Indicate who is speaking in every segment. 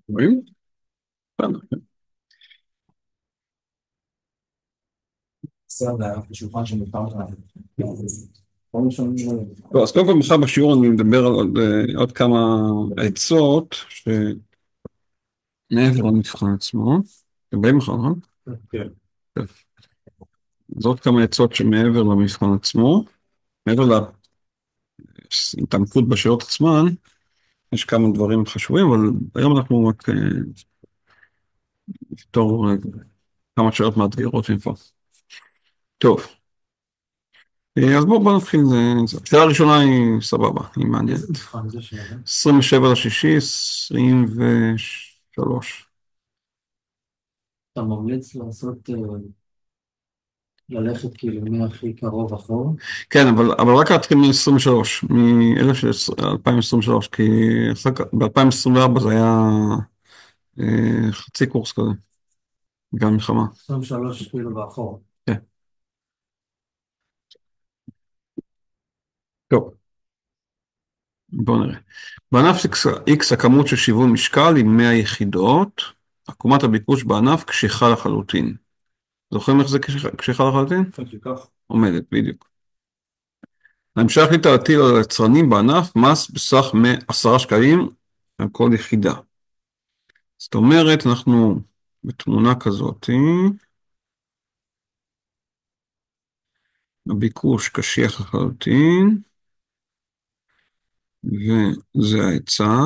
Speaker 1: רואים? טוב, אז קודם כל מחר בשיעור אני מדבר על עוד כמה עצות שמעבר למבחן עצמו. אתם באים מחר, נכון? כן. אז עוד כמה עצות שמעבר למבחן עצמו, מעבר להתעמקות בשאלות עצמן, יש כמה דברים חשובים, אבל היום אנחנו רק נפתור כמה שאלות מאתגרות מפה. טוב. אז בואו נתחיל, השאלה הראשונה היא סבבה, היא מעניינת. 27/6/23.
Speaker 2: אתה ממליץ ללכת כאילו מהכי קרוב אחורה?
Speaker 1: כן, אבל רק להתחיל מ-23, מאלה של 2023, כי ב-2024 זה היה חצי קורס כזה, בגלל מלחמה.
Speaker 2: 23 כאילו באחורה.
Speaker 1: כן. טוב, בואו נראה. בענף X הכמות של שיווי משקל היא 100 יחידות, עקומת הביקוש בענף קשיחה לחלוטין. זוכרים איך זה קשיחה לחלוטין? עומדת, בדיוק. הממשלה החליטה להטיל על היצרנים בענף מס בסך 10 שקלים על כל יחידה. זאת אומרת, אנחנו בתמונה כזאת, הביקוש קשיח לחלוטין, וזה ההיצע.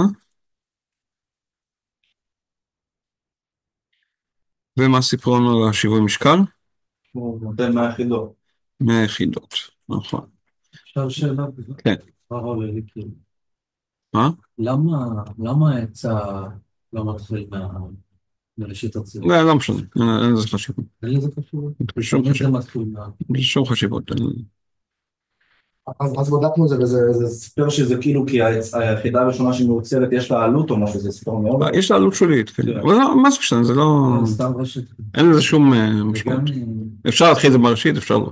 Speaker 1: ומה סיפרו לנו על השיווי משקל?
Speaker 2: הוא נותן 100 יחידות.
Speaker 1: 100 יחידות, נכון.
Speaker 2: עכשיו שאלה,
Speaker 1: כן.
Speaker 2: כבר עולה לי כאילו.
Speaker 1: מה?
Speaker 2: למה ההיצע לא מתחיל מראשית הציבור?
Speaker 1: לא משנה, אין לזה חשיבות.
Speaker 2: אין לזה חשיבות?
Speaker 1: שום
Speaker 2: תמיד זה
Speaker 1: חשיבות.
Speaker 2: מתחיל
Speaker 1: שום חשיבות.
Speaker 3: אז בדקנו את זה, וזה סיפר שזה כאילו, כי היחידה הראשונה שמעוצרת, יש לה עלות או משהו, זה סיפר מאוד.
Speaker 1: יש לה עלות שולית, כן. אבל מה זה משנה, זה לא...
Speaker 2: סתם רשת.
Speaker 1: אין לזה שום משמעות. אפשר להתחיל את זה בראשית, אפשר לא.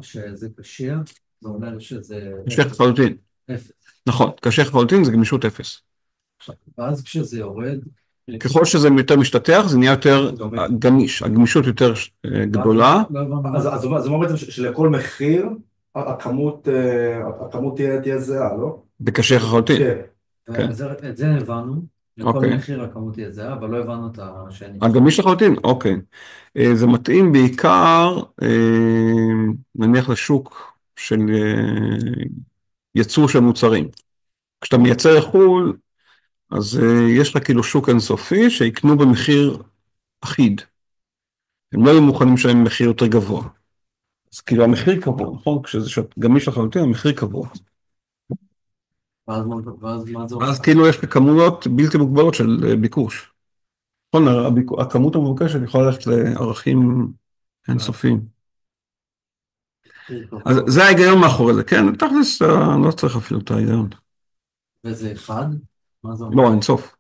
Speaker 2: שזה קשיח, זה אומר שזה...
Speaker 1: קשיח לחלוטין.
Speaker 2: אפס.
Speaker 1: נכון, קשיח לחלוטין זה גמישות אפס.
Speaker 2: ואז כשזה יורד...
Speaker 1: ככל שזה יותר משתטח, זה נהיה יותר גמיש, הגמישות יותר גדולה.
Speaker 3: אז זה אומר בעצם שלכל מחיר, הכמות תהיה זהה, לא?
Speaker 1: בקשיח לחלוטין.
Speaker 3: כן.
Speaker 2: את זה הבנו, לכל מחיר הכמות תהיה זהה, אבל לא הבנו את השני.
Speaker 1: הגמיש לחלוטין, אוקיי. זה מתאים בעיקר, נניח לשוק של ייצור של מוצרים. כשאתה מייצר לחו"ל, אז יש לך כאילו שוק אינסופי שיקנו במחיר אחיד. הם לא יהיו מוכנים לשלם מחיר יותר גבוה. אז כאילו המחיר קבוע, נכון? כשזה גמיש לחלוטין, המחיר קבוע.
Speaker 2: ואז מה זה אומר?
Speaker 1: אז כאילו יש כמויות בלתי מוגבלות של ביקוש. נכון, הכמות המבוקשת יכולה ללכת לערכים אינסופיים. אז זה ההיגיון מאחורי זה, כן? תכלס, לא צריך אפילו את ההיגיון.
Speaker 2: וזה אחד?
Speaker 1: לא, אינסוף.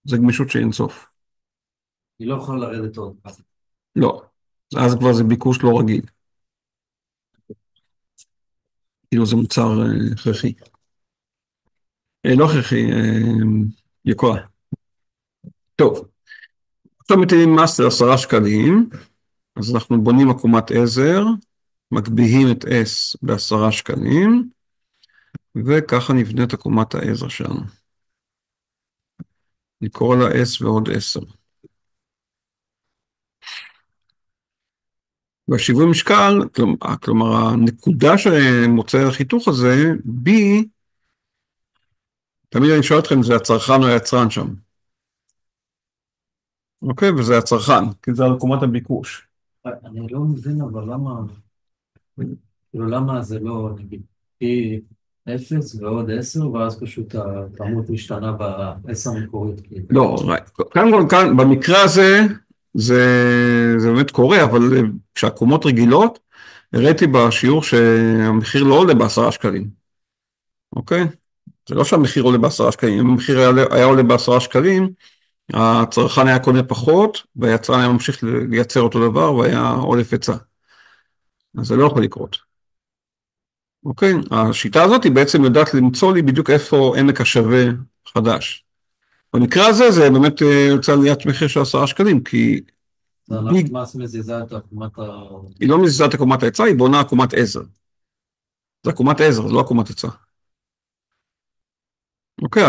Speaker 1: זה גמישות שהיא אינסוף.
Speaker 2: היא לא יכולה לרדת עוד.
Speaker 1: לא. אז כבר זה ביקוש לא רגיל. כאילו זה מוצר הכרחי. לא הכרחי, יקרה. טוב. עכשיו מטילים מס של 10 שקלים, אז אנחנו בונים עקומת עזר, מגביהים את S ב10 שקלים, וככה נבנית עקומת העזר שלנו. נקרא לה S ועוד 10. והשיווי משקל, כלומר הנקודה שמוצא החיתוך הזה, B, תמיד אני שואל אתכם, זה הצרכן או היצרן שם. אוקיי, וזה הצרכן, כי זה על עקומת הביקוש.
Speaker 2: אני לא מבין, אבל למה זה לא, נגיד, P0 ועוד 10, ואז פשוט הכמות משתנה ב-10 המקורית.
Speaker 1: לא, כאן במקרה הזה, זה באמת קורה, אבל כשהקומות רגילות, הראיתי בשיעור שהמחיר לא עולה ב10 שקלים. אוקיי? זה לא שהמחיר עולה ב10 שקלים, אם המחיר היה עולה ב10 שקלים, הצרכן היה קונה פחות, והיצרן היה ממשיך לייצר אותו דבר, והיה עודף היצע. אז זה לא יכול לקרות. אוקיי? השיטה הזאת היא בעצם יודעת למצוא לי בדיוק איפה עמק השווה חדש. במקרה הזה זה באמת יוצא עליית מחיר של 10 שקלים, כי
Speaker 2: זה ענף מס מזיזה את עקומת
Speaker 1: היא לא מזיזה את עקומת ההיצע, היא בונה עקומת עזר. זה עקומת עזר, זה לא עקומת היצע. אוקיי,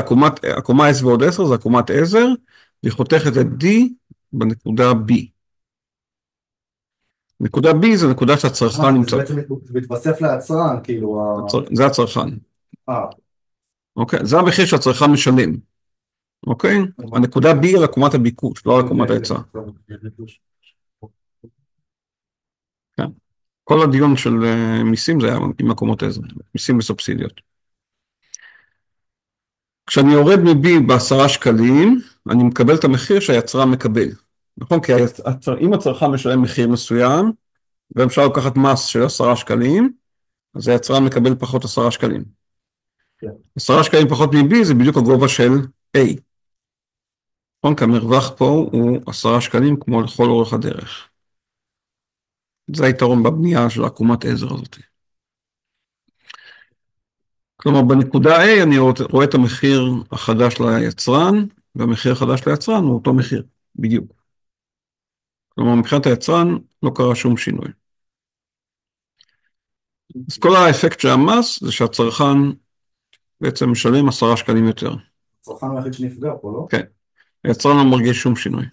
Speaker 1: עקומה S ועוד 10 זה עקומת עזר, והיא חותכת את D בנקודה B. נקודה B זה נקודה שהצרכן נמצא.
Speaker 3: זה בעצם מתווסף ליצרן, כאילו...
Speaker 1: זה הצרכן.
Speaker 3: אה.
Speaker 1: אוקיי, זה המחיר שהצרכן משלם. אוקיי? הנקודה B על עקומת הביקוש, לא על עקומת ההיצע. כן. כל הדיון של מיסים זה היה עם עקומות עזר, מיסים וסובסידיות. כשאני יורד מ-B ב10 שקלים, אני מקבל את המחיר שהיצרן מקבל. נכון? כי אם הצרכן משלם מחיר מסוים, והממשלה לוקחת מס של 10 שקלים, אז היצרן מקבל פחות 10 שקלים. 10 שקלים פחות מ-B זה בדיוק הגובה של A. נכון? כי המרווח פה הוא 10 שקלים כמו לכל אורך הדרך. זה היתרון בבנייה של עקומת עזר הזאת. כלומר, בנקודה A אני רואה את המחיר החדש ליצרן, והמחיר החדש ליצרן הוא אותו מחיר, בדיוק. כלומר, מבחינת היצרן לא קרה שום שינוי. אז כל האפקט של המס זה שהצרכן בעצם משלם 10 שקלים יותר.
Speaker 3: הצרכן הוא היחיד שנפגע פה, לא?
Speaker 1: כן. היצרן לא מרגיש שום שינוי.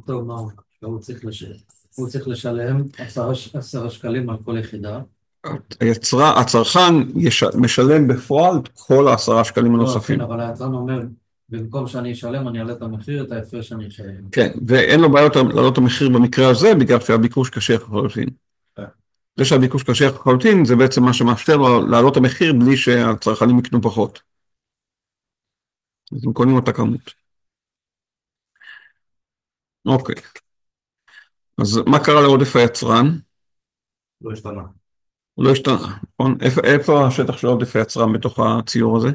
Speaker 2: טוב, מה הוא צריך לשלם 10 שקלים על כל יחידה.
Speaker 1: הצרכן משלם בפועל את כל 10 שקלים הנוספים.
Speaker 2: כן, אבל היצרן אומר, במקום שאני אשלם, אני אעלה את המחיר, את ההפרש שאני אשלם.
Speaker 1: כן, ואין לו בעיות לעלות את המחיר במקרה הזה, בגלל שהביקוש קשיח לחלוטין. זה שהביקוש קשיח לחלוטין, זה בעצם מה שמאפשר לו לעלות את המחיר בלי שהצרכנים יקנו פחות. אז הם קונים אותה כמות. אוקיי. אז מה קרה לעודף היצרן?
Speaker 3: לא השתנה.
Speaker 1: הוא לא השתנה, נכון? איפה השטח של עודף היצרן בתוך הציור הזה?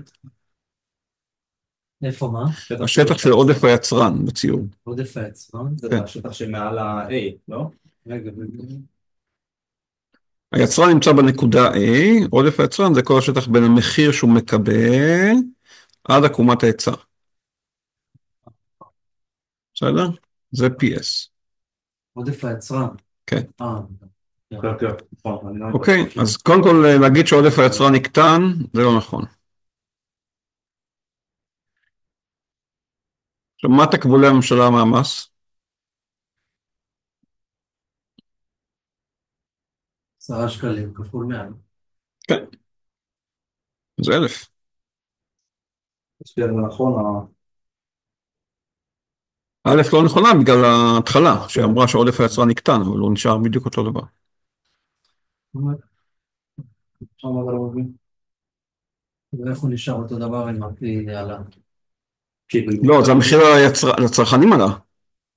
Speaker 2: איפה מה?
Speaker 1: השטח של עודף היצרן בציור.
Speaker 2: עודף היצרן?
Speaker 3: זה השטח שמעל ה-A, לא?
Speaker 2: רגע.
Speaker 1: היצרן נמצא בנקודה A, עודף היצרן זה כל השטח בין המחיר שהוא מקבל עד עקומת ההיצע. בסדר? זה PS.
Speaker 2: עודף היצרן?
Speaker 1: כן.
Speaker 3: נכון.
Speaker 1: אוקיי, אז קודם כל להגיד שעודף היצרן יקטן, זה לא נכון. עכשיו, מה תקבולי הממשלה מהמס?
Speaker 2: 10 שקלים כפול 100.
Speaker 1: כן. זה 1,000.
Speaker 3: זה נכון.
Speaker 1: א' לא נכונה בגלל ההתחלה, שאמרה שעודף היצרן יקטן, אבל הוא נשאר בדיוק אותו דבר.
Speaker 2: ואיך הוא נשאר אותו דבר עם הפי עלה?
Speaker 1: לא, זה המחיר לצרכנים עלה.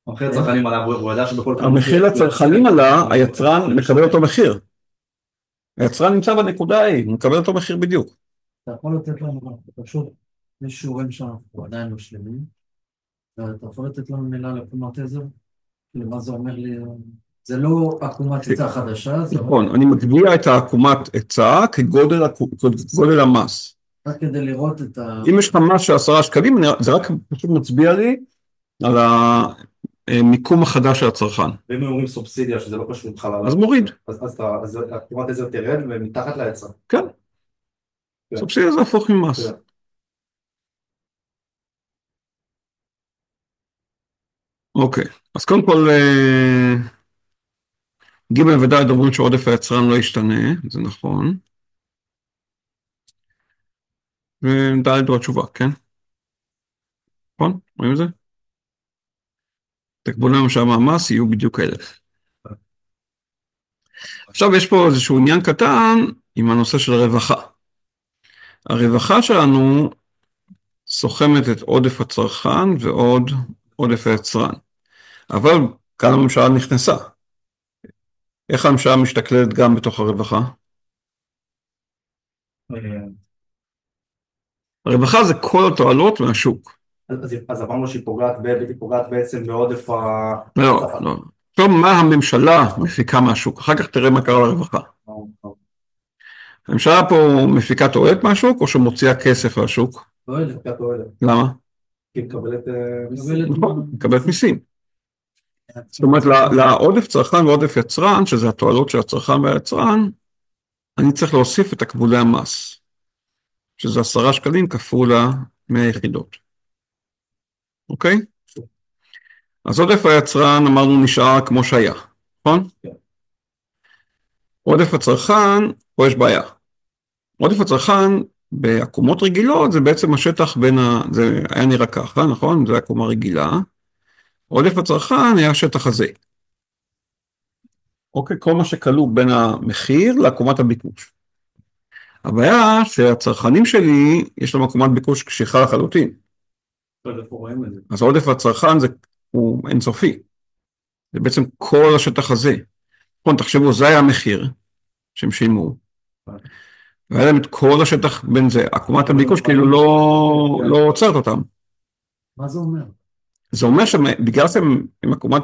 Speaker 3: המחיר לצרכנים עלה, הוא ידע שבכל...
Speaker 1: המחיר לצרכנים עלה, היצרן מקבל אותו מחיר. היצרן נמצא בנקודה A, הוא מקבל אותו מחיר בדיוק.
Speaker 2: אתה יכול לתת לנו, פשוט, יש שיעורים שאנחנו עדיין לא שלמים, אתה יכול לתת לנו מילה לעקומת עזר? מה זה אומר לי? זה לא עקומת היצע חדשה.
Speaker 1: נכון, אני מגביע את העקומת היצע כגודל המס.
Speaker 2: רק כדי לראות את ה...
Speaker 1: אם יש לך מס של 10 שקלים, זה רק פשוט מצביע לי על המיקום החדש של הצרכן.
Speaker 3: ואם אומרים סובסידיה, שזה לא קשור איתך...
Speaker 1: אז מוריד.
Speaker 3: אז עקומת עזר תרד ומתחת להיצע.
Speaker 1: כן. סובסידיה זה הפוך ממס. אוקיי, אז קודם כל, ג' וד' אומרים שעודף היצרן לא ישתנה, זה נכון. וד' הוא התשובה, כן? נכון? רואים את זה? תקבולי הממשלה מהמס יהיו בדיוק 1,000. עכשיו יש פה איזשהו עניין קטן עם הנושא של רווחה. הרווחה שלנו סוכמת את עודף הצרכן ועוד עודף היצרן. אבל כאן הממשלה נכנסה. איך הממשלה משתכללת גם בתוך הרווחה? הרווחה זה כל התועלות מהשוק.
Speaker 3: אז אמרנו שהיא פוגעת בעצם בעודף ה...
Speaker 1: לא. טוב, מה הממשלה מפיקה מהשוק? אחר כך תראה מה קרה לרווחה. הממשלה פה מפיקה תועלת מהשוק או שמוציאה כסף מהשוק?
Speaker 2: תועלת.
Speaker 3: תועלת.
Speaker 1: למה?
Speaker 3: כי מקבלת
Speaker 1: נכון, מקבלת מיסים. זאת אומרת, לעודף צרכן ועודף יצרן, שזה התועלות של הצרכן והיצרן, אני צריך להוסיף את תקבולי המס, שזה 10 שקלים כפול 100 יחידות. אוקיי? אז עודף היצרן, אמרנו, נשאר כמו שהיה, נכון?
Speaker 3: כן.
Speaker 1: עודף הצרכן, פה יש בעיה. עודף הצרכן, בעקומות רגילות, זה בעצם השטח בין זה היה נראה ככה, נכון? זה עקומה רגילה. עודף הצרכן היה השטח הזה. אוקיי, כל מה שכלוא בין המחיר לעקומת הביקוש. הבעיה שהצרכנים שלי, יש להם עקומת ביקוש קשיחה לחלוטין. אז עודף הצרכן הוא אינסופי. זה בעצם כל השטח הזה. נכון, תחשבו, זה היה המחיר שהם שילמו. והיה להם את כל השטח בין זה. עקומת הביקוש כאילו לא עוצרת אותם.
Speaker 2: מה זה אומר?
Speaker 1: זה אומר שבגלל שהם עם עקומת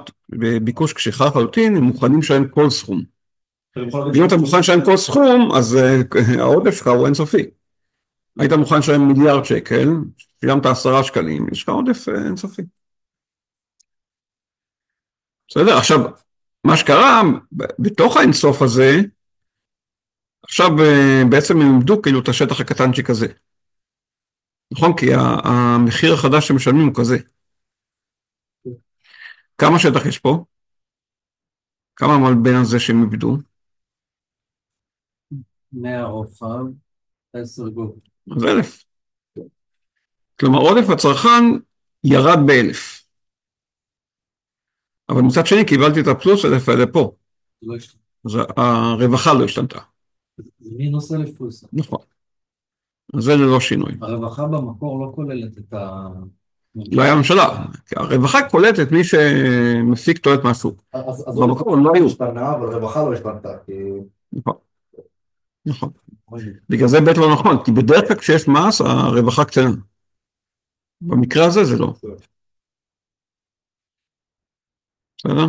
Speaker 1: ביקוש קשיחה לחלוטין, הם מוכנים לשלם כל סכום. אם אתה מוכן לשלם כל סכום, אז העודף שלך הוא אינסופי. היית מוכן לשלם מיליארד שקל, שילמת 10 שקלים, יש לך עודף אינסופי. בסדר? עכשיו, מה שקרה, בתוך האינסוף הזה, עכשיו בעצם הם עמדו כאילו את השטח הקטנצ'יק הזה. נכון? כי המחיר החדש שמשלמים הוא כזה. כמה שטח יש פה? כמה מלבין הזה שהם עבדו?
Speaker 2: 100 רוחב, 10 גובה.
Speaker 1: אז 1,000. כלומר, עודף הצרכן ירד ב1,000. אבל מצד שני קיבלתי את הפלוס 1,000 האלה פה.
Speaker 2: לא השתנה.
Speaker 1: אז הרווחה לא השתנתה.
Speaker 2: זה מינוס 1,000 פלוס.
Speaker 1: נכון. אז זה ללא שינוי.
Speaker 2: הרווחה במקור לא כוללת את ה...
Speaker 1: לא היה ממשלה. הרווחה קולטת מי שמפיק תועלת מהשוק.
Speaker 3: אז
Speaker 1: במקור לא היו.
Speaker 3: השתנה, אבל הרווחה לא השתנתה.
Speaker 1: נכון. נכון. בגלל זה בית לא נכון, כי בדרך כלל כשיש מס, הרווחה קטנה. במקרה הזה זה לא. בסדר?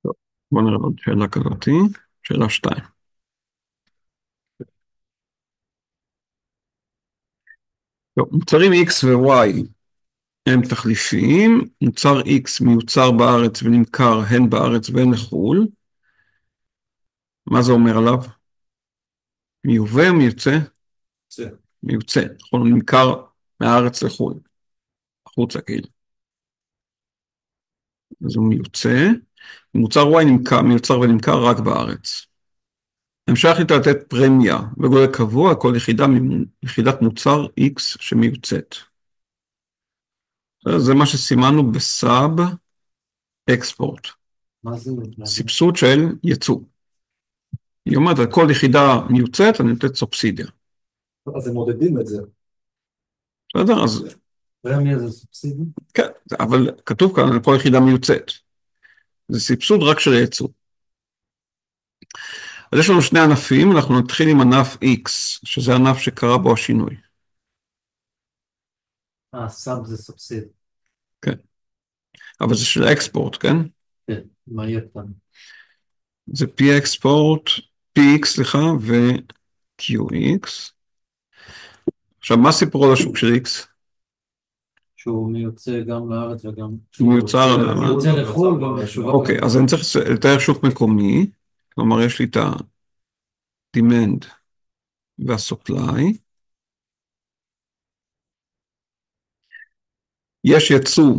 Speaker 1: טוב, בוא נראה עוד שאלה כזאת. שאלה 2. טוב, מוצרים X ו-Y הם תחליפיים, מוצר X מיוצר בארץ ונמכר הן בארץ והן לחו"ל. מה זה אומר עליו? מיובא או מיוצא? מיוצא, נכון, הוא נמכר מהארץ לחו"ל, החוצה כאילו. אז הוא מיוצא, מוצר Y מיוצר ונמכר רק בארץ. המשך לתת פרמיה בגודל קבוע, כל יחידת מוצר X שמיוצאת. זה מה שסימנו בסאב אקספורט.
Speaker 2: מה זה?
Speaker 1: סבסוד של ייצוא. היא אומרת, על כל יחידה מיוצאת, אני נותנת סובסידיה.
Speaker 3: אז הם מודדים את זה.
Speaker 1: בסדר? אז...
Speaker 2: פרמיה זה סובסידיה?
Speaker 1: כן, אבל כתוב כאן על כל יחידה מיוצאת. זה סבסוד רק של ייצוא. אז יש לנו 2 ענפים, אנחנו נתחיל עם ענף X, שזה ענף שקרה בו השינוי.
Speaker 2: סאב זה סובסידיה.
Speaker 1: כן. אבל זה של אקספורט, כן?
Speaker 2: כן, מה יהיה כאן?
Speaker 1: זה P אקספורט, PX, סליחה, ו-QX. עכשיו, מה סיפרו על השוק של X?
Speaker 2: שהוא מיוצא גם לארץ וגם...
Speaker 1: הוא מיוצר...
Speaker 2: מיוצא לחו"ל ומשווק...
Speaker 1: אוקיי, אז אני צריך לתאר שוק מקומי, כלומר, יש לי את ה-demand וה-supply. יש ייצוא,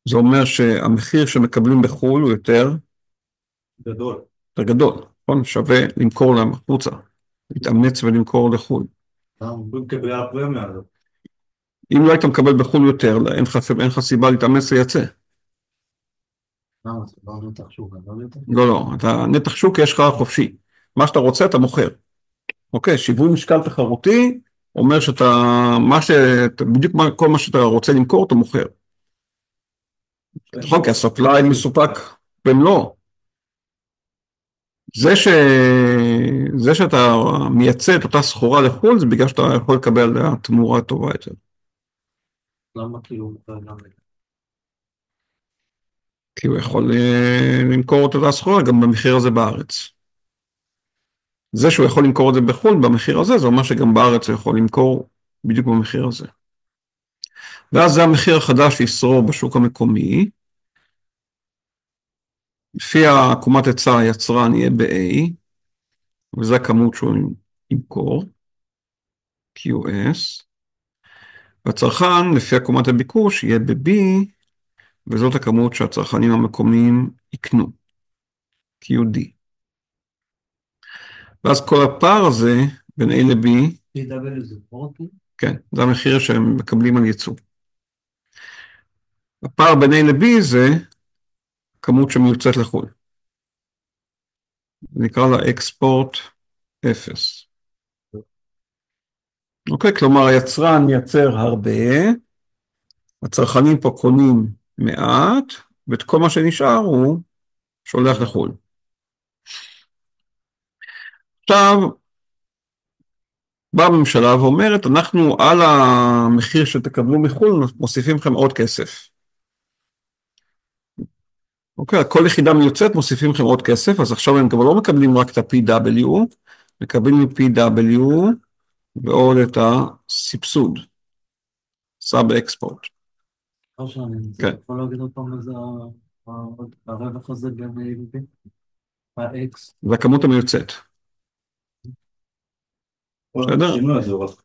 Speaker 1: זה אומר שהמחיר שמקבלים בחו"ל הוא יותר גדול, נכון? שווה למכור להם החוצה, להתאמץ ולמכור לחו"ל. אם לא היית מקבל בחו"ל יותר, אין לך סיבה להתאמץ לייצא.
Speaker 2: זה לא נתח שוק,
Speaker 1: לא, נתח שוק יש לך חופשי. מה שאתה רוצה אתה מוכר. אוקיי, שיווי משקל תחרותי, אומר בדיוק כל מה שאתה רוצה למכור, אתה מוכר. נכון, כי הסופליי מסופק במלואו. זה שאתה מייצא את אותה סחורה לחו"ל, זה בגלל שאתה יכול לקבל עליה תמורה טובה יותר.
Speaker 2: למה כאילו?
Speaker 1: כי הוא יכול למכור את אותה סחורה גם במחיר הזה בארץ. זה שהוא יכול למכור את זה בחו"ל במחיר הזה, זה אומר שגם בארץ הוא יכול למכור בדיוק במחיר הזה. ואז זה המחיר החדש שישרור בשוק המקומי. לפי עקומת היצע היצרן יהיה ב-A, וזו הכמות שהוא ימכור, QS. והצרכן, לפי עקומת הביקוש, יהיה ב-B, וזאת הכמות שהצרכנים המקומיים יקנו, QD. ואז כל הפער הזה, בין A ל-B,
Speaker 2: PW זה פורטי?
Speaker 1: כן, זה המחיר שהם מקבלים על ייצוא. הפער בין A ל-B זה כמות שמיוצאת לחו"ל. נקרא לה אקספורט 0. אוקיי, כלומר היצרן מייצר הרבה, הצרכנים פה קונים מעט, ואת כל מה שנשאר הוא שולח לחו"ל. עכשיו, באה הממשלה ואומרת, אנחנו על המחיר שתקבלו מחו"ל מוסיפים לכם עוד כסף. אוקיי, כל יחידה מיוצאת מוסיפים לכם עוד כסף, אז עכשיו הם כבר לא מקבלים רק את ה-PW, מקבלים מ-PW ועוד את הסבסוד, סאב אקספורט.
Speaker 2: כן. יכול להגיד עוד פעם איזה הרווח הזה בין ה-X?
Speaker 1: זה הכמות המיוצאת. בסדר?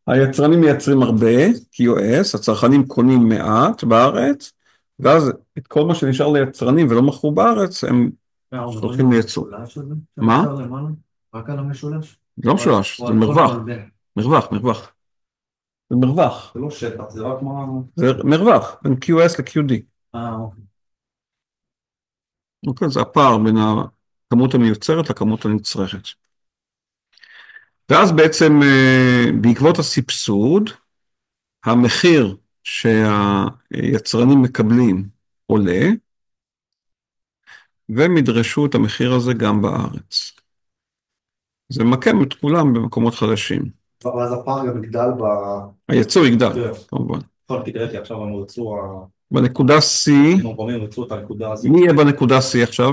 Speaker 1: היצרנים מייצרים הרבה, QS, הצרכנים קונים מעט בארץ, ואז את כל מה שנשאר ליצרנים ולא מכרו בארץ, הם הולכים לייצוא. מה?
Speaker 2: רק על המשולש?
Speaker 1: לא משולש, זה מרווח. מרווח. זה מרווח.
Speaker 3: זה לא שטח, זה רק מה...
Speaker 1: זה מרווח, בין QS ל-QD.
Speaker 2: אוקיי.
Speaker 1: אוקיי, זה הפער בין הכמות המיוצרת לכמות הנצרכת. ואז בעצם בעקבות הסבסוד, המחיר שהיצרנים מקבלים עולה, והם ידרשו את המחיר הזה גם בארץ. זה מקם את כולם במקומות חדשים.
Speaker 3: ואז הפער גם יגדל ב...
Speaker 1: היצוא יגדל, כמובן.
Speaker 3: נכון, כי תראיתי עכשיו הם רצו...
Speaker 1: בנקודה C,
Speaker 3: הם רצו את הנקודה הזאת.
Speaker 1: מי יהיה בנקודה C עכשיו?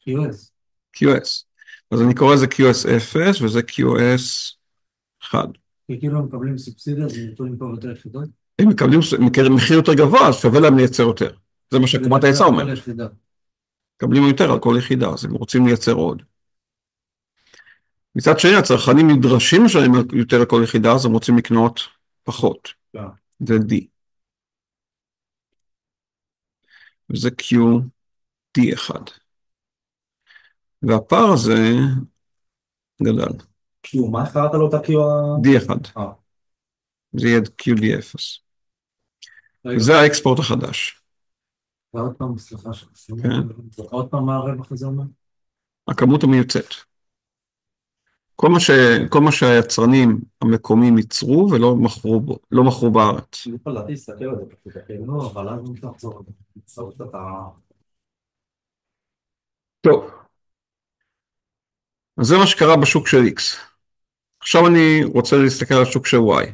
Speaker 2: QS.
Speaker 1: QS. אז אני קורא לזה QS 0 וזה QS 1.
Speaker 2: כי כאילו הם מקבלים סובסידיה, אז הם ירצו למכור יותר יחידות?
Speaker 1: הם מקבלים מחיר יותר גבוה, אז שווה להם לייצר יותר. זה מה שעקומת ההיצע אומר. מקבלים יותר על כל יחידה, אז הם רוצים לייצר עוד. מצד שני, הצרכנים נדרשים לשלם יותר על כל יחידה, אז הם רוצים לקנות פחות. זה D. וזה QD1. והפער הזה גדל.
Speaker 3: Q, מה קראת לו את ה-Q?
Speaker 1: D1. זה יהיה QD0. וזה האקספורט החדש.
Speaker 2: ועוד פעם, סליחה,
Speaker 1: כן.
Speaker 2: עוד פעם מה הרווח הזה אומר?
Speaker 1: הכמות המיוצאת. כל מה שהיצרנים המקומיים ייצרו ולא מכרו בארץ.
Speaker 3: אני יכול להסתכל על זה פשוט.
Speaker 2: לא, אבל אז אני תחזור.
Speaker 1: טוב. אז זה מה שקרה בשוק של X. עכשיו אני רוצה להסתכל על השוק של Y.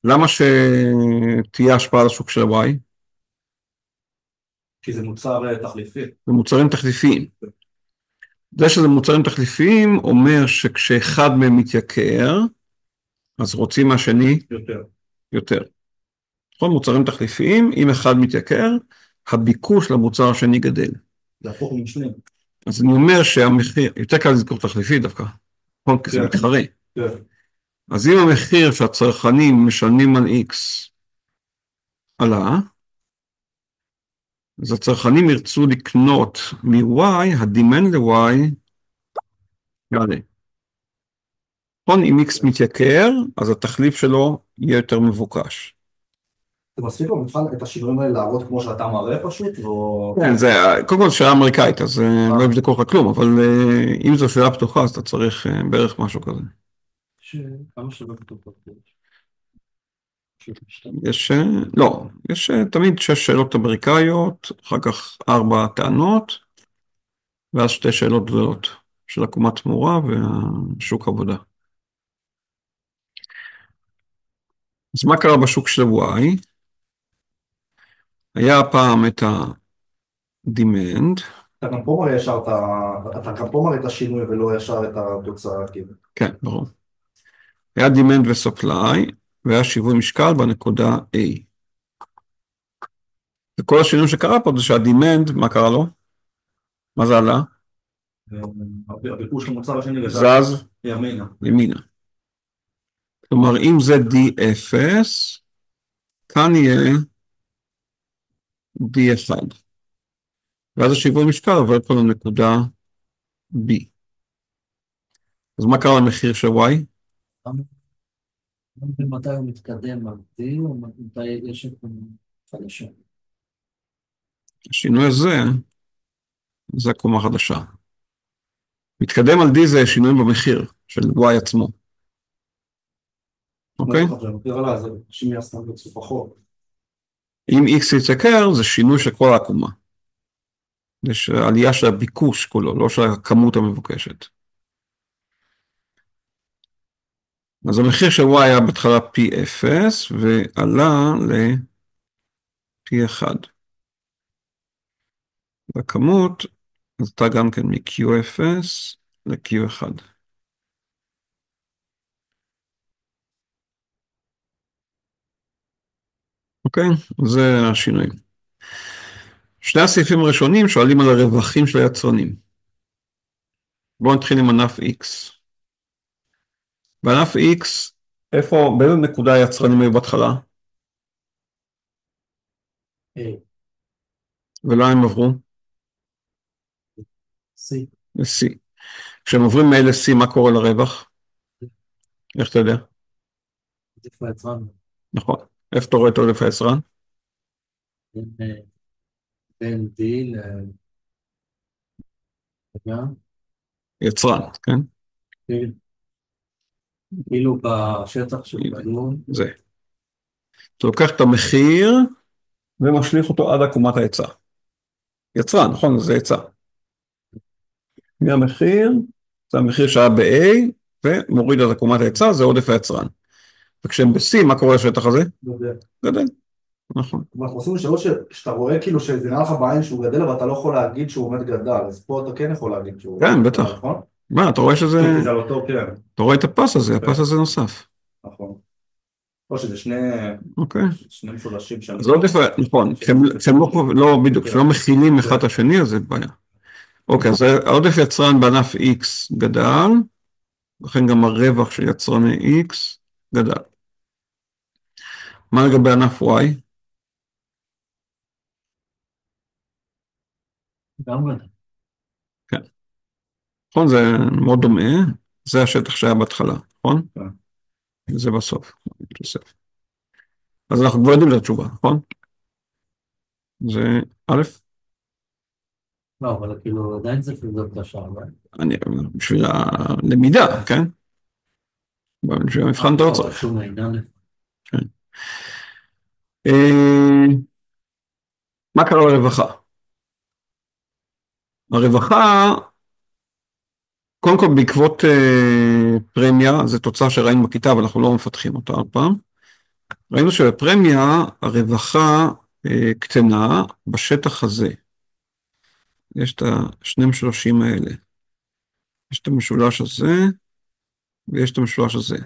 Speaker 1: למה שתהיה השפעה על השוק של Y?
Speaker 3: כי זה מוצר תחליפי.
Speaker 1: זה מוצרים תחליפיים. זה שזה מוצרים תחליפיים אומר שכשאחד מהם מתייקר, אז רוצים מהשני יותר. נכון, מוצרים תחליפיים, אם אחד מתייקר, הביקוש למוצר השני גדל.
Speaker 3: זה הפוך משנים.
Speaker 1: אז אני אומר שהמחיר, יותר קל לזכור תחליפי דווקא, נכון, כי זה מתחרה. אז אם המחיר שהצרכנים משלמים על X עלה, אז הצרכנים ירצו לקנות מ-Y, הדימנד ל-Y יעלה. נכון, אם X מתייקר, אז התחליף שלו יהיה יותר מבוקש.
Speaker 3: זה מספיק במבחן את השינויים האלה להראות כמו שאתה מראה פשוט?
Speaker 1: כן, זה קודם כל שאלה אמריקאית, אז לא יבדקו לך כלום, אבל אם זו שאלה פתוחה, אז אתה צריך בערך משהו כזה.
Speaker 2: כמה שאלות פתוחות?
Speaker 1: יש תמיד 6 שאלות אמריקאיות, אחר כך 4 טענות, ואז 2 שאלות גדולות של עקומת תמורה ושוק עבודה. אז מה קרה בשוק של Y? היה פעם את ה-demand,
Speaker 3: אתה גם פה מראה ישר את השינוי ולא ישר את התוצאה, כאילו.
Speaker 1: כן, ברור. היה demand ו-supply, והיה שיווי משקל בנקודה A. וכל השינוי שקרה פה זה שה-demand, מה קרה לו? מה זה עלה?
Speaker 3: הביקוש למוצר השני
Speaker 1: זז
Speaker 3: ימינה.
Speaker 1: ימינה. כלומר, אם זה D0, כאן יהיה D1. ואז השיווי משקל עובר פה לנקודה B. אז מה קרה למחיר של Y?
Speaker 2: לא מבין מתי הוא מתקדם על D, או מתי יש את חדשה.
Speaker 1: השינוי הזה, זה הקומה חדשה. מתקדם על D זה שינוי במחיר של Y עצמו. אוקיי?
Speaker 3: זה שמי הסתם בצוף החור.
Speaker 1: אם X יתייקר, זה שינוי של כל העקומה. יש עלייה של הביקוש כולו, לא של הכמות המבוקשת. אז המחיר של Y היה בהתחלה P0 ועלה ל-P1. והכמות עלתה גם כן מ-Q0 ל-Q1. אוקיי? זה השינוי. שני הסעיפים הראשונים שואלים על הרווחים של היצרנים. בואו נתחיל עם ענף X. בענף X, באיזה נקודה היצרנים היו בהתחלה? ולא הם עברו?
Speaker 2: C.
Speaker 1: ל-C. כשהם עוברים מ-A ל-C, מה קורה לרווח? איך אתה יודע?
Speaker 2: עדיף ליצרן.
Speaker 1: נכון. איפה אתה רואה את עודף היצרן?
Speaker 2: בין D וגם,
Speaker 1: יצרן, כן?
Speaker 2: כאילו בשטח של בלון.
Speaker 1: זה. אתה לוקח את המחיר ומשליך אותו עד עקומת ההיצע. יצרן, נכון? זה היצע. מהמחיר, זה המחיר שהיה ב-A, ומוריד עד עקומת ההיצע, זה עודף היצרן. וכשהם ב-C, מה קורה לשטח הזה? גדל. נכון.
Speaker 3: אנחנו עושים שאלות שאתה רואה כאילו שזה נראה לך בעין שהוא גדל, אבל אתה לא יכול להגיד שהוא באמת גדל, אז פה אתה כן יכול להגיד שהוא גדל.
Speaker 1: כן, בטח.
Speaker 3: נכון?
Speaker 1: מה, אתה רואה שזה...
Speaker 3: זה על אותו, כן.
Speaker 1: אתה רואה את הפס הזה, הפס הזה נוסף.
Speaker 3: נכון. או שזה
Speaker 1: אוקיי.
Speaker 3: שני משולשים שם.
Speaker 1: זה עודף, נכון, כשהם לא, בדיוק, כשלא מכילים אחד את השני, אז זה בעיה. אוקיי, אז העודף יצרן בענף X גדל, לכן גם הרווח של יצרני X גדל. מה לגבי ענף Y?
Speaker 2: גם גדל.
Speaker 1: כן. נכון, זה מאוד דומה, זה השטח שהיה בהתחלה, נכון?
Speaker 3: כן.
Speaker 1: זה בסוף, תוסף. אז אנחנו כבר יודעים את התשובה, נכון? זה א',
Speaker 2: לא, אבל כאילו עדיין צריך לבדוק את השאר.
Speaker 1: בשביל הלמידה, כן? בשביל המבחן אתה לא צריך.
Speaker 2: שום עניין.
Speaker 1: כן. מה קרה לרווחה? הרווחה, קודם כל בעקבות פרמיה, זו תוצאה שראינו בכיתה, אבל אנחנו לא מפתחים אותה עוד פעם. ראינו שבפרמיה הרווחה קטנה בשטח הזה. יש את השני משולשים האלה. יש את המשולש הזה, ויש את המשולש הזה.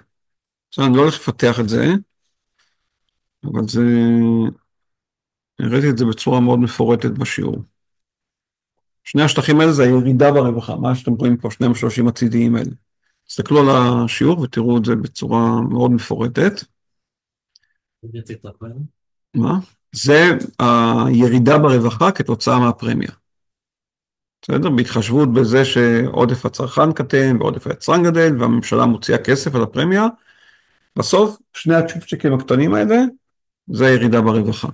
Speaker 1: עכשיו אני לא הולך לפתח את זה, אבל זה... הראיתי את זה בצורה מאוד מפורטת בשיעור. שני השטחים האלה זה הירידה ברווחה, מה שאתם רואים פה, שני המשולשים הצידיים האלה. תסתכלו על השיעור ותראו את זה בצורה מאוד מפורטת. מה? זה הירידה ברווחה כתוצאה מהפרמיה. בסדר? בהתחשבות בזה שעודף הצרכן קטן ועודף היצרן גדל והממשלה מוציאה כסף על הפרמיה, בסוף שני הצ'ופצ'יקים הקטנים האלה זה הירידה ברווחה.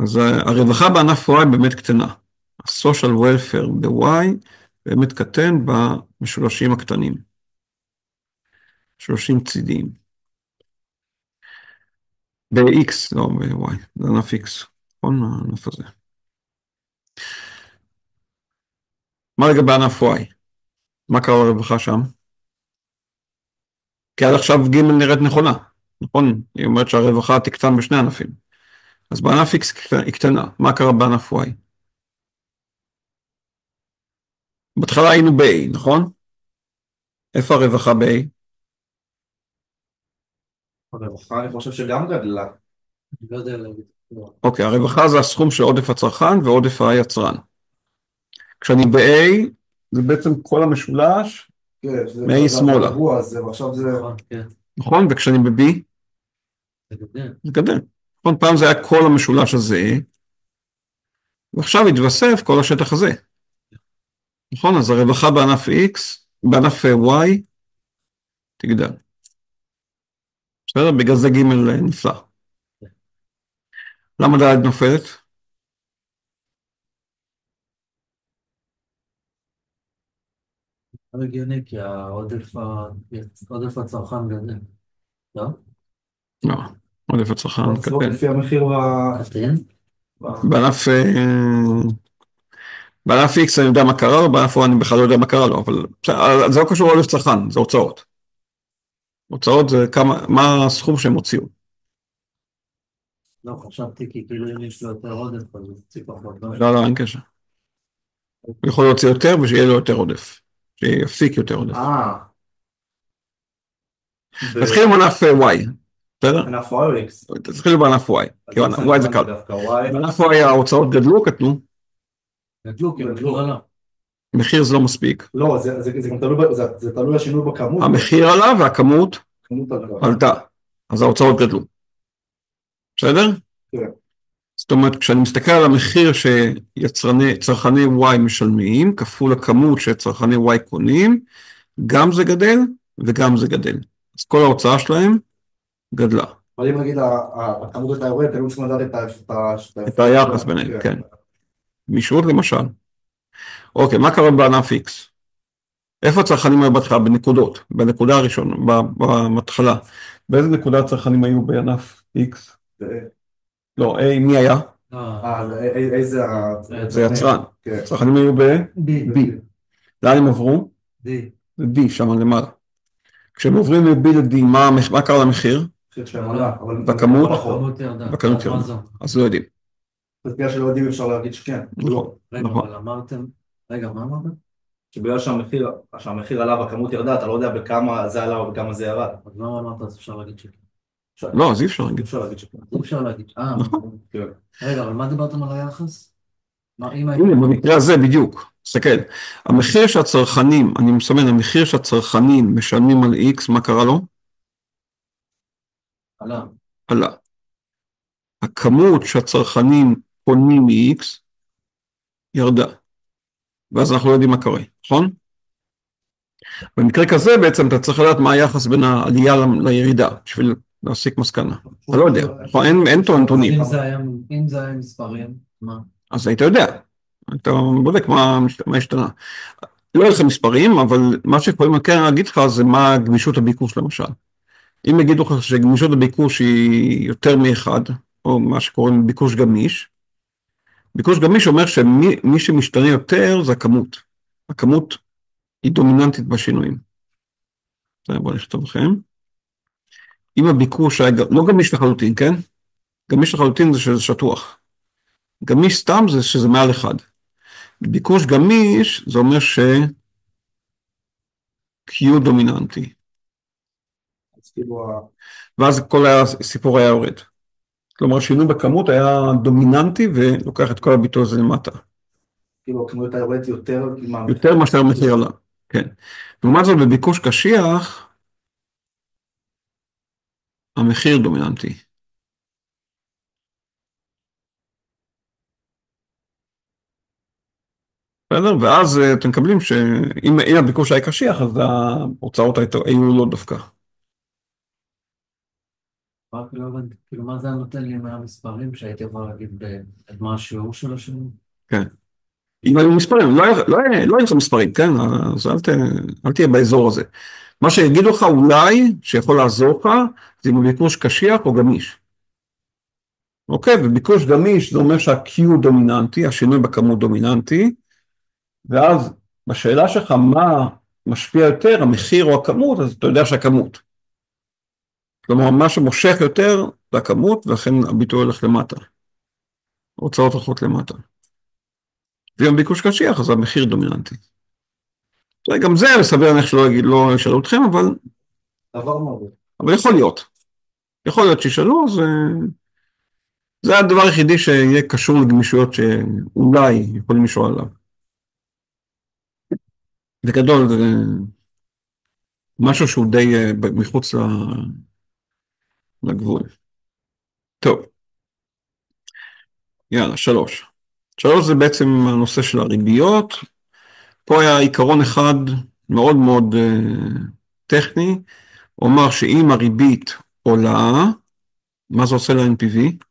Speaker 1: אז הרווחה בענף Y באמת קטנה. ה-social welfare ב-Y באמת קטן במשולשים הקטנים. משולשים צידיים. ב-X, לא ב-Y, זה ענף X. נכון? הענף הזה. מה לגבי ענף Y? מה קרה לרווחה שם? כי עד עכשיו ג' נראית נכונה, נכון? היא אומרת שהרווחה תקטן בשני ענפים. אז בענף X היא קטנה, מה קרה בענף Y? בהתחלה היינו ב-A, נכון? איפה הרווחה ב-A?
Speaker 3: הרווחה אני חושב שגם גדלה.
Speaker 2: אני לא יודע להגיד. לא.
Speaker 1: אוקיי, הרווחה זה הסכום של עודף הצרכן ועודף היצרן. כשאני ב-A, זה בעצם כל המשולש,
Speaker 3: כן, שזה
Speaker 1: מ-A שמאלה,
Speaker 3: הגבוה הזה, ועכשיו זה...
Speaker 2: נכון, כן.
Speaker 1: נכון? וכשאני ב-B,
Speaker 2: זה גדל.
Speaker 1: זה גדל. נכון, פעם זה היה כל המשולש הזה, ועכשיו התווסף כל השטח הזה. נכון, אז הרווחה בענף X, בענף Y, תגדל. בסדר? בגלל זה ג' נפלא. למה ד' נופלת?
Speaker 2: לא הגיוני, כי עודף הצרכן גדל. לא?
Speaker 1: לא, עודף הצרכן
Speaker 3: בצורות
Speaker 1: קטן.
Speaker 3: לפי המחיר
Speaker 2: קטן?
Speaker 1: בענף, בענף X אני יודע מה קרה לו, בענף Y אני בכלל לא יודע מה קרה לו, אבל זה לא קשור לעודף צרכן, זה הוצאות. הוצאות זה מה הסכום שהם הוציאו.
Speaker 2: לא, חשבתי כי כאילו אם יש לו יותר עודף, אז הוא יוציא פחות.
Speaker 1: לא, אין קשר. הוא יכול להוציא יותר ושיהיה לו יותר עודף. שיפיק יותר עודף. תתחיל עם ענף Y, בסדר?
Speaker 3: ענף Y.
Speaker 1: תתחיל בענף Y, כי Y זה קל. בענף Y ההוצאות גדלו או קטנו?
Speaker 2: גדלו, כי המחיר עלה.
Speaker 1: מחיר זה לא מספיק.
Speaker 3: לא, זה גם תלוי השינוי בכמות.
Speaker 1: המחיר עלה והכמות
Speaker 3: כמות עלתה.
Speaker 1: עלתה, אז ההוצאות גדלו. בסדר?
Speaker 3: כן.
Speaker 1: זאת אומרת, כשאני מסתכל על המחיר שצרכני Y משלמים, כפול הכמות שצרכני Y קונים, גם זה גדל וגם זה גדל. אז כל ההוצאה שלהם גדלה.
Speaker 3: אבל אם נגיד הכמות הייתה יורדת, היינו צריכים לדעת
Speaker 1: את היחס ביניהם, כן. מישרות למשל. אוקיי, מה קרה בענף X? איפה הצרכנים היו בהתחלה? בנקודות, בנקודה הראשונה, בהתחלה. באיזה נקודה הצרכנים היו בענף X? לא, מי היה?
Speaker 3: איזה...
Speaker 1: זה יצרן. הצרכנים היו ב-B. לאן הם עברו? ב-D, שם למעלה. כשהם עוברים מ-B ל-D, מה קרה למחיר? בכמות? בכמות ירדה. אז לא יודעים.
Speaker 3: אז בגלל שלא יודעים אפשר להגיד שכן.
Speaker 1: נכון.
Speaker 2: רגע, אבל אמרתם... רגע, מה אמרתם?
Speaker 3: שבגלל שהמחיר עלה והכמות ירדה, אתה לא יודע בכמה זה עלה או בכמה זה ירד.
Speaker 2: אז לא אמרת, אז אפשר להגיד שכן.
Speaker 1: לא, אז אי אפשר להגיד.
Speaker 3: אפשר להגיד שכן.
Speaker 2: אי אפשר להגיד.
Speaker 1: נכון.
Speaker 2: רגע, אבל מה דיברתם על היחס?
Speaker 1: הנה, במקרה הזה בדיוק. תסתכל. המחיר שהצרכנים, אני מסמן, המחיר שהצרכנים משלמים על X, מה קרה לו?
Speaker 2: עלה.
Speaker 1: עלה. הכמות שהצרכנים קונים מ-X ירדה. ואז אנחנו לא יודעים מה קורה, נכון? במקרה כזה בעצם אתה צריך לדעת מה היחס בין העלייה לירידה, בשביל להסיק מסקנה. אתה לא יודע, אין פה נתונים.
Speaker 2: אם זה היה מספרים, מה?
Speaker 1: אז היית יודע, אתה בודק מה השתנה. לא יהיה לך מספרים, אבל מה שיכולים כן להגיד לך זה מה גמישות הביקוש למשל. אם יגידו לך שגמישות הביקוש היא יותר מאחד, או מה שקוראים ביקוש גמיש, ביקוש גמיש אומר שמי שמשתנה יותר זה הכמות. הכמות היא דומיננטית בשינויים. בואו נכתוב לכם. אם הביקוש היה לא גמיש לחלוטין, כן? גמיש לחלוטין זה שזה שטוח. גמיש סתם זה שזה מעל אחד. ביקוש גמיש זה אומר Q דומיננטי. ואז כל הסיפור היה יורד. כלומר, שינוי בכמות היה דומיננטי ולוקח את כל הביטוי הזה למטה.
Speaker 3: כאילו, הכמות הייתה יורדת יותר...
Speaker 1: יותר מאשר המחיר עלה, כן. לעומת זאת, בביקוש קשיח, המחיר דומיננטי. בסדר? ואז אתם מקבלים שאם הביקוש היה קשיח, אז ההוצאות היו לא דווקא.
Speaker 2: רק לא הבנתי, כאילו מה זה נותן לי מהמספרים שהייתי יכול להגיד מה השיעור של השינוי?
Speaker 1: כן. אם היו מספרים, לא יהיו לך מספרים, כן? אז אל תהיה באזור הזה. מה שיגידו לך אולי, שיכול לעזור לך, זה אם הביקוש קשיח או גמיש. אוקיי, וביקוש גמיש זה אומר שה-Q דומיננטי, השינוי בכמות דומיננטי, ואז בשאלה שלך מה משפיע יותר, המחיר או הכמות, אז אתה יודע שהכמות. כלומר, מה שמושך יותר זה הכמות, ולכן הביטוי הולך למטה. הוצאות הולכות למטה. ואם הביקוש קשיח, אז המחיר דומיננטי. גם זה סביר להניח שלא ישאלו אתכם,
Speaker 3: דבר מאוד.
Speaker 1: אבל יכול להיות. יכול להיות שישאלו, אז זה הדבר היחידי שיהיה קשור לגמישויות שאולי יכולים לשאול עליו. בגדול זה משהו שהוא די מחוץ לגבול. טוב, יאללה, 3. 3 זה בעצם הנושא של הריביות. פה היה עיקרון אחד מאוד מאוד טכני, הוא אמר שאם הריבית עולה, מה זה עושה ל-NPV?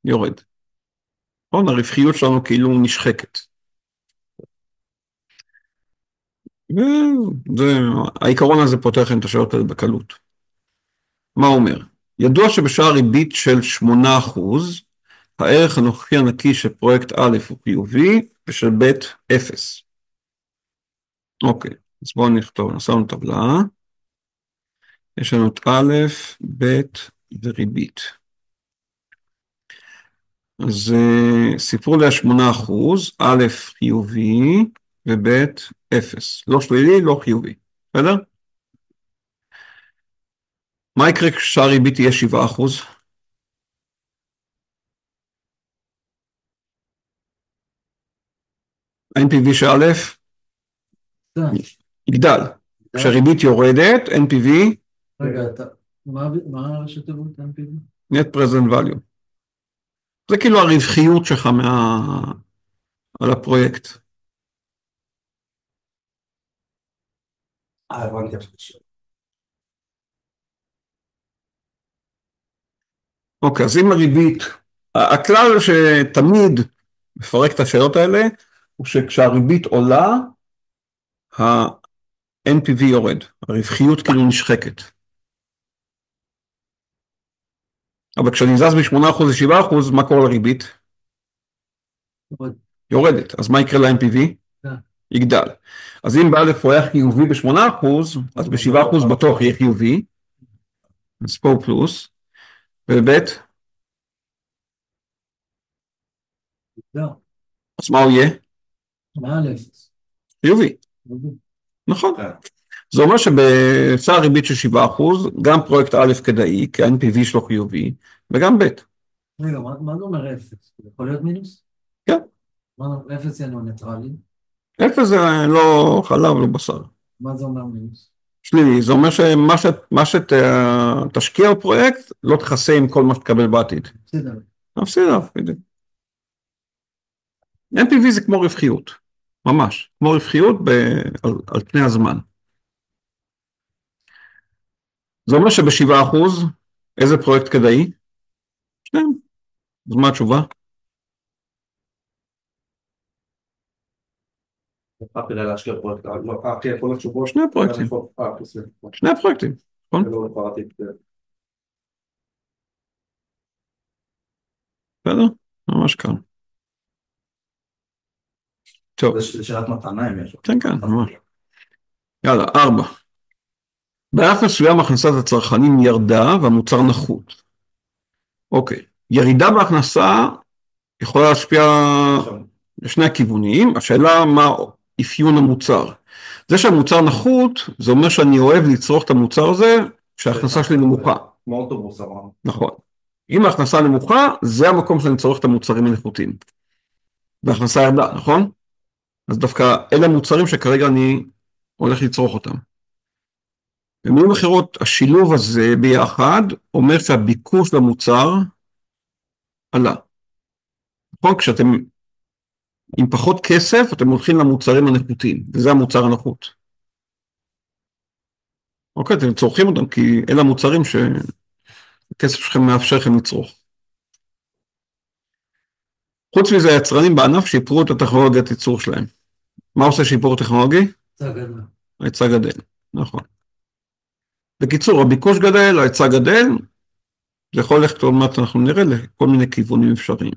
Speaker 1: יורד. נכון, הרווחיות שלנו כאילו נשחקת. העיקרון הזה פותח את השאלות האלה בקלות. מה הוא אומר? ידוע שבשעה ריבית של 8%, הערך הנוכחי הנקי של פרויקט א' הוא חיובי, ושל ב' 0. אוקיי, אז בואו נכתוב, נעשינו טבלה. יש לנו את א', ב' וריבית. אז סיפרו לי 8%, א' חיובי וב' 0. לא שלילי, לא חיובי. בסדר? מה יקרה כשהריבית תהיה 7%? ה-NPV של א' יגדל. כשהריבית יורדת, NPV,
Speaker 2: רגע, מה ראשי תיבות NPV?
Speaker 1: Net Present Value. זה כאילו הרווחיות שלך על הפרויקט.
Speaker 3: הבנתי.
Speaker 1: אוקיי, אז אם הריבית, הכלל שתמיד מפרק את השאלות האלה, הוא שכשהריבית עולה, ה-NPV יורד, הרווחיות כאילו נשחקת. אבל כשאני זז מ-8% ל-7%, מה קורה לריבית? יורדת. אז מה יקרה ל-NPV? יגדל. אז אם באלף הוא היה חיובי ב-8%, אז ב-7% בטוח יהיה חיובי. אז פה פלוס. וב' אז מה הוא יהיה?
Speaker 2: מעל 0.
Speaker 1: חיובי. נכון. זה אומר שבשער ריבית של 7%, גם פרויקט א' כדאי, כי ה-NPV שלו חיובי, וגם ב'.
Speaker 2: רגע, מה זה אומר 0? יכול להיות מינוס?
Speaker 1: כן.
Speaker 2: 0 ינו ניטרלי.
Speaker 1: 0 זה לא חלב, לא בשר.
Speaker 2: מה זה אומר מינוס?
Speaker 1: שלילי, זה אומר שמה שתשקיע בפרויקט, לא תכסה עם כל מה שתקבל בעתיד.
Speaker 2: בסדר.
Speaker 1: בסדר, בדיוק. NPV זה כמו רווחיות, ממש, כמו רווחיות על פני הזמן. זה אומר שב7%, איזה פרויקט כדאי? שניהם. אז מה התשובה?
Speaker 3: כדי להשקיע פרויקט, כן, כל התשובות.
Speaker 1: שני פרויקטים. שני פרויקטים, נכון? בסדר? ממש כאן. טוב.
Speaker 3: זה שאלת מתנה אם יש.
Speaker 1: כן, כן, ממש. יאללה, 4. בענף מסוים הכנסת הצרכנים ירדה והמוצר נחות. אוקיי. ירידה בהכנסה יכולה להשפיע לשני הכיוונים. השאלה מה אפיון המוצר. זה שהמוצר נחות, זה אומר שאני אוהב לצרוך את המוצר הזה כשההכנסה שלי נמוכה.
Speaker 3: כמו אוטובוס אמרנו.
Speaker 1: נכון. אם ההכנסה נמוכה, זה המקום שאני צורך את המוצרים הנחותים. וההכנסה ירדה, נכון? אז דווקא אלה המוצרים שכרגע אני הולך לצרוך אותם. במילים אחרות, השילוב הזה ביחד אומר שהביקוש למוצר עלה. נכון? כשאתם עם פחות כסף, אתם הולכים למוצרים הנחותים, וזה המוצר הנחות. אוקיי, אתם צורכים אותם, כי אלה המוצרים שהכסף שלכם מאפשר לכם לצרוך. חוץ מזה, היצרנים בענף שיפרו את הטכנולוגיית ייצור שלהם. מה עושה שיפור טכנולוגי?
Speaker 2: היצע גדל.
Speaker 1: ההיצע גדל, נכון. בקיצור, הביקוש גדל, ההיצע גדל, זה יכול ללכת עוד מעט, אנחנו נראה לכל מיני כיוונים אפשריים.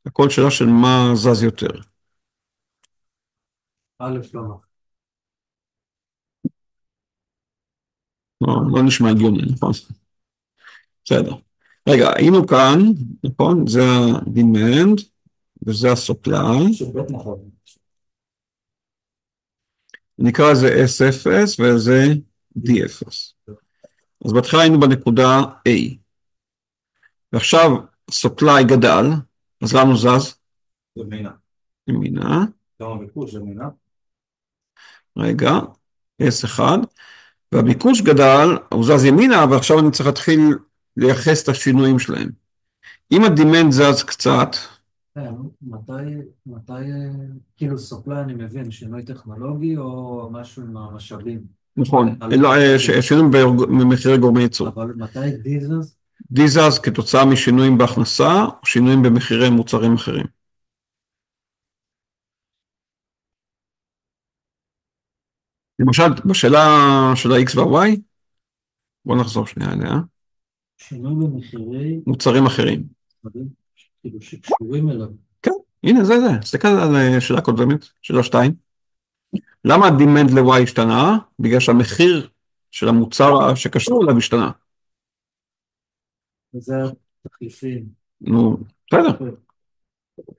Speaker 1: הכל שאלה של מה זז יותר.
Speaker 2: א' לא.
Speaker 1: לא נשמע הגיוני, נכון? בסדר. רגע, היינו כאן, נכון? זה ה-demand וזה ה-supply.
Speaker 3: שבית נכון.
Speaker 1: נקרא לזה S0 וזה D0. אז בהתחלה היינו בנקודה A. ועכשיו supply גדל, אז לאן הוא זז?
Speaker 3: ימינה.
Speaker 1: ימינה.
Speaker 3: גם הביקוש ימינה.
Speaker 1: רגע, S1. והביקוש גדל, הוא זז ימינה, ועכשיו אני צריך להתחיל לייחס את השינויים שלהם. אם הדימנד זז קצת,
Speaker 2: כן, מתי, כאילו סופלה אני מבין, שינוי טכנולוגי או משהו עם המשאבים?
Speaker 1: נכון, לא, שינויים במחירי גורמי ייצור.
Speaker 2: אבל מתי דיזנס?
Speaker 1: די זז כתוצאה משינויים בהכנסה, או שינויים במחירי מוצרים אחרים. למשל, בשאלה של ה-X וה-Y, בואו נחזור שנייה אליה,
Speaker 2: שינוי במחירי
Speaker 1: מוצרים אחרים.
Speaker 2: דברים כאילו שקשורים אליו.
Speaker 1: כן, הנה זה, תסתכל על שאלה קודמת, שאלה 2. למה ה-demand ל-Y השתנה? בגלל שהמחיר של המוצר שקשור אליו השתנה.
Speaker 2: וזה התחליפים.
Speaker 1: נו, בסדר.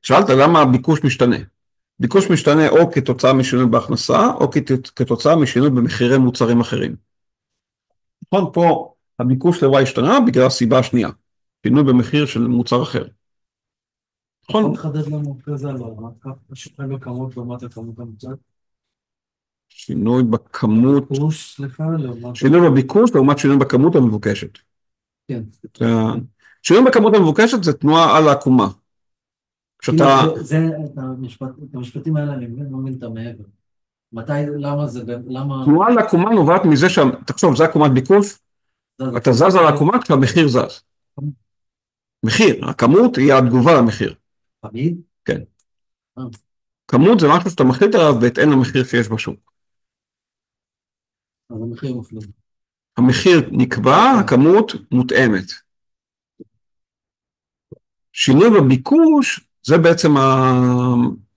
Speaker 1: שאלת למה הביקוש משתנה. ביקוש משתנה או כתוצאה משינוי בהכנסה, או כתוצאה משינוי במחירי מוצרים אחרים. נכון, פה הביקוש ל-Y השתנה בגלל הסיבה השנייה, שינוי במחיר של מוצר אחר. נכון?
Speaker 2: יכול לחדד לנו אחרי זה על השינוי בכמות לעומת הכמות המוצעת?
Speaker 1: שינוי בכמות,
Speaker 2: ביקוש, סליחה, לעומת...
Speaker 1: שינוי בביקוש לעומת שינוי בכמות המבוקשת.
Speaker 2: כן.
Speaker 1: שינוי בכמות המבוקשת זה תנועה על העקומה. כשאתה...
Speaker 2: זה, את המשפטים האלה אני לא מבין את המעבר. מתי, למה זה, למה...
Speaker 1: תנועה על העקומה נובעת מזה תחשוב, זה עקומת ביקוש, אתה זז על העקומה כשהמחיר זז. מחיר, הכמות היא התגובה למחיר.
Speaker 2: תמיד?
Speaker 1: כן. כמות זה משהו שאתה מחליט עליו בהתאם למחיר שיש בשוק.
Speaker 2: אז המחיר מופלג.
Speaker 1: המחיר נקבע, הכמות מותאמת. שינוי בביקוש, זה בעצם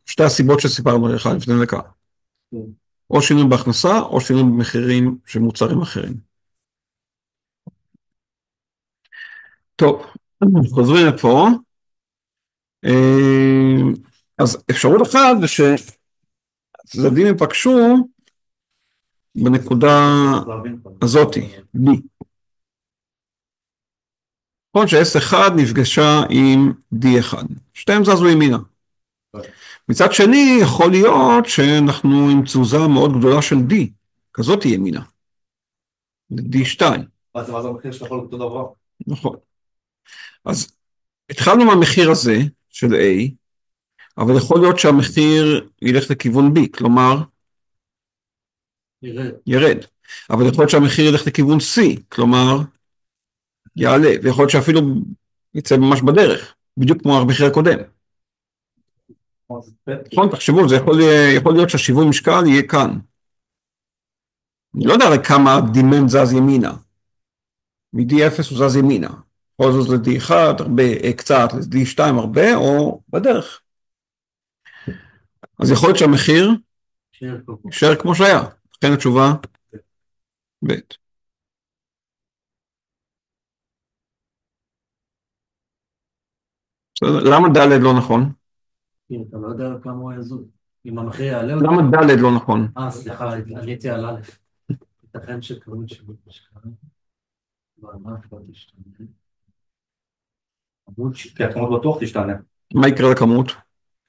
Speaker 1: שתי הסיבות שסיפרנו לך לפני דקה. או שינוי בהכנסה, או שינוי במחירים של מוצרים אחרים. טוב, חוזרים לפה. אז אפשרות אחת זה שהצדדים ייפגשו בנקודה הזאתי, B. נכון ש-S1 נפגשה עם D1, שתיהם זזו ימינה. מצד שני, יכול להיות שאנחנו עם תזוזה מאוד גדולה של D, כזאת היא ימינה. D2.
Speaker 3: אז זה המחיר שיכול להיות אותו דבר.
Speaker 1: נכון. אז התחלנו מהמחיר הזה של A, אבל יכול להיות שהמחיר ילך לכיוון B, כלומר, ירד. אבל יכול להיות שהמחיר ילך לכיוון C, כלומר, יעלה, ויכול להיות שאפילו יצא ממש בדרך, בדיוק כמו המחיר הקודם. נכון, תחשבו, זה יכול להיות שהשיווי משקל יהיה כאן. אני לא יודע הרי כמה דימנד זז ימינה. מ-D0 הוא זז ימינה. או זוז ל-D1 הרבה, קצת, ל-D2 הרבה, או בדרך. אז יכול להיות שהמחיר יישאר כמו שהיה. לכן התשובה ב'. למה ד' לא נכון?
Speaker 2: אתה לא יודע כמה הוא יזוז. אם המחיר יעלה...
Speaker 1: למה ד' לא נכון?
Speaker 2: סליחה, עליתי על א'. ייתכן שכמות שיווי משקל בענף לא תשתנה.
Speaker 3: כי הכמות בטוח תשתנה.
Speaker 1: מה יקרה לכמות?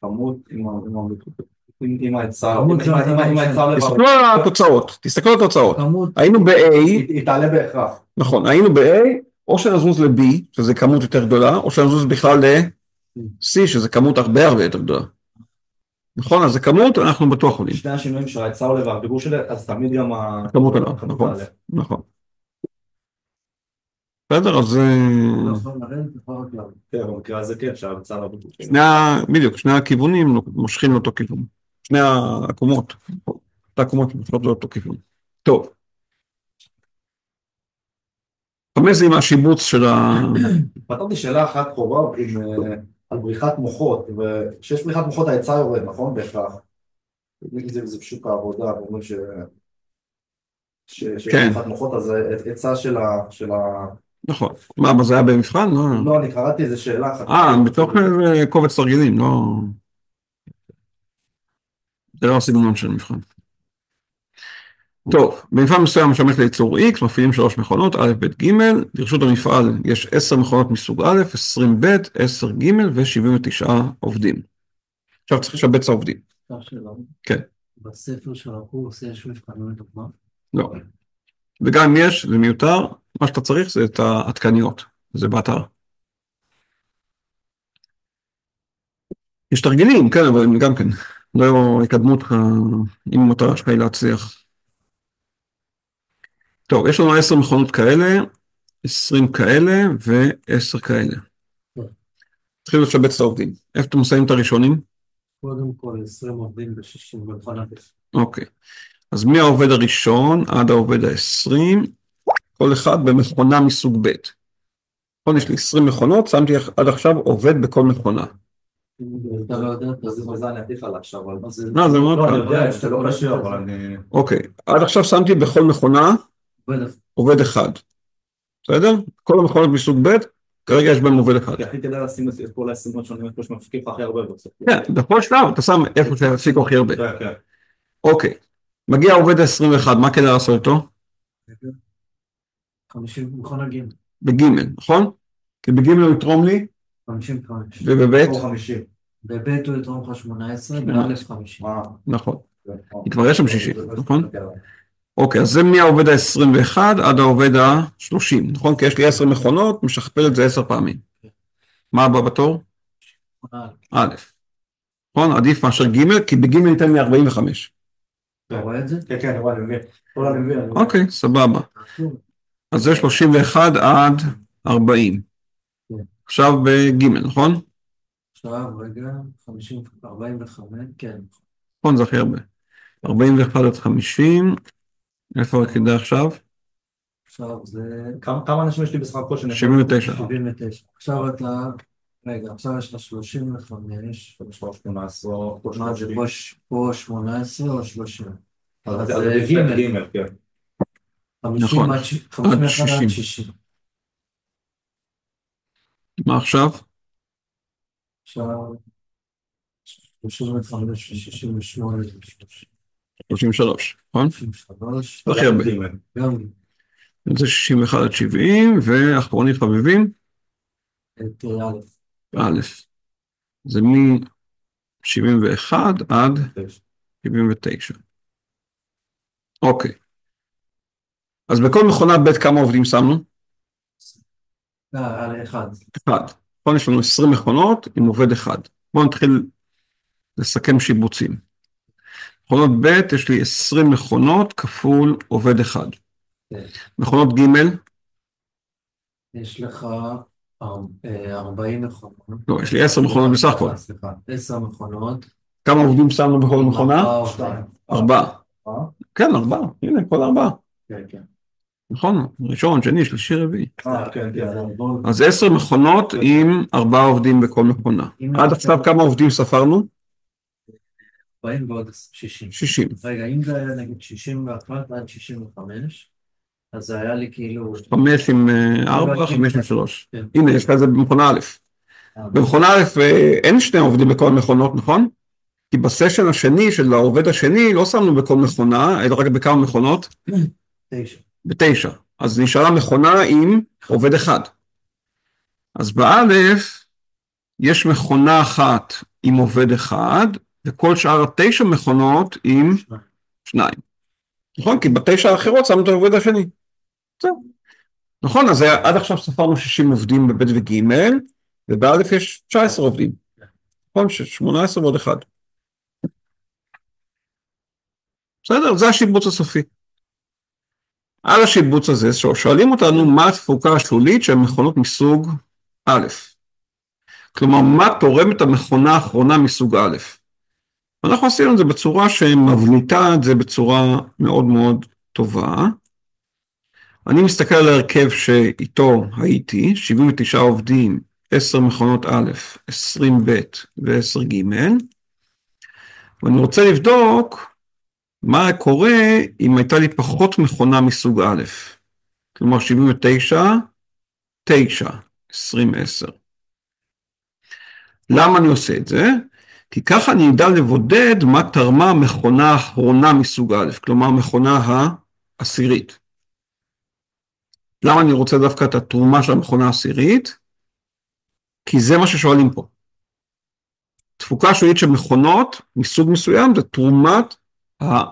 Speaker 3: כמות עם ההיצע.
Speaker 1: תסתכלו על התוצאות. תסתכלו על התוצאות. היינו ב-A.
Speaker 3: היא תעלה בהכרח.
Speaker 1: נכון, היינו ב-A, או שנזוז ל-B, שזה כמות יותר גדולה, או שנזוז בכלל ל-C, שזה כמות הרבה הרבה יותר גדולה. נכון, אז זה כמות, אנחנו בטוח עולים.
Speaker 3: שני השינויים שההיצע עולה והדיבור שלי, אז תמיד גם
Speaker 1: הכמות עולה, נכון, נכון. בסדר, אז...
Speaker 3: כן, במקרה הזה כן, שההיצע לא בטוח.
Speaker 1: בדיוק, שני הכיוונים מושכים לאותו כיוון. שני העקומות, שתי העקומות מושכות לאותו כיוון. טוב. 5 זה עם השיבוץ של
Speaker 3: פתרתי שאלה אחת קרובה על בריחת מוחות, וכשיש בריחת מוחות ההיצע יורד, נכון? בהכרח. זה בשוק העבודה, אומרים שיש בריחת מוחות, אז ההיצע של
Speaker 1: נכון. מה, זה היה במבחן? לא.
Speaker 3: לא, אני קראתי איזה שאלה אחת.
Speaker 1: בתוך איזה קובץ תרגילים, לא... זה לא הסגנון של מבחן. טוב, במפעל מסוים משמש לייצור X, מפעילים 3 מכונות, א', ב', ג', לרשות המפעל יש 10 מכונות מסוג א', 20 ב', 10 ג' ו-79 עובדים. עכשיו צריך לשבץ העובדים. כן.
Speaker 2: בספר של הקורס יש מבחנים לדוגמה?
Speaker 1: לא. וגם אם יש, זה מיותר, מה שאתה צריך זה את העדכניות, זה באתר. יש תרגילים, כן, אבל הם גם כן, לא יקדמו אותך אם המטרה שלך היא להצליח. טוב, יש לנו 10 מכונות כאלה, 20 כאלה ו10 כאלה. תתחילו לשבץ את העובדים. איפה אתם מסיימים את הראשונים?
Speaker 2: קודם כל 20 עובדים ב-60 במכונה.
Speaker 1: אוקיי. אז מהעובד הראשון עד העובד ה-20, כל אחד במכונה מסוג ב'. נכון, יש לי 20 מכונות, שמתי עד עכשיו עובד בכל מכונה.
Speaker 2: אתה לא יודע,
Speaker 3: זה אני עדיף על עכשיו, אבל
Speaker 1: זה מאוד
Speaker 3: לא,
Speaker 1: קל.
Speaker 3: אני יודע, זה לא קשה, אבל אני...
Speaker 1: אוקיי, עד עכשיו שמתי בכל מכונה עובד אחד. בסדר? כל המכונות מסוג ב', כרגע יש בהם עובד אחד.
Speaker 3: כי הכי כדאי לשים את כל ה-20 שונים איפה שמפקיד הכי הרבה בסוף.
Speaker 1: כן, בכל שלב אתה שם איפה שהפסיקו הכי הרבה.
Speaker 3: כן, כן.
Speaker 1: אוקיי, מגיע העובד ה-21, מה כדאי לעשות איתו?
Speaker 2: 50 מכונה ג'
Speaker 1: בג', נכון? כי בג' הוא יתרום לי,
Speaker 2: 55.
Speaker 1: ובב'?
Speaker 3: 50.
Speaker 2: בב' הוא יתרום לך 18, באלף 50.
Speaker 1: נכון. כבר יש שם 60, נכון? אוקיי, אז זה מהעובד ה-21 עד העובד ה-30, נכון? כי יש לי 10 מכונות, משכפל את זה 10 פעמים. מה הבא בתור? א'. נכון? עדיף מאשר ג', כי בג' ניתן לי 45.
Speaker 2: אתה רואה את זה?
Speaker 3: כן, כן, אני מבין.
Speaker 1: אוקיי, סבבה. אז זה 31 עד 40. עכשיו בג', נכון?
Speaker 2: עכשיו, רגע, 50, 45, כן.
Speaker 1: נכון, זה הכי הרבה. 41 עד 50. איפה כדאי עכשיו?
Speaker 2: עכשיו זה...
Speaker 3: כמה אנשים יש לי בסך הכל?
Speaker 1: 79.
Speaker 2: 79. עכשיו אתה... רגע, עכשיו יש לך 35.
Speaker 3: 18.
Speaker 2: מה זה פה 18 או 30?
Speaker 3: אז זה ג', כן.
Speaker 1: נכון.
Speaker 2: 51 עד 60.
Speaker 1: מה עכשיו?
Speaker 2: עכשיו... 35 ו-68
Speaker 1: 33, נכון?
Speaker 2: 33.
Speaker 1: הכי הרבה.
Speaker 2: גם
Speaker 1: זה 61 עד 70, ואחרונים חביבים?
Speaker 2: את א'.
Speaker 1: א'. זה מ-71 עד 79. אוקיי. אז בכל מכונה ב' כמה עובדים שמנו?
Speaker 2: אחד.
Speaker 1: אחד. נכון, יש לנו 20 מכונות עם עובד אחד. בואו נתחיל לסכם שיבוצים. מכונות ב' יש לי 20 מכונות כפול עובד אחד. מכונות ג'
Speaker 2: יש לך 40 מכונות.
Speaker 1: לא, יש לי 10 מכונות בסך הכל.
Speaker 2: 10 מכונות.
Speaker 1: כמה עובדים שמנו בכל מכונה?
Speaker 2: 4.
Speaker 1: 4. כן, 4. הנה, כל 4.
Speaker 2: כן, כן.
Speaker 1: נכון, ראשון, שני, שלישי, רביעי.
Speaker 3: כן, כן.
Speaker 1: אז 10 מכונות עם 4 עובדים בכל מכונה. עד עכשיו כמה עובדים ספרנו?
Speaker 2: 40 ועוד 60.
Speaker 1: 60.
Speaker 2: רגע, אם זה היה נגיד 61 עד 65, אז זה היה לי כאילו...
Speaker 1: 5 עם 4, 5 עם 3.
Speaker 2: כן.
Speaker 1: הנה, יש לך את זה במכונה א'. במכונה א' אין 2 עובדים בכל מכונות, נכון? כי בסשן השני של העובד השני לא שמנו בכל מכונה, אלא רק בכמה מכונות?
Speaker 2: 9.
Speaker 1: ב9. אז נשארה מכונה עם עובד אחד. אז באלף יש מכונה אחת עם עובד אחד, וכל שאר 9 מכונות עם 2. נכון? כי ב9 האחרות שמנו את העובד השני. זהו. נכון, אז עד עכשיו ספרנו 60 עובדים בב' וג', ובאלף יש 19 עובדים. נכון? 18 ועוד אחד. בסדר, זה השיבוץ הסופי. על השיבוץ הזה שואלים אותנו מה התפוקה השלולית של מכונות מסוג א'. כלומר, מה תורמת המכונה האחרונה מסוג א'. אנחנו עשינו את זה בצורה שמבליטה את זה בצורה מאוד מאוד טובה. אני מסתכל על ההרכב שאיתו הייתי, 79 עובדים, 10 מכונות א', 20 ב' ו10 ג', ואני רוצה לבדוק מה קורה אם הייתה לי פחות מכונה מסוג א'. כלומר 79 9, 20, 10. למה אני עושה את זה? כי ככה אני אדע לבודד מה תרמה המכונה האחרונה מסוג א', כלומר המכונה העשירית. למה אני רוצה דווקא את התרומה של המכונה העשירית? כי זה מה ששואלים פה. תפוקה שולית של מכונות מסוג מסוים זה תרומת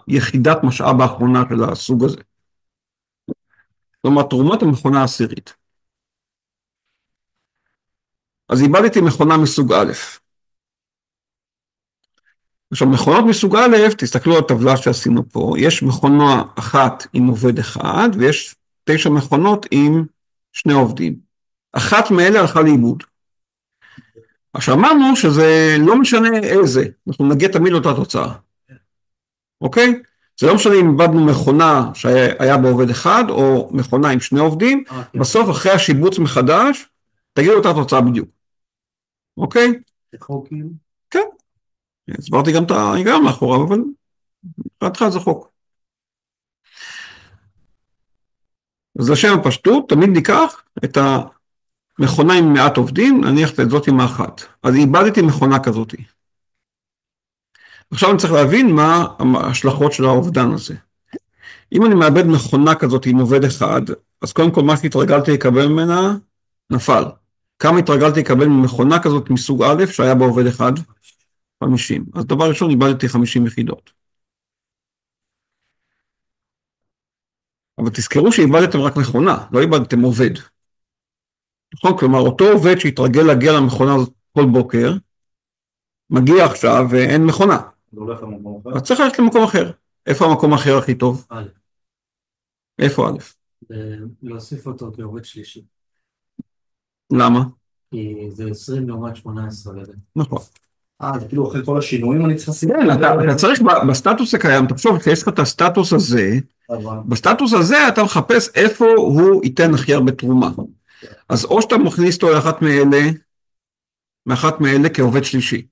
Speaker 1: היחידת משאב האחרונה של הסוג הזה. כלומר, תרומת המכונה העשירית. אז איבדתי מכונה מסוג א'. עכשיו, מכונות מסוג א', תסתכלו על הטבלה שעשינו פה, יש מכונה אחת עם עובד אחד, ויש 9 מכונות עם 2 עובדים. אחת מאלה הלכה לאיבוד. עכשיו, אמרנו שזה לא משנה איזה, אנחנו נגיע תמיד לאותה תוצאה. אוקיי? זה לא משנה אם איבדנו מכונה שהיה בעובד אחד, או מכונה עם 2 עובדים, בסוף אחרי השיבוץ מחדש, תגידו אותה תוצאה בדיוק. אוקיי?
Speaker 2: חוקים.
Speaker 1: כן. הסברתי גם את ההיגיון מאחוריו, אבל מבחינתך זה חוק. אז לשם הפשטות, תמיד ניקח את המכונה עם מעט עובדים, נניח את זאת עם האחת. אז איבדתי מכונה כזאת. עכשיו אני צריך להבין מה ההשלכות של האובדן הזה. אם אני מאבד מכונה כזאת עם עובד אחד, אז קודם כל מה שהתרגלתי לקבל ממנה, נפל. כמה התרגלתי לקבל ממכונה כזאת מסוג א' שהיה בעובד אחד? 50. אז דבר ראשון, איבדתי 50 יחידות. אבל תזכרו שאיבדתם רק מכונה, לא איבדתם עובד. נכון? כלומר, אותו עובד שהתרגל להגיע למכונה הזאת כל בוקר, מגיע עכשיו ואין מכונה. אז צריך ללכת למקום אחר. איפה המקום האחר הכי טוב?
Speaker 2: א'.
Speaker 1: איפה א'?
Speaker 2: להוסיף אותו כעובד שלישי.
Speaker 1: למה?
Speaker 2: כי זה 20 לעומת 18 לזה.
Speaker 1: נכון.
Speaker 3: זה כאילו אחרי כל השינויים אני צריך לשים.
Speaker 1: כן, אתה צריך בסטטוס הקיים, תחשוב שיש לך את הסטטוס הזה, בסטטוס הזה אתה מחפש איפה הוא ייתן הכי הרבה תרומה. אז או שאתה מכניס אותו מאחת מאלה כעובד שלישי,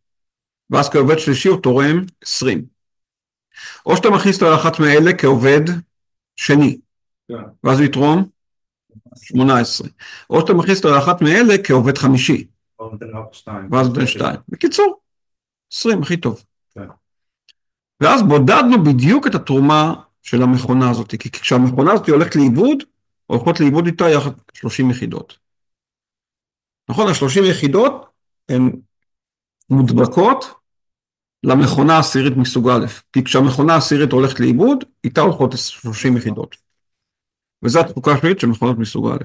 Speaker 1: ואז כעובד שלישי הוא תורם 20. או שאתה מכניס אותו לאחת מאלה כעובד שני, ואז הוא יתרום 18. או שאתה מכניס אותו לאחת מאלה כעובד חמישי, ואז הוא נותן 2. בקיצור, 20 הכי טוב. ואז בודדנו בדיוק את התרומה של המכונה הזאת, כי כשהמכונה הזאת הולכת לאיבוד, הולכות לאיבוד איתה יחד 30 יחידות. נכון, ה-30 יחידות הן מודבקות למכונה העשירית מסוג א', כי כשהמכונה העשירית הולכת לאיבוד, איתה הולכות 30 יחידות. וזו התפוקה השולית של מכונות מסוג א'.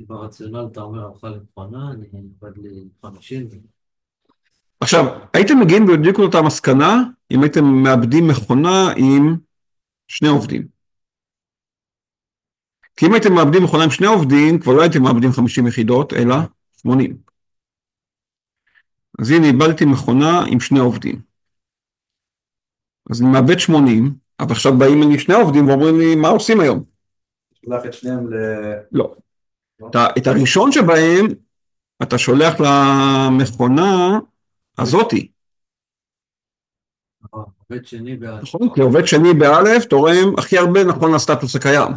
Speaker 2: ברציונל אתה אומר, הלכה למכונה, אני עובד לי 50.
Speaker 1: עכשיו, הייתם מגיעים בדיוק לאותה מסקנה, אם הייתם מאבדים מכונה עם 2 עובדים. כי אם הייתם מאבדים מכונה עם 2 עובדים, כבר לא הייתם מאבדים 50 יחידות, אלא 80. אז הנה, איבדתי מכונה עם 2 עובדים. אז אני מאבד 80, אבל עכשיו באים לי 2 עובדים ואומרים לי, מה עושים היום?
Speaker 3: שולח את שניהם
Speaker 1: לא. את הראשון שבהם, אתה שולח למכונה הזאתי.
Speaker 2: עובד שני באלף.
Speaker 1: נכון, כי עובד שני באלף תורם הכי הרבה נכון לסטטוס הקיים.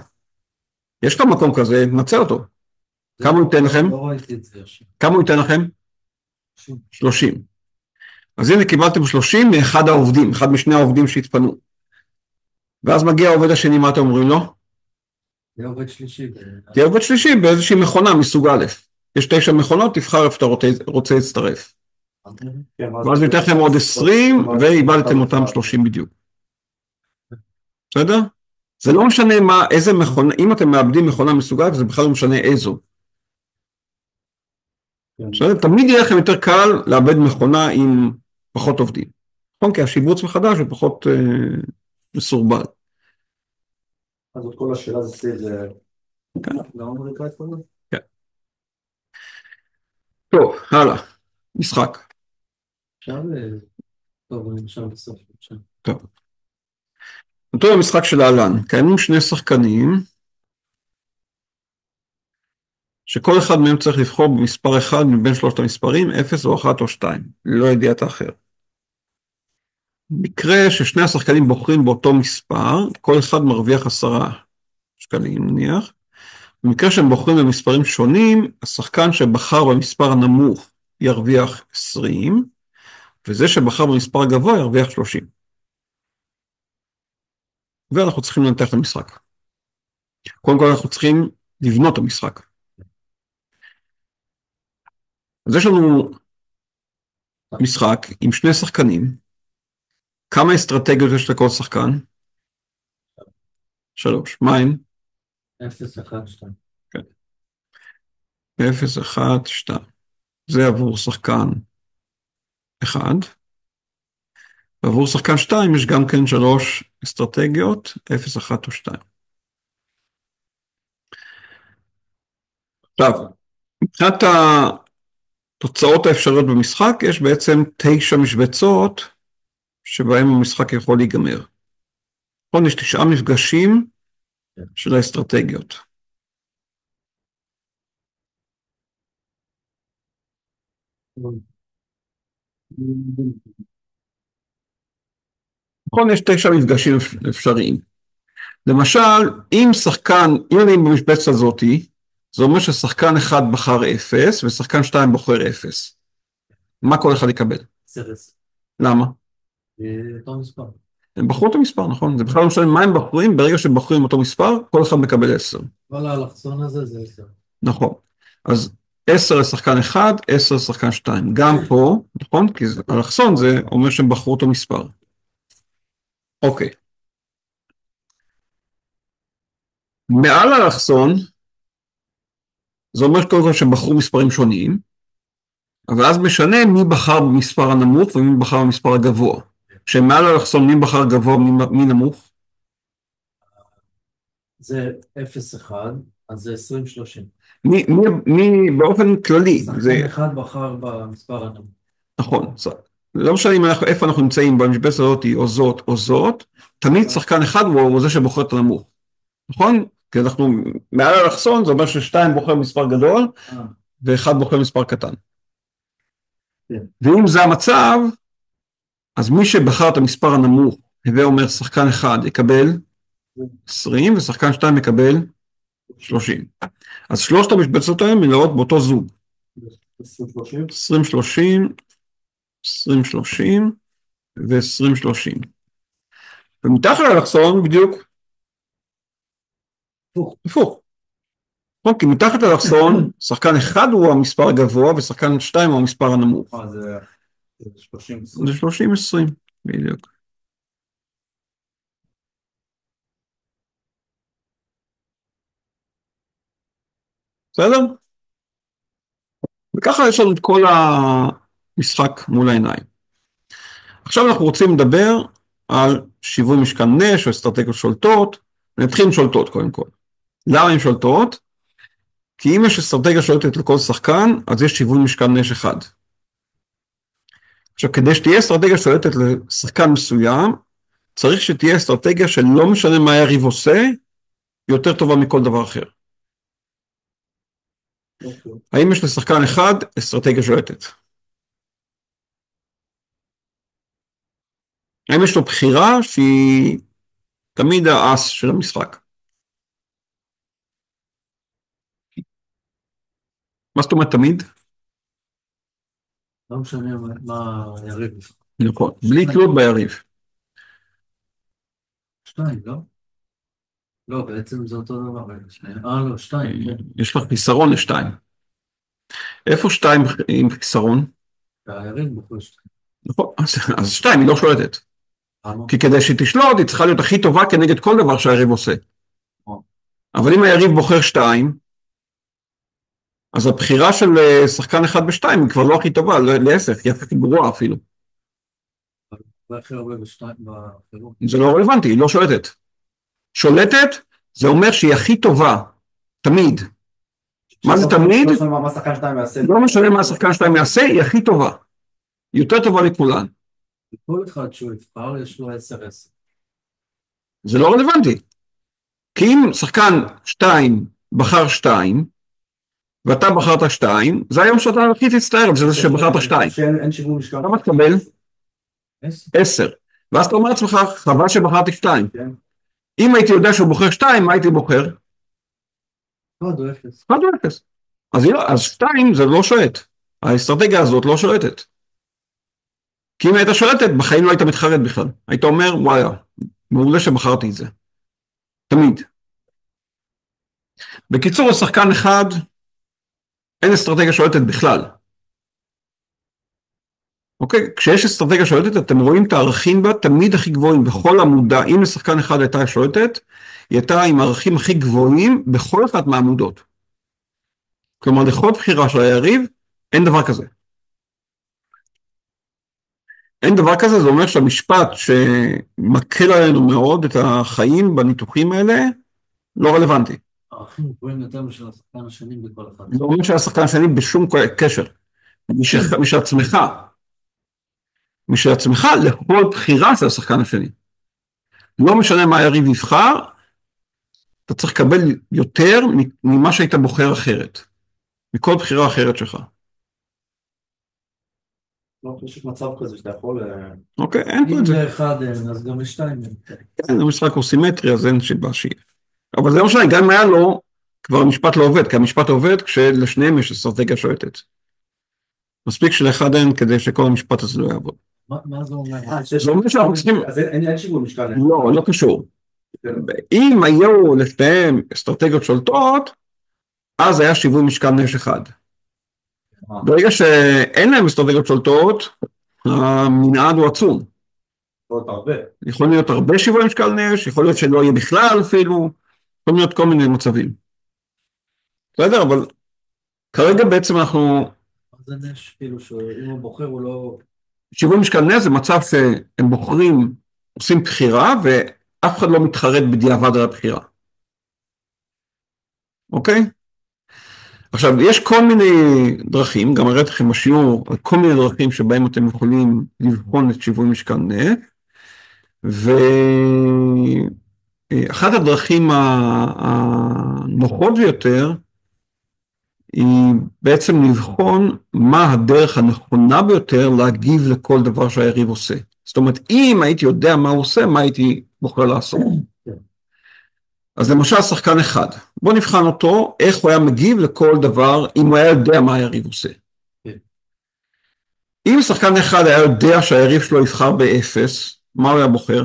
Speaker 1: יש לך מקום כזה, נצא אותו. כמה הוא ייתן לכם?
Speaker 2: לא ראיתי את זה.
Speaker 1: כמה הוא ייתן לכם? 30. אז הנה קיבלתם 30 מאחד העובדים, אחד משני העובדים שהתפנו. ואז מגיע העובד השני, מה אתם אומרים לו?
Speaker 2: זה עובד שלישי.
Speaker 1: תהיה עובד שלישי באיזושהי מכונה מסוג א'. יש 9 מכונות, תבחר איפה אתה רוצה להצטרף. ואז ניתן לכם עוד 20, ואיבדתם אותם 30 בדיוק. בסדר? זה לא משנה איזה מכונה, אם אתם מאבדים מכונה מסוג א', זה בכלל לא משנה איזו. בסדר? תמיד יהיה לכם יותר קל לאבד מכונה עם פחות עובדים. נכון? כי השיבוץ מחדש הוא פחות מסורבל.
Speaker 3: אז עוד כל השאלה זה
Speaker 1: כן.
Speaker 3: לא אמריקה את כל זה?
Speaker 1: כן. טוב, הלאה. משחק.
Speaker 2: עכשיו, טוב, אני עכשיו בסוף.
Speaker 1: טוב. אותו המשחק של להלן, קיימים 2 שחקנים, שכל אחד מהם צריך לבחור במספר אחד מבין 3 המספרים, 0 או 1 או 2, ללא ידיעת האחר. מקרה ששני השחקנים בוחרים באותו מספר, כל אחד מרוויח 10 שקלים נניח, במקרה שהם בוחרים במספרים שונים, השחקן שבחר במספר הנמוך ירוויח 20, וזה שבחר במספר הגבוה ירוויח 30. ואנחנו צריכים לנתח את המשחק. קודם כל אנחנו צריכים לבנות את המשחק. אז יש לנו משחק עם שני שחקנים. כמה אסטרטגיות יש לכל שחקן? 3. מה הם?
Speaker 2: 0, 1, 2.
Speaker 1: 0, 1, 2. זה עבור שחקן 1. ועבור שחקן 2 יש גם כן 3 אסטרטגיות, 0, 1 או 2. עכשיו, מבחינת התוצאות האפשריות במשחק, יש בעצם 9 משבצות שבהם המשחק יכול להיגמר. נכון, יש 9 מפגשים של האסטרטגיות. נכון, יש 9 מפגשים אפשריים. למשל, אם אני במשבצת הזאת, זה אומר ששחקן אחד בחר 0, ושחקן 2 בוחר 0. מה כל אחד יקבל?
Speaker 2: 10.
Speaker 1: למה?
Speaker 2: אותו מספר.
Speaker 1: הם בחרו את המספר, נכון? זה בכלל לא משנה מה הם בחרים, ברגע שהם בחרים אותו מספר, כל אחד מקבל 10.
Speaker 2: כל האלכסון הזה זה 10.
Speaker 1: נכון. אז 10 לשחקן 1, 10 לשחקן 2. גם פה, נכון? כי אלכסון זה אומר שהם בחרו אותו מספר. אוקיי. מעל האלכסון, זה אומר קודם כל שהם בחרו מספרים שונים, אבל אז משנה מי בחר במספר הנמוך ומי בחר במספר הגבוה. שמעל האלכסון מי בחר גבוה, מי נמוך?
Speaker 2: זה 0, 1, אז זה 20, 30.
Speaker 1: מי באופן כללי?
Speaker 2: שחקן אחד בחר במספר הנמוך.
Speaker 1: נכון. לא משנה איפה אנחנו נמצאים במשבצת הזאת או זאת או זאת, תמיד שחקן אחד הוא זה שבוחר את הנמוך. נכון? כי אנחנו מעל האלכסון, זה אומר ששתיים בוחר מספר גדול, ואחד בוחר מספר קטן. ואם זה המצב, אז מי שבחר את המספר הנמוך, הווה אומר שחקן אחד יקבל 20, ושחקן 2 יקבל 30. אז שלושת המשבצות האלה מלאות באותו זוג. 20-30, 20-30 ו-20-30. ומתחת לאלכסון בדיוק הפוך. כי מתחת לאלכסון, שחקן אחד הוא המספר הגבוה, ושחקן 2 הוא המספר הנמוך.
Speaker 3: זה 30.
Speaker 1: זה 30-20, בדיוק. בסדר? וככה יש לנו את כל המשחק מול העיניים. עכשיו אנחנו רוצים לדבר על שיווי משקל נש או אסטרטגיות שולטות. נתחיל עם שולטות קודם כל. למה הן שולטות? כי אם יש אסטרטגיה שולטת לכל שחקן, אז יש שיווי משקל נש אחד. עכשיו, כדי שתהיה אסטרטגיה שולטת לשחקן מסוים, צריך שתהיה אסטרטגיה שלא משנה מה היריב עושה, יותר טובה מכל דבר אחר. האם יש לשחקן אחד אסטרטגיה שולטת? האם יש לו בחירה שהיא תמיד האס של המשחק? מה זאת אומרת תמיד?
Speaker 2: לא משנה מה היריב.
Speaker 1: נכון, בלי תלות ביריב.
Speaker 2: 2, לא? לא, בעצם זה אותו דבר. לא, 2.
Speaker 1: יש לך חיסרון ל2. איפה 2 עם חיסרון?
Speaker 2: היריב בוחר 2.
Speaker 1: נכון, אז 2 היא לא שולטת. כי כדי שתשלוט היא צריכה להיות הכי טובה כנגד כל דבר שהיריב עושה. אבל אם היריב בוחר 2, אז הבחירה של שחקן אחד ב2 היא כבר לא הכי טובה, להפך, היא הכי גרועה אפילו. זה לא רלוונטי, היא לא שולטת. שולטת, זה אומר שהיא הכי טובה, תמיד. מה זה תמיד? לא משנה מה שחקן 2 יעשה, היא הכי טובה. היא יותר טובה לכולן.
Speaker 2: כל אחד שהוא יבחר יש לו 10-10.
Speaker 1: זה לא רלוונטי. כי אם שחקן 2 בחר 2, ואתה בחרת 2, זה היום שאתה הכי תצטער, זה שבחרת 2.
Speaker 3: אין שיווי משקל.
Speaker 1: כמה תקבל? 10. ואז אתה אומר לעצמך, חבל שבחרתי 2. אם הייתי יודע שהוא בוחר 2, מה הייתי בוחר?
Speaker 2: 1 או 0.
Speaker 1: 1 או 0. אז 2 זה לא שולט. האסטרטגיה הזאת לא שולטת. כי אם הייתה שולטת, בחיים לא היית מתחרט בכלל. היית אומר, וואלה, מעולה שבחרתי את זה. תמיד. בקיצור, לשחקן אחד, אין אסטרטגיה שולטת בכלל. אוקיי? כשיש אסטרטגיה שולטת, אתם רואים את הערכים בה תמיד הכי גבוהים. בכל עמודה, אם לשחקן אחד הייתה שולטת, היא הייתה עם הערכים הכי גבוהים בכל אחת מהעמודות. כלומר, לכל בחירה של היריב, אין דבר כזה. אין דבר כזה, זה אומר שהמשפט שמקל עלינו מאוד את החיים בניתוחים האלה, לא רלוונטי.
Speaker 2: ערכים גבוהים יותר משל השחקן השני בכל אחד.
Speaker 1: לא אומר שהשחקן השני בשום קשר. משעצמך. משעצמך לכל בחירה של השחקן השני. לא משנה מה היריב יבחר, אתה צריך לקבל יותר ממה שהיית בוחר אחרת. מכל בחירה אחרת שלך.
Speaker 3: לא, יש מצב כזה שאתה יכול...
Speaker 1: אוקיי, אין פה
Speaker 2: אם
Speaker 1: את זה.
Speaker 2: לאחד אין, אז גם לשתיים אין.
Speaker 1: כן, המשחק הוא סימטרי, אז אין סיבה שיהיה. אבל זה לא משנה, גם אם היה לו, כבר המשפט לא עובד, כי המשפט עובד כשלשניהם יש אסטרטגיה שולטת. מספיק שלאחד אין כדי שכל המשפט הזה לא יעבוד.
Speaker 2: מה זה אומר?
Speaker 1: זה אומר שאנחנו צריכים...
Speaker 3: אז אין שיווי משקל.
Speaker 1: לא, לא קשור. אם היו לשניהם אסטרטגיות שולטות, אז היה שיווי משקל נש אחד. ברגע שאין להם אסטרטגיות שולטות, המנעד הוא עצום.
Speaker 3: עוד הרבה.
Speaker 1: יכול להיות הרבה שיווי משקל נש, יכול להיות שלא יהיה בכלל אפילו, יכול להיות כל מיני מצבים. בסדר, אבל כרגע בעצם אנחנו...
Speaker 2: מה זה נש? כאילו שאם הוא בוחר הוא לא...
Speaker 1: שיווי משקל נש זה מצב שהם בוחרים, עושים בחירה, ואף אחד לא מתחרט בדיעבד על הבחירה. אוקיי? עכשיו, יש כל מיני דרכים, גם הראיתי לכם בשיעור, כל מיני דרכים שבהם אתם יכולים לבחון את שיווי משקל נש, ואחת הדרכים הנוחות ביותר, היא בעצם לבחון מה הדרך הנכונה ביותר להגיב לכל דבר שהיריב עושה. זאת אומרת, אם הייתי יודע מה הוא עושה, מה הייתי בוחר לעשות? אז למשל שחקן אחד, בוא נבחן אותו, איך הוא היה מגיב לכל דבר, אם הוא היה יודע מה היריב עושה. אם שחקן אחד היה יודע שהיריב שלו יבחר באפס, מה הוא היה בוחר?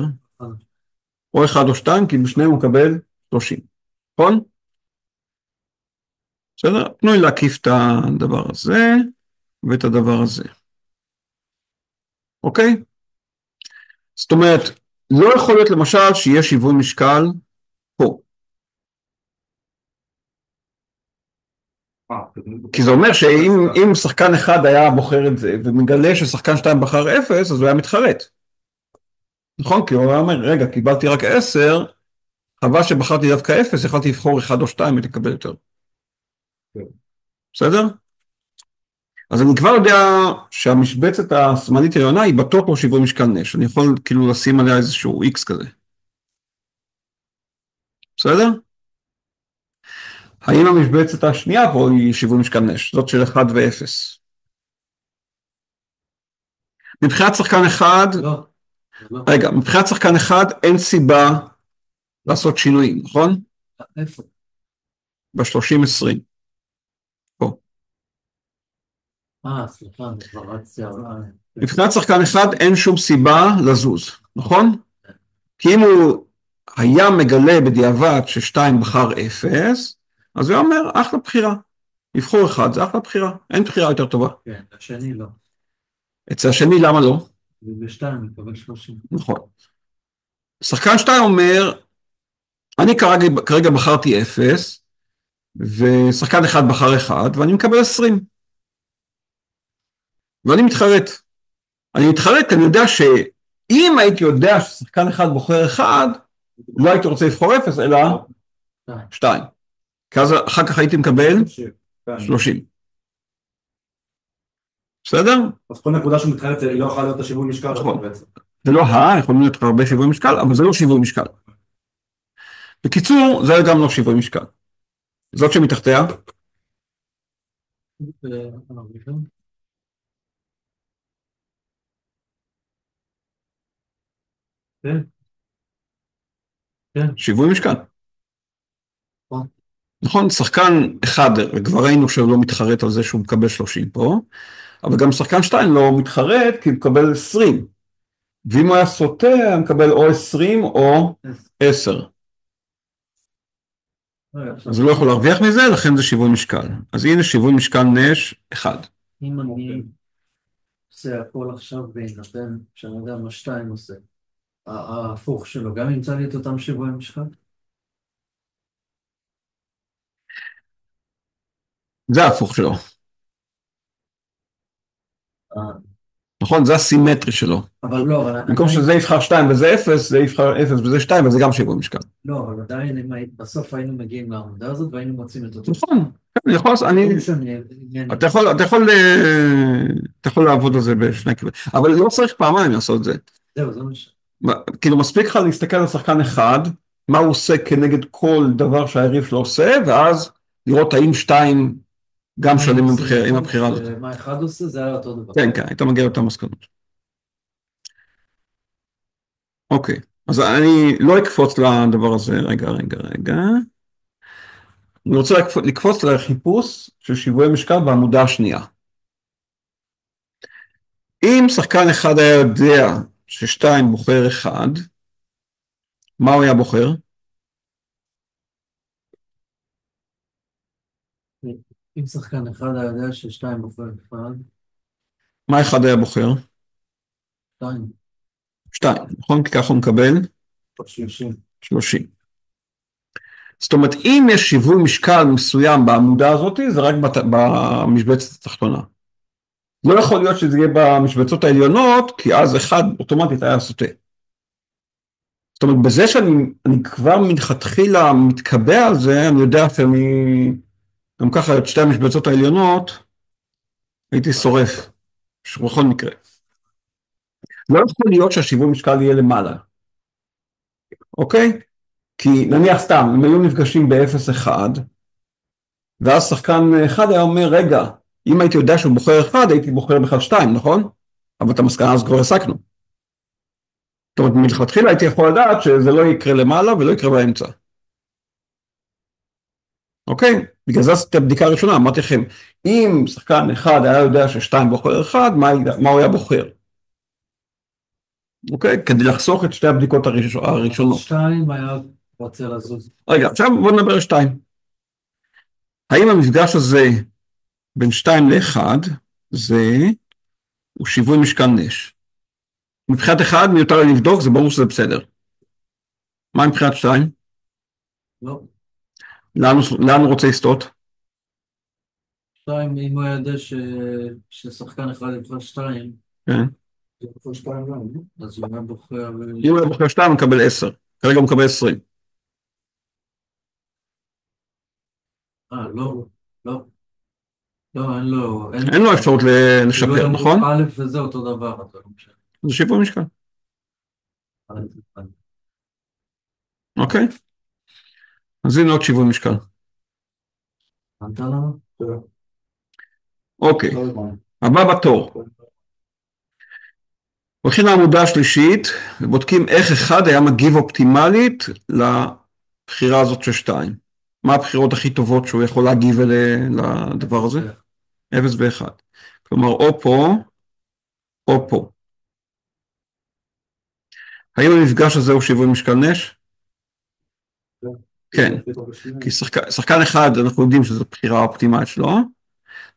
Speaker 1: או 1 או 2, כי בשניהם הוא מקבל 30. נכון? בסדר? תנו לי להקיף את הדבר הזה ואת הדבר הזה. אוקיי? זאת אומרת, לא יכול להיות למשל שיהיה שיווי משקל פה. כי זה אומר שאם שחקן אחד היה בוחר את זה, ומגלה ששחקן 2 בחר 0, אז הוא היה מתחרט. נכון? כי הוא היה אומר, רגע, קיבלתי רק 10, חבל שבחרתי דווקא 0, יכולתי לבחור 1 או 2 ולקבל יותר. בסדר? אז אני כבר יודע שהמשבצת השמאלית העליונה היא בטוח לא שיווי משקל נש. אני יכול כאילו לשים עליה איזשהו X כזה. בסדר? האם המשבצת השנייה פה היא שיווי משקל נש? זאת של 1 ו-0. מבחינת שחקן אחד,
Speaker 2: לא.
Speaker 1: רגע, מבחינת שחקן אחד אין סיבה לעשות שינויים, נכון?
Speaker 2: איפה?
Speaker 1: ב-30-20. פה.
Speaker 2: סליחה, אני כבר רצתי.
Speaker 1: מבחינת שחקן אחד אין שום סיבה לזוז, נכון? כי אם הוא היה מגלה בדיעבד ששתיים בחר 0, אז הוא אומר, אחלה בחירה. לבחור 1 זה אחלה בחירה, אין בחירה יותר טובה.
Speaker 2: כן, השני לא.
Speaker 1: אצל השני למה לא?
Speaker 2: וב-2 מקבל 30.
Speaker 1: נכון. שחקן 2 אומר, אני כרגע בחרתי 0, ושחקן אחד בחר 1, ואני מקבל 20. ואני מתחרט. אני מתחרט, אני יודע שאם הייתי יודע ששחקן אחד בוחר 1, לא הייתי רוצה לבחור 0, אלא 2. כי אז אחר כך הייתי מקבל 30. בסדר?
Speaker 3: אז כל נקודה שמתחילת היא לא יכולה להיות השיווי משקל.
Speaker 1: נכון. זה לא יכולים להיות הרבה שיווי משקל, אבל זה לא שיווי משקל. בקיצור, זה גם לא שיווי משקל. זאת שמתחתיה.
Speaker 2: כן. כן.
Speaker 1: שיווי משקל. נכון, שחקן אחד, כבר ראינו שהוא לא מתחרט על זה שהוא מקבל 30 פה, אבל גם שחקן 2 לא מתחרט כי הוא מקבל 20. ואם הוא היה סוטה, הוא מקבל או 20 או 10. אז הוא לא יכול להרוויח מזה, לכן זה שיווי משקל. אז הנה שיווי משקל נש 1.
Speaker 2: אם אני עושה הכל עכשיו בהינתן שאני יודע מה 2 עושה, ההפוך שלו, גם ימצא לי את אותם שיווי משקל?
Speaker 1: זה ההפוך שלו.
Speaker 2: אה,
Speaker 1: נכון? זה הסימטרי שלו.
Speaker 2: אבל לא, אבל
Speaker 1: במקום שזה יבחר 2 וזה 0, זה יבחר 0 וזה 2, וזה גם שיווי משקל.
Speaker 2: לא, אבל עדיין בסוף היינו מגיעים לעמודה הזאת והיינו מוצאים את אותו.
Speaker 1: נכון. אני יכול, אתה יכול לעבוד על זה בשני כיוונים, אבל לא צריך פעמיים לעשות את זה.
Speaker 2: זהו, זה מה ש...
Speaker 1: כאילו מספיק לך להסתכל על שחקן אחד, מה הוא עושה כנגד כל דבר שהיריב שלו עושה, ואז לראות האם 2 גם שונים עם הבחירה הזאת.
Speaker 2: מה אחד עושה זה היה אותו דבר.
Speaker 1: כן, כן, היית מגיע לאותן מסקנות. אוקיי, אז אני לא אקפוץ לדבר הזה, רגע. אני רוצה לקפוץ לחיפוש של שיווי משקל בעמודה השנייה. אם שחקן אחד היה יודע ששתיים בוחר אחד, מה הוא היה בוחר?
Speaker 2: אם שחקן אחד היה יודע ששתיים בוחר אחד,
Speaker 1: מה אחד היה בוחר?
Speaker 2: שתיים.
Speaker 1: 2, נכון? כי ככה הוא מקבל 30. זאת אומרת, אם יש שיווי משקל מסוים בעמודה הזאת, זה רק במשבצת התחתונה. לא יכול להיות שזה יהיה במשבצות העליונות, כי אז אחד אוטומטית היה סוטה. זאת אומרת, בזה שאני כבר מלכתחילה מתקבע על זה, אני יודע שאני, גם ככה את שתי המשבצות העליונות, הייתי שורף, בכל מקרה. לא יכול להיות שהשיווי משקל יהיה למעלה. אוקיי? כי נניח סתם, אם היו נפגשים ב-0-1, ואז שחקן אחד היה אומר, רגע, אם הייתי יודע שהוא בוחר אחד, הייתי בוחר בכלל 2, נכון? אבל את המסקנה אז כבר הסקנו. זאת אומרת, מלכתחילה הייתי יכול לדעת שזה לא יקרה למעלה ולא יקרה באמצע. אוקיי? בגלל זה עשיתי הבדיקה הראשונה, אמרתי לכם, אם שחקן אחד היה יודע ששתיים בוחר אחד, מה הוא היה בוחר? אוקיי? כדי לחסוך את שתי הבדיקות הראשונות.
Speaker 2: 2 היה רוצה לזוז.
Speaker 1: רגע, עכשיו בוא נדבר על 2. האם המפגש הזה בין 2 ל-1, הוא שיווי משקל נש? מבחינת 1 מיותר לי לבדוק, זה ברור שזה בסדר. מה מבחינת 2?
Speaker 2: לא.
Speaker 1: לאן הוא רוצה לסטות?
Speaker 2: 2, אם הוא היה יודע ששחקן אחד יבחר 2,
Speaker 1: כן.
Speaker 2: יבחר 2 גם, אז הוא היה בוחר...
Speaker 1: אם הוא בוחר 2 הוא מקבל 10, כרגע הוא מקבל 20.
Speaker 2: לא. לא, אין לו...
Speaker 1: אין לו אפשרות לשפר, נכון?
Speaker 2: א' וזה אותו דבר, אתה לא משנה.
Speaker 1: זה שיווי משקל. אוקיי? אז הנה עוד שיווי משקל.
Speaker 2: הבנת לנו?
Speaker 1: אוקיי, הבא בתור. הולכים לעמודה השלישית ובודקים איך אחד היה מגיב אופטימלית לבחירה הזאת של 2. מה הבחירות הכי טובות שהוא יכול להגיב לדבר הזה? 0 ו-1. כלומר, או פה, או פה. האם המפגש הזה הוא שיווי משקל נש? כן. כי שחקן אחד אנחנו יודעים שזו בחירה אופטימלית שלו.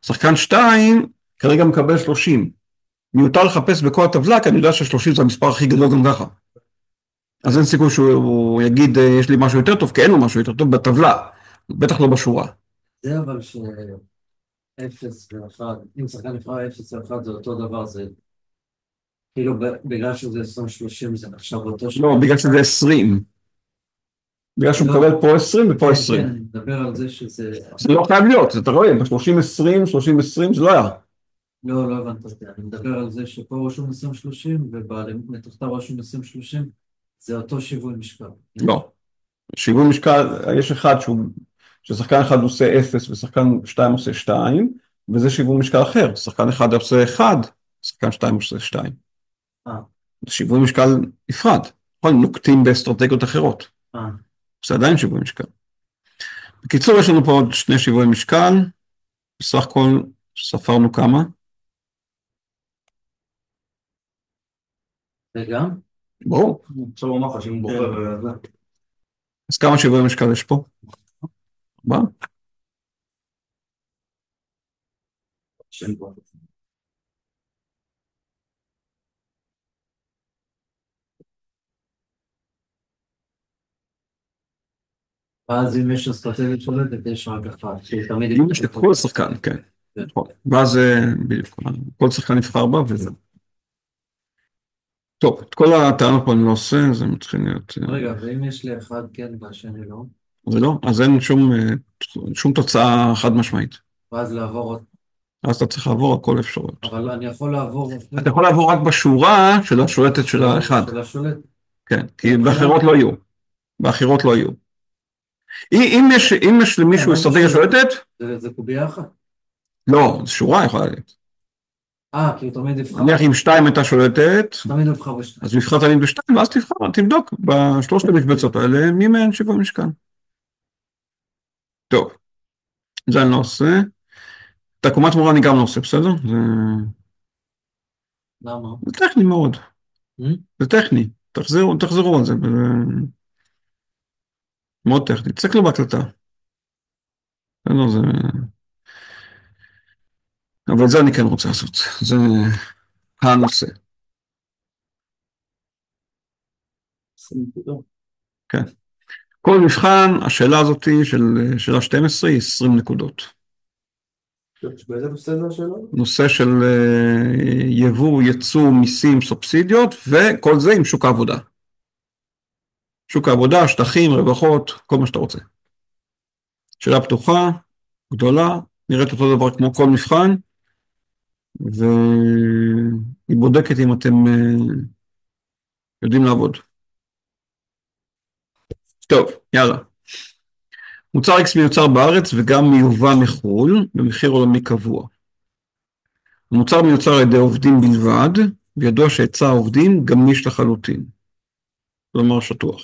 Speaker 1: שחקן 2 כרגע מקבל 30. מיותר לחפש בכל הטבלה, כי אני יודע ש-30 זה המספר הכי גדול גם ככה. אז אין סיכוי שהוא יגיד, יש לי משהו יותר טוב, כי אין לו משהו יותר טוב בטבלה, בטח לא בשורה.
Speaker 2: זה אבל ש-0 ו-1, אם שחקן נבחר 0 ו-1 זה אותו דבר, זה כאילו בגלל שזה 20-30 זה נחשב אותו
Speaker 1: לא, בגלל שזה 20. בגלל שהוא מקבל פה 20 ופה 20.
Speaker 2: כן, אני מדבר על זה שזה...
Speaker 1: זה לא חייב להיות, אתה רואה, ב-30-20, 30-20 זה לא היה.
Speaker 2: לא הבנת אותי, אני מדבר על זה שפה רשום 20-30 ובתחתיו רשום 20-30, זה אותו שיווי משקל.
Speaker 1: לא. שיווי משקל, יש אחד ששחקן אחד עושה 0 ושחקן 2 עושה 2, וזה שיווי משקל אחר. שחקן אחד עושה 1, שחקן 2 עושה 2. זה שיווי משקל נפרד. נכון, נוקטים באסטרטגיות אחרות. זה עדיין שיווי משקל. בקיצור, יש לנו פה עוד שני שיווי משקל, בסך הכל ספרנו כמה?
Speaker 2: וגם?
Speaker 1: ברור.
Speaker 3: עכשיו הוא אמר לך שאם הוא בוחר וזה.
Speaker 1: אז כמה שיווי משקל יש פה? 4?
Speaker 3: שאין פה.
Speaker 2: ואז אם יש אסטרטגיה שולטת, יש רק אחת, שהיא תמיד...
Speaker 1: אם יש לכל שחקן, כן.
Speaker 2: כן.
Speaker 1: נכון. ואז בדיוק, כל שחקן נבחר בה וזה. טוב, את כל הטענות פה אני לא עושה, זה מתחיל להיות...
Speaker 2: רגע, ואם יש לי אחד כן והשני לא,
Speaker 1: זה לא, אז אין שום תוצאה חד משמעית.
Speaker 2: ואז לעבור עוד...
Speaker 1: אז אתה צריך לעבור על כל אפשרות.
Speaker 2: אבל אני יכול לעבור...
Speaker 1: אתה יכול לעבור רק בשורה של השולטת של האחד.
Speaker 2: של השולט.
Speaker 1: כן, כי באחרות לא יהיו. באחרות לא יהיו. אם יש למישהו אסטרטגיה שולטת,
Speaker 2: זה קובייה אחת.
Speaker 1: לא, זו שורה יכולה להיות.
Speaker 2: כי הוא תמיד יבחר.
Speaker 1: נניח אם 2 הייתה שולטת,
Speaker 2: תמיד יבחר בשתיים.
Speaker 1: אז נבחר תמיד ב2, ואז תבדוק בשלושת המשבצות האלה, מי מהן שיווי משקל. טוב, זה אני לא עושה. את עקומת תמורה אני גם לא עושה, בסדר?
Speaker 2: למה?
Speaker 1: זה טכני מאוד. זה טכני. תחזרו על זה. מאוד טכני. תסתכלו בהקלטה. בסדר, זה... אבל זה אני כן רוצה לעשות. זה הנושא. כן. כל מבחן, השאלה הזאת של שאלה 12 היא 20 נקודות.
Speaker 3: באיזה נושא זה השאלה?
Speaker 1: נושא של יבוא, יצוא, מיסים, סובסידיות, וכל זה עם שוק העבודה. שוק העבודה, שטחים, רווחות, כל מה שאתה רוצה. שאלה פתוחה, גדולה, נראית אותו דבר כמו כל מבחן, והיא בודקת אם אתם יודעים לעבוד. טוב, יאללה. מוצר X מיוצר בארץ וגם מיובא מחו"ל, במחיר עולמי קבוע. המוצר מיוצר על ידי עובדים בלבד, וידוע שהיצע העובדים גמיש לחלוטין. כלומר שטוח.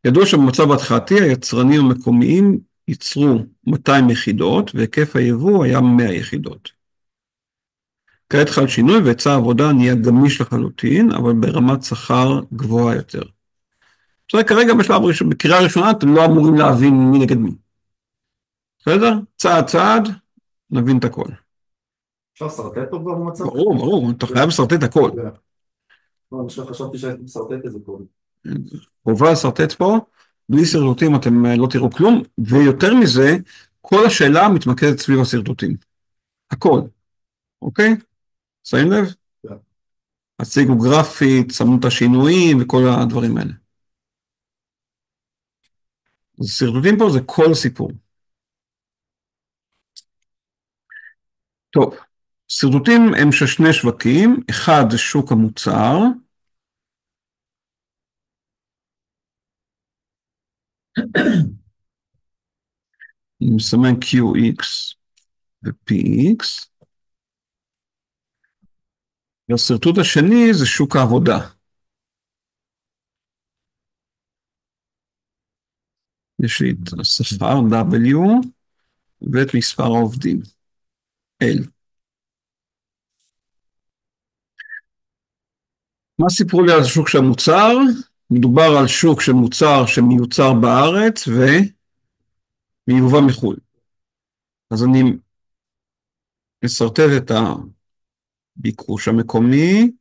Speaker 1: ידוע שבמצב ההתחלתי היצרנים המקומיים ייצרו 200 יחידות, והיקף היבוא היה 100 יחידות. כעת חל שינוי והיצע העבודה נהיה גמיש לחלוטין, אבל ברמת שכר גבוהה יותר. בסדר, כרגע בקריאה הראשונה אתם לא אמורים להבין מי נגד מי. בסדר? צעד צעד, נבין את הכל.
Speaker 3: אפשר לסרטט פה כבר במצב?
Speaker 1: ברור, אתה חייב לסרטט הכל.
Speaker 3: אני חשבתי שהייתי מסרטט את זה פה.
Speaker 1: חובה לסרטט פה, בלי סרטוטים אתם לא תראו כלום, ויותר מזה, כל השאלה מתמקדת סביב הסרטוטים. הכל. אוקיי? שמים לב?
Speaker 3: כן.
Speaker 1: הציגו גרפית, שמו את השינויים וכל הדברים האלה. אז סרטוטים פה זה כל סיפור. טוב, סרטוטים הם של שני שווקים, אחד זה שוק המוצר, אני מסמן QX ו-PX, והסרטוט השני זה שוק העבודה. יש לי את השכר W ואת מספר העובדים L. מה סיפרו לי על שוק של מוצר? מדובר על שוק של מוצר שמיוצר בארץ ומיובא מחו"ל. אז אני מסרטט את הביקוש המקומי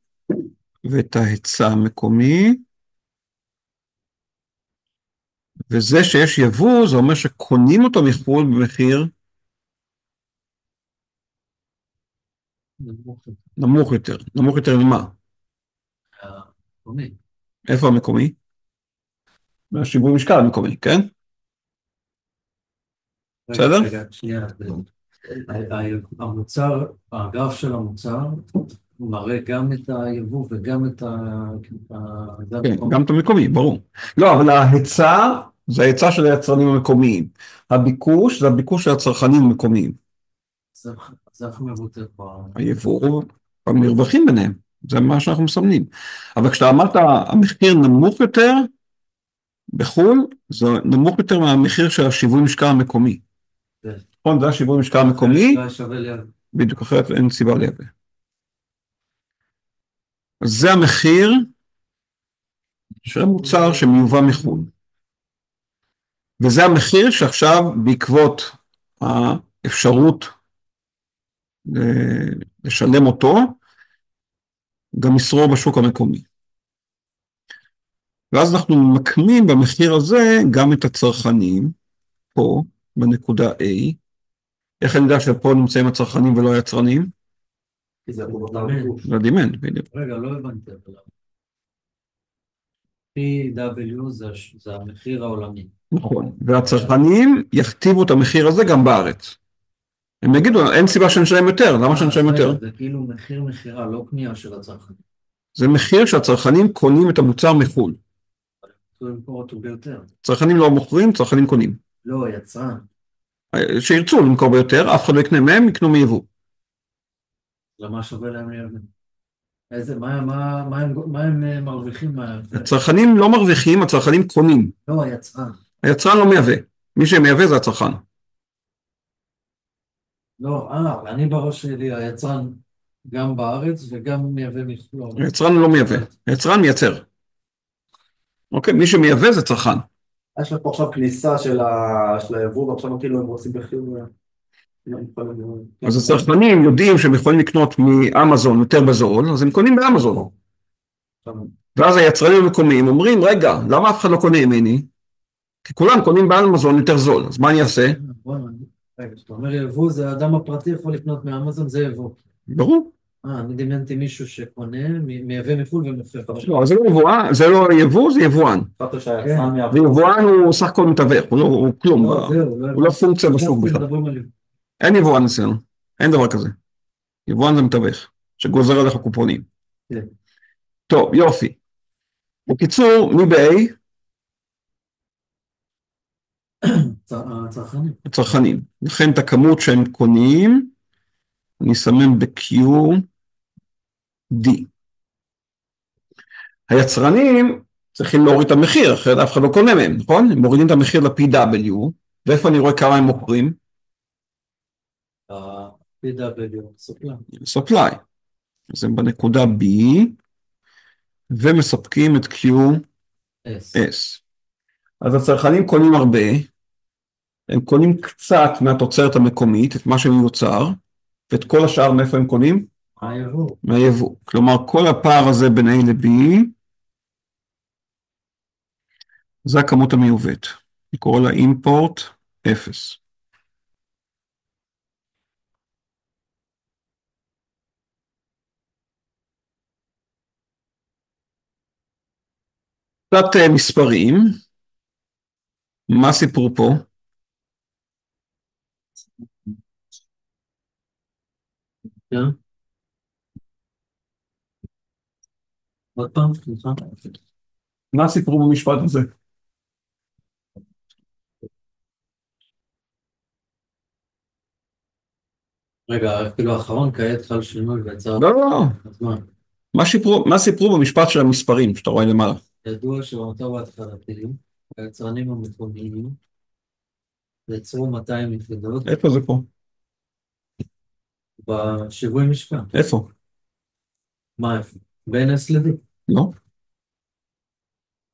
Speaker 1: ואת ההיצע המקומי, וזה שיש יבוא זה אומר שקונים אותו מחו"ל במחיר נמוך יותר. נמוך יותר ממה?
Speaker 2: המקומי.
Speaker 1: איפה המקומי? השיווי משקל המקומי, כן? בסדר?
Speaker 2: רגע, שנייה. המוצר, הגרף של המוצר, הוא מראה גם את היבוא וגם את
Speaker 1: כן, גם את המקומי, ברור. לא, אבל ההיצע זה ההיצע של היצרנים המקומיים. הביקוש זה הביקוש של הצרכנים המקומיים.
Speaker 2: זה איך מבוטא פה.
Speaker 1: היבוא, המרווחים ביניהם, זה מה שאנחנו מסמנים. אבל כשאתה אמרת המחיר נמוך יותר, בחו"ל זה נמוך יותר מהמחיר של השיווי משקל המקומי.
Speaker 2: כן.
Speaker 1: נכון, זה השיווי משקל המקומי,
Speaker 2: זה שווה לי.
Speaker 1: בדיוק אחרת אין סיבה לייבא. אז זה המחיר של מוצר שמיובא מחו"ל. וזה המחיר שעכשיו בעקבות האפשרות לשלם אותו, גם ישרור בשוק המקומי. ואז אנחנו ממקמים במחיר הזה גם את הצרכנים, פה, בנקודה A. איך אני יודע שפה נמצאים הצרכנים ולא היצרנים?
Speaker 3: כי זה
Speaker 1: זה הדימנד, בדיוק.
Speaker 2: רגע, לא הבנתי. PW זה המחיר העולמי.
Speaker 1: נכון, והצרכנים יכתיבו את המחיר הזה גם בארץ. הם יגידו, אין סיבה שנשלם יותר, למה שנשלם יותר?
Speaker 2: זה כאילו מחיר מכירה, לא קנייה של הצרכנים.
Speaker 1: זה מחיר שהצרכנים קונים את המוצר מחו"ל.
Speaker 2: צריך למכור אותו ביותר.
Speaker 1: צרכנים לא מוכרים, צרכנים קונים.
Speaker 2: לא, יצרן.
Speaker 1: שירצו למכור ביותר, אף אחד לא יקנה מהם, יקנו מיבוא.
Speaker 2: למה שווה להם לייבא? מה הם מרוויחים?
Speaker 1: הצרכנים לא מרוויחים, הצרכנים קונים.
Speaker 2: לא, היצרן.
Speaker 1: היצרן לא מייבא. מי שמייבא זה הצרכן.
Speaker 2: לא, אני בראש שלי היצרן גם בארץ וגם מייבא מחו"ל.
Speaker 1: היצרן לא מייבא, היצרן מייצר. אוקיי, מי שמייבא זה צרכן.
Speaker 3: יש לך פה עכשיו כניסה של היבוא, ועכשיו כאילו הם רוצים בכלל...
Speaker 1: אז הצרכנים יודעים שהם יכולים לקנות מאמזון יותר בזול, אז הם קונים באמזון. ואז היצרנים המקומיים אומרים, רגע, למה אף אחד לא קונה ממני? כי כולם קונים באמזון יותר זול, אז מה אני אעשה?
Speaker 2: רגע, כשאתה אומר יבוא, זה האדם הפרטי יכול לקנות מאמזון, זה יבוא.
Speaker 1: ברור.
Speaker 2: אני דימנתי מישהו שקונה, מייבא מחו"ל ומוכר.
Speaker 1: לא, זה לא יבוא, זה יבואן. ויבואן הוא סך הכל מתווך, הוא כלום, הוא לא פונקציה בשוק בכלל. אין יבואן אצלנו, אין דבר כזה. יבואן זה מתווך, שגוזר עליך קופונים. טוב, יופי. בקיצור, מי ב-A? הצרכנים. לכן את הכמות שהם קונים, אני אסמן ב-Q, D. היצרנים צריכים להוריד את המחיר, אחרת אף אחד לא קונה מהם, נכון? הם מורידים את המחיר ל-PW, ואיפה אני רואה כמה הם מוכרים?
Speaker 2: PW,
Speaker 1: supply. אז הם בנקודה B, ומספקים את QS. אז הצרכנים קונים הרבה, הם קונים קצת מהתוצרת המקומית, את מה שמיוצר, ואת כל השאר מאיפה הם קונים? מהיבוא. כלומר, כל הפער הזה בין A ל-B, זה הכמות המיובאת. אני קורא לה import 0. קצת מספרים. מה סיפרו פה?
Speaker 2: עוד פעם, סליחה.
Speaker 1: מה סיפרו במשפט הזה?
Speaker 2: רגע, כאילו האחרון כעת חל שינוי ויצר...
Speaker 1: לא, לא, לא. מה סיפרו במשפט של המספרים שאתה רואה למעלה?
Speaker 2: ידוע שבמצב ההתחלתי, היצרנים המקומיים יצרו 200 יחידות.
Speaker 1: איפה זה פה?
Speaker 2: בשיווי משקל.
Speaker 1: איפה?
Speaker 2: מה איפה? בין S ל-D.
Speaker 1: לא.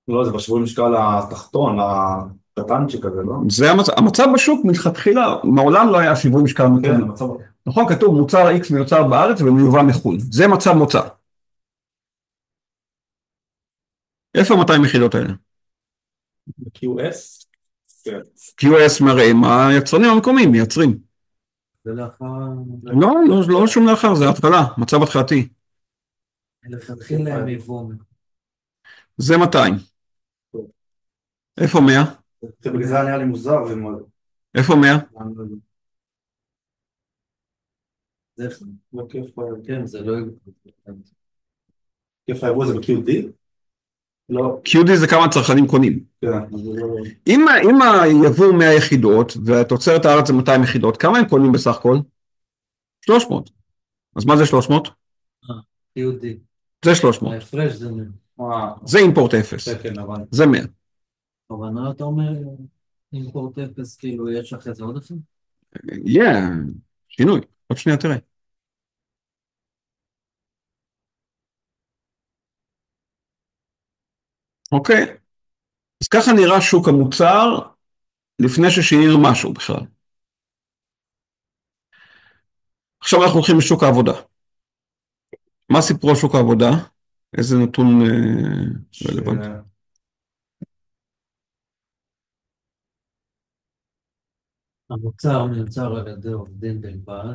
Speaker 3: לא, זה בשיווי משקל התחתון, הקטנצ'יק הזה, לא?
Speaker 1: זה המצב בשוק מלכתחילה, מעולם לא היה שיווי משקל מקומי. נכון, כתוב מוצר X מיוצר בארץ ומיובא מחו"ל. זה מצב מוצא. איפה 200 יחידות האלה?
Speaker 3: QS?
Speaker 1: QS מראה מה היצרנים המקומיים מייצרים.
Speaker 2: זה לאחר...
Speaker 1: לא שום לאחר, זה התחלה, מצב התחלתי.
Speaker 2: לכתחילה הם יבואו.
Speaker 1: זה 200. איפה 100?
Speaker 3: בגלל זה נראה לי מוזר.
Speaker 1: איפה 100?
Speaker 2: כן, זה לא...
Speaker 3: כיף היבוא זה ב-QD? לא.
Speaker 1: QD זה כמה צרכנים קונים.
Speaker 3: כן.
Speaker 1: אם היבוא 100 יחידות, והתוצרת הארץ זה 200 יחידות, כמה הם קונים בסך הכל? 300. אז מה זה 300?
Speaker 2: QD.
Speaker 1: זה 300.
Speaker 2: ההפרש זה 100.
Speaker 1: זה אימפורט 0. זה 100.
Speaker 2: בכוונה אתה אומר, אימפורט אפס, כאילו יש אחרי זה עוד אחד?
Speaker 1: יהיה, שינוי, עוד שנייה תראה. אוקיי, אז ככה נראה שוק המוצר לפני ששינינו משהו בכלל. עכשיו אנחנו הולכים לשוק העבודה. מה סיפרו על שוק העבודה? איזה נתון רלוונטי?
Speaker 2: המוצר מיוצר על ידי עובדים בלבד.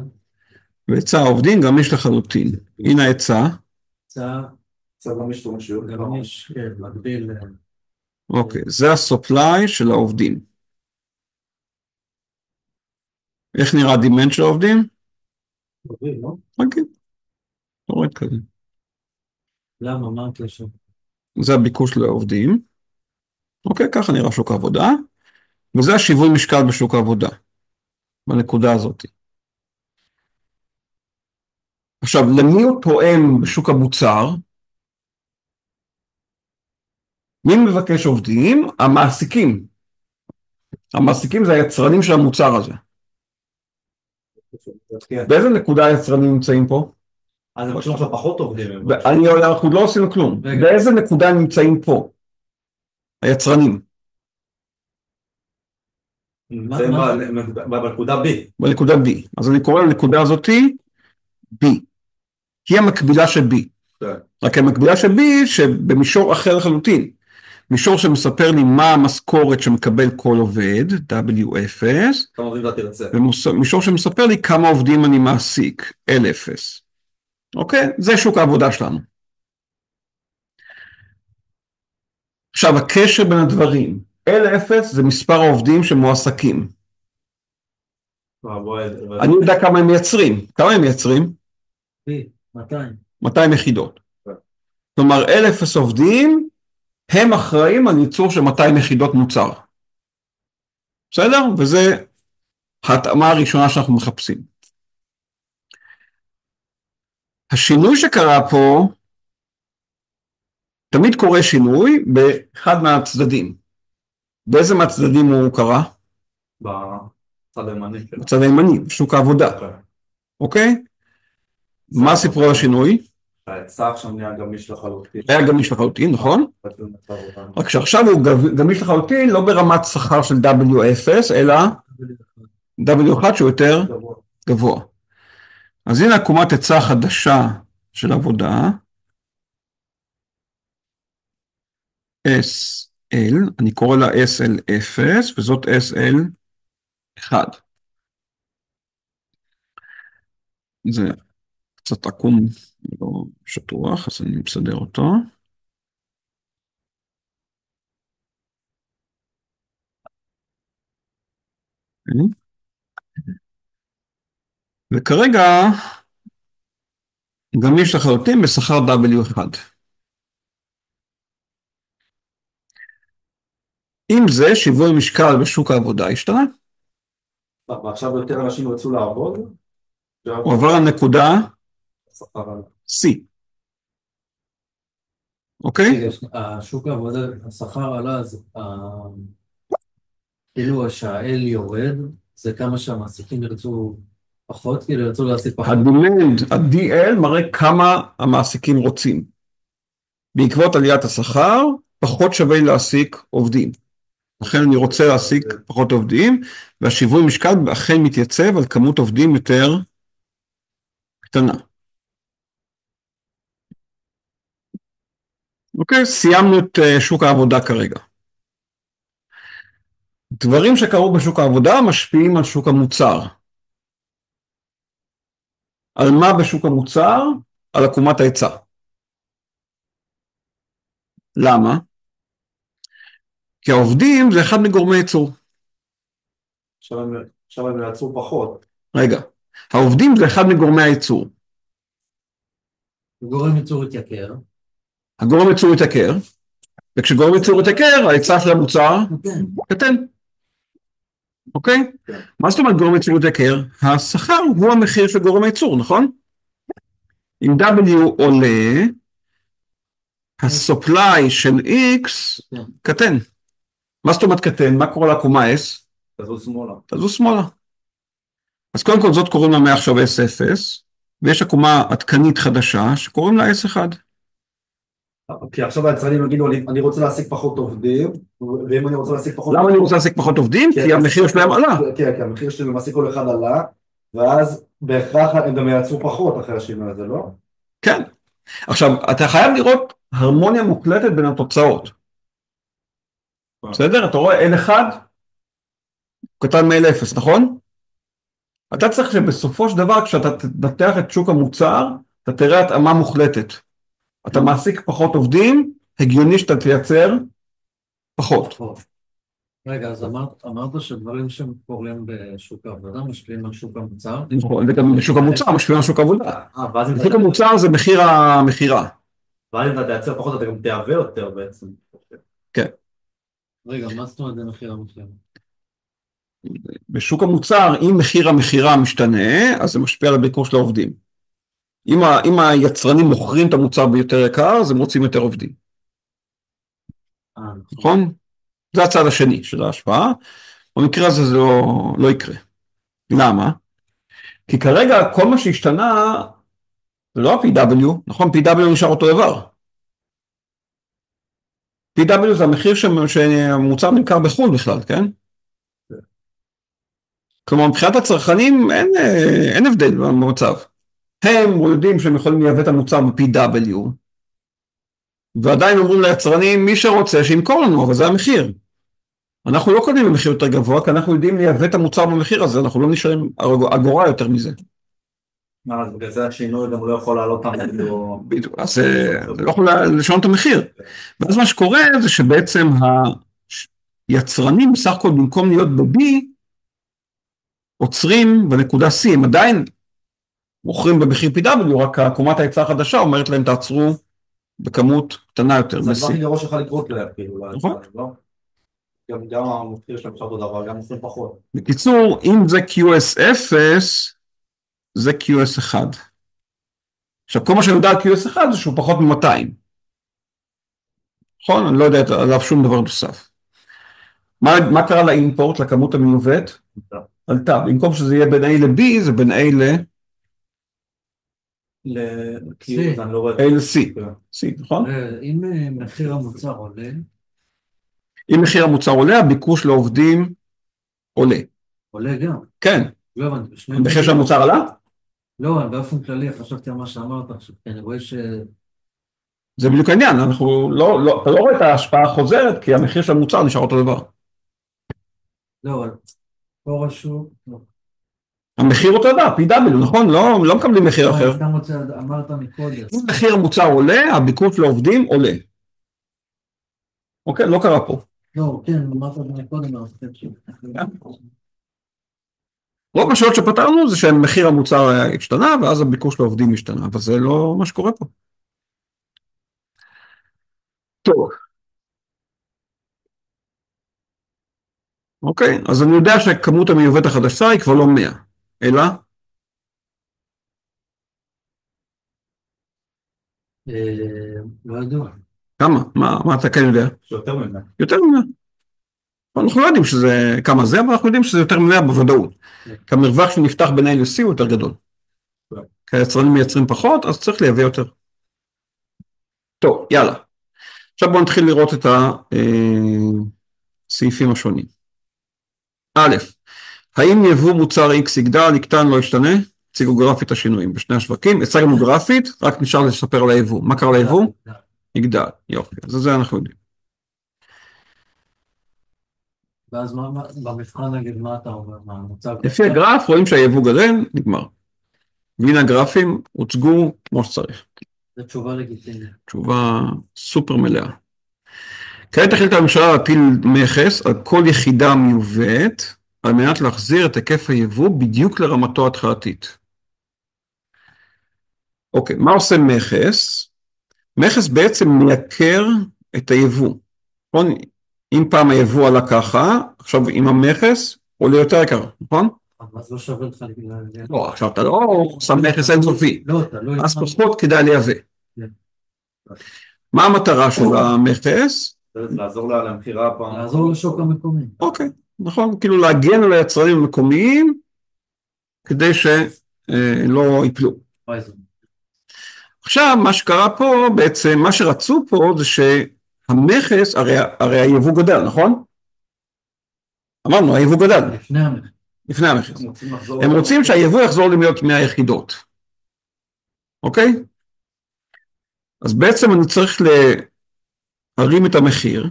Speaker 1: והיצע העובדים גמיש לחלוטין. הנה ההיצע.
Speaker 2: היצע
Speaker 3: גם יש לו משהו.
Speaker 2: גמיש, כן, מקביל.
Speaker 1: אוקיי, זה ה-supply של העובדים. איך נראה ה-demand של העובדים?
Speaker 2: מקביל, לא?
Speaker 1: אוקיי, לא רואה כזה.
Speaker 2: למה? מה הקשר?
Speaker 1: זה הביקוש לעובדים. אוקיי, ככה נראה שוק העבודה. וזה השיווי משקל בשוק העבודה. בנקודה הזאת. עכשיו, למי הוא תואם בשוק המוצר? מי מבקש עובדים? המעסיקים. המעסיקים זה היצרנים של המוצר הזה. באיזה נקודה היצרנים נמצאים פה?
Speaker 3: אז הם עכשיו פחות עובדים.
Speaker 1: אנחנו לא עשינו כלום. באיזה נקודה נמצאים פה? היצרנים.
Speaker 3: בנקודה B.
Speaker 1: בנקודה B. אז אני קורא לנקודה הזאתי B. היא המקבילה של B. רק המקבילה של B שבמישור אחר לחלוטין. מישור שמספר לי מה המשכורת שמקבל כל עובד, W0, ומישור שמספר לי כמה עובדים אני מעסיק, L0. אוקיי? זה שוק העבודה שלנו. עכשיו, הקשר בין הדברים, L0 זה מספר העובדים שמועסקים. אני יודע כמה הם מייצרים. כמה הם מייצרים?
Speaker 2: 200.
Speaker 1: 200 יחידות. כלומר, L0 עובדים, הם אחראים על ייצור של 200 יחידות מוצר. בסדר? וזה ההתאמה הראשונה שאנחנו מחפשים. השינוי שקרה פה, תמיד קורה שינוי באחד מהצדדים. באיזה מהצדדים הוא קרה?
Speaker 3: בצד הימני.
Speaker 1: בצד הימני, שוק העבודה. אוקיי? מה סיפרו על השינוי?
Speaker 3: ההיצע עכשיו נהיה גמיש לחלוטין.
Speaker 1: היה גמיש לחלוטין, נכון? רק שעכשיו הוא גמיש לחלוטין לא ברמת שכר של W0, אלא W1 שהוא יותר גבוה. אז הנה עקומת היצע חדשה של עבודה. SL, אני קורא לה SL0, וזאת SL1. זה קצת עקום, לא שטוח, אז אני מסדר אותו. וכרגע גמיש לחלוטין בשכר W1. עם זה שיווי משקל בשוק העבודה השתנה.
Speaker 3: ועכשיו יותר אנשים רצו לעבוד.
Speaker 1: הוא עבר לנקודה C. אוקיי?
Speaker 2: השוק העבודה, השכר עלה, אז כאילו שהאל יורד, זה כמה שהמעסיקים ירצו פחות, כאילו ירצו להעסיק פחות.
Speaker 1: ה-DL מראה כמה המעסיקים רוצים. בעקבות עליית השכר, פחות שווה להעסיק עובדים. לכן אני רוצה להעסיק פחות עובדים, והשיווי משקל אכן מתייצב על כמות עובדים יותר קטנה. אוקיי, סיימנו את שוק העבודה כרגע. דברים שקרו בשוק העבודה משפיעים על שוק המוצר. על מה בשוק המוצר? על עקומת ההיצע. למה? כי העובדים זה אחד מגורמי ייצור.
Speaker 3: עכשיו הם יעצרו פחות.
Speaker 1: רגע, העובדים זה אחד מגורמי הייצור.
Speaker 2: גורם ייצור התייקר.
Speaker 1: הגורם ייצור התייקר, וכשגורם ייצור התייקר, ההיצע של המוצר קטן. אוקיי? מה זאת אומרת גורם ייצור התייקר? השכר הוא המחיר של גורם הייצור, נכון? אם W עולה, ה-supply של X קטן. מה זאת אומרת קטן? מה קורה לעקומה S?
Speaker 3: תזוז שמאלה.
Speaker 1: תזוז שמאלה. אז קודם כל זאת קוראים לה מעכשיו S0, ויש עקומה עדכנית חדשה שקוראים לה S1.
Speaker 3: כי עכשיו היצרנים יגידו, אני רוצה להשיג פחות עובדים, ואם אני רוצה להשיג פחות...
Speaker 1: למה אני רוצה להשיג פחות עובדים? כי המחיר שלהם עלה.
Speaker 3: כן, כי המחיר שלהם למעשה כל אחד עלה, ואז בהכרח הם גם ייצרו פחות אחרי השינוי הזה, לא?
Speaker 1: כן. עכשיו, אתה חייב לראות הרמוניה מוקלטת בין התוצאות. בסדר? אתה רואה N1, קטן מ-L0, נכון? אתה צריך שבסופו של דבר, כשאתה תנתח את שוק המוצר, אתה תראה התאמה מוחלטת. אתה מעסיק פחות עובדים, הגיוני שאתה תייצר פחות.
Speaker 2: רגע, אז אמרת שדברים שהם קורים בשוק העבודה משפיעים על שוק המוצר?
Speaker 1: נכון, וגם בשוק המוצר משפיעים על שוק העבודה.
Speaker 3: ואז אם
Speaker 1: שוק המוצר זה מחיר המכירה.
Speaker 3: ואז אם אתה תייצר פחות, אתה גם תייבא יותר בעצם.
Speaker 1: כן.
Speaker 2: רגע, מה זאת אומרת במחיר המחיר?
Speaker 1: בשוק המוצר, אם מחיר המכירה משתנה, אז זה משפיע על הביקוש לעובדים. אם היצרנים מוכרים את המוצר ביותר יקר, אז הם רוצים יותר עובדים. נכון? זה הצד השני של ההשפעה. במקרה הזה זה לא יקרה. למה? כי כרגע כל מה שהשתנה זה לא ה-PW, נכון? PW נשאר אותו דבר. PW זה המחיר שהמוצר נמכר בחו"ל בכלל, כן? כלומר, מבחינת הצרכנים אין הבדל במצב. הם יודעים שהם יכולים לייבא את המוצר ב-PW, ועדיין אומרים ליצרנים, מי שרוצה שימכור לנו, אבל זה המחיר. אנחנו לא קונים במחיר יותר גבוה, כי אנחנו יודעים לייבא את המוצר במחיר הזה, אנחנו לא נשארים אגורה יותר מזה.
Speaker 3: אז בגלל זה השינוי גם לא יכול לעלות
Speaker 1: בדיוק, אז זה לא יכול לשנות את המחיר. ואז מה שקורה זה שבעצם היצרנים בסך הכל במקום להיות ב-B, עוצרים בנקודה C, הם עדיין מוכרים במחיר PW, רק עקומת ההיצע החדשה אומרת להם תעצרו בכמות קטנה יותר.
Speaker 3: זה הדבר לראש יכול לקרות להם, כאילו,
Speaker 1: נכון.
Speaker 3: לא? גם המחיר שלהם עכשיו אותו דבר, גם מוכרים פחות.
Speaker 1: בקיצור, אם זה QS0, זה QS1. עכשיו, כל מה שאני יודע על QS1 זה שהוא פחות מ-200. נכון? אני לא יודע עליו שום דבר נוסף. מה קרה לאימפורט, לכמות המיובאת? עלתה. במקום שזה יהיה בין A ל-B, זה בין A ל-C. C, נכון?
Speaker 2: אם מחיר המוצר עולה...
Speaker 1: אם מחיר המוצר עולה, הביקוש לעובדים עולה.
Speaker 2: עולה גם?
Speaker 1: כן.
Speaker 2: לא,
Speaker 1: המחיר של המוצר עלה?
Speaker 2: לא, באופן כללי חשבתי על מה שאמרת עכשיו, כי אני רואה ש...
Speaker 1: זה בדיוק העניין, אתה לא רואה את ההשפעה החוזרת, כי המחיר של המוצר נשאר אותו דבר.
Speaker 2: לא, אבל פה רשום...
Speaker 1: המחיר אותו דבר, PW, נכון? לא מקבלים מחיר אחר.
Speaker 2: אמרת מקודם.
Speaker 1: אם מחיר המוצר עולה, הביקוש לעובדים עולה. אוקיי, לא קרה פה.
Speaker 2: לא, כן, אמרת מקודם.
Speaker 1: רוב השאלות שפתרנו זה שמחיר המוצר השתנה, ואז הביקוש לעובדים השתנה, אבל זה לא מה שקורה פה. טוב. אוקיי, אז אני יודע שכמות המיובאת החדשה היא כבר לא 100, אלא?
Speaker 2: לא יודע.
Speaker 1: כמה? מה אתה כן יודע?
Speaker 3: יותר ממנה.
Speaker 1: יותר מ-100. אנחנו לא יודעים שזה כמה זה, אבל אנחנו יודעים שזה יותר מ-100 בוודאות. כי המרווח שנפתח בין A ל-C הוא יותר גדול. כי היצרנים מייצרים פחות, אז צריך לייבא יותר. טוב, יאללה. עכשיו בואו נתחיל לראות את הסעיפים השונים. א', האם יבוא מוצר X יגדל, יקטן, לא ישתנה? הציגו גרפית השינויים בשני השווקים. הצגנו גרפית, רק נשאר לספר על היבוא. מה קרה ליבוא? יגדל. יופי, אז זה אנחנו יודעים.
Speaker 2: ואז במבחן נגיד מה אתה אומר?
Speaker 1: לפי הגרף רואים שהיבוא גדל, נגמר. והנה הגרפים הוצגו כמו שצריך.
Speaker 2: זו תשובה לגיטימית.
Speaker 1: תשובה סופר מלאה. כעת החליטה הממשלה להטיל מכס על כל יחידה מיובאת, על מנת להחזיר את היקף היבוא בדיוק לרמתו התחלתית. אוקיי, מה עושה מכס? מכס בעצם מייקר את היבוא. נכון? אם פעם היבוא עלה ככה, עכשיו עם המכס עולה יותר יקר, נכון?
Speaker 2: אז לא שווה לך...
Speaker 1: לא, עכשיו אתה לא שם מכס אינסופי.
Speaker 2: לא, אתה לא...
Speaker 1: אז פחות כדאי לייבא. מה המטרה של המכס?
Speaker 3: לעזור לה למכירה הפעם.
Speaker 2: לעזור לשוק המקומי.
Speaker 1: אוקיי, נכון, כאילו להגן על היצרנים המקומיים, כדי שלא ייפלו. עכשיו, מה שקרה פה, בעצם, מה שרצו פה זה שהמכס, הרי היבוא גדל, נכון? אמרנו, היבוא גדל.
Speaker 2: לפני המכס.
Speaker 1: לפני המכס. הם רוצים שהיבוא יחזור להיות 100 יחידות. אוקיי? אז בעצם אני צריך להרים את המחיר,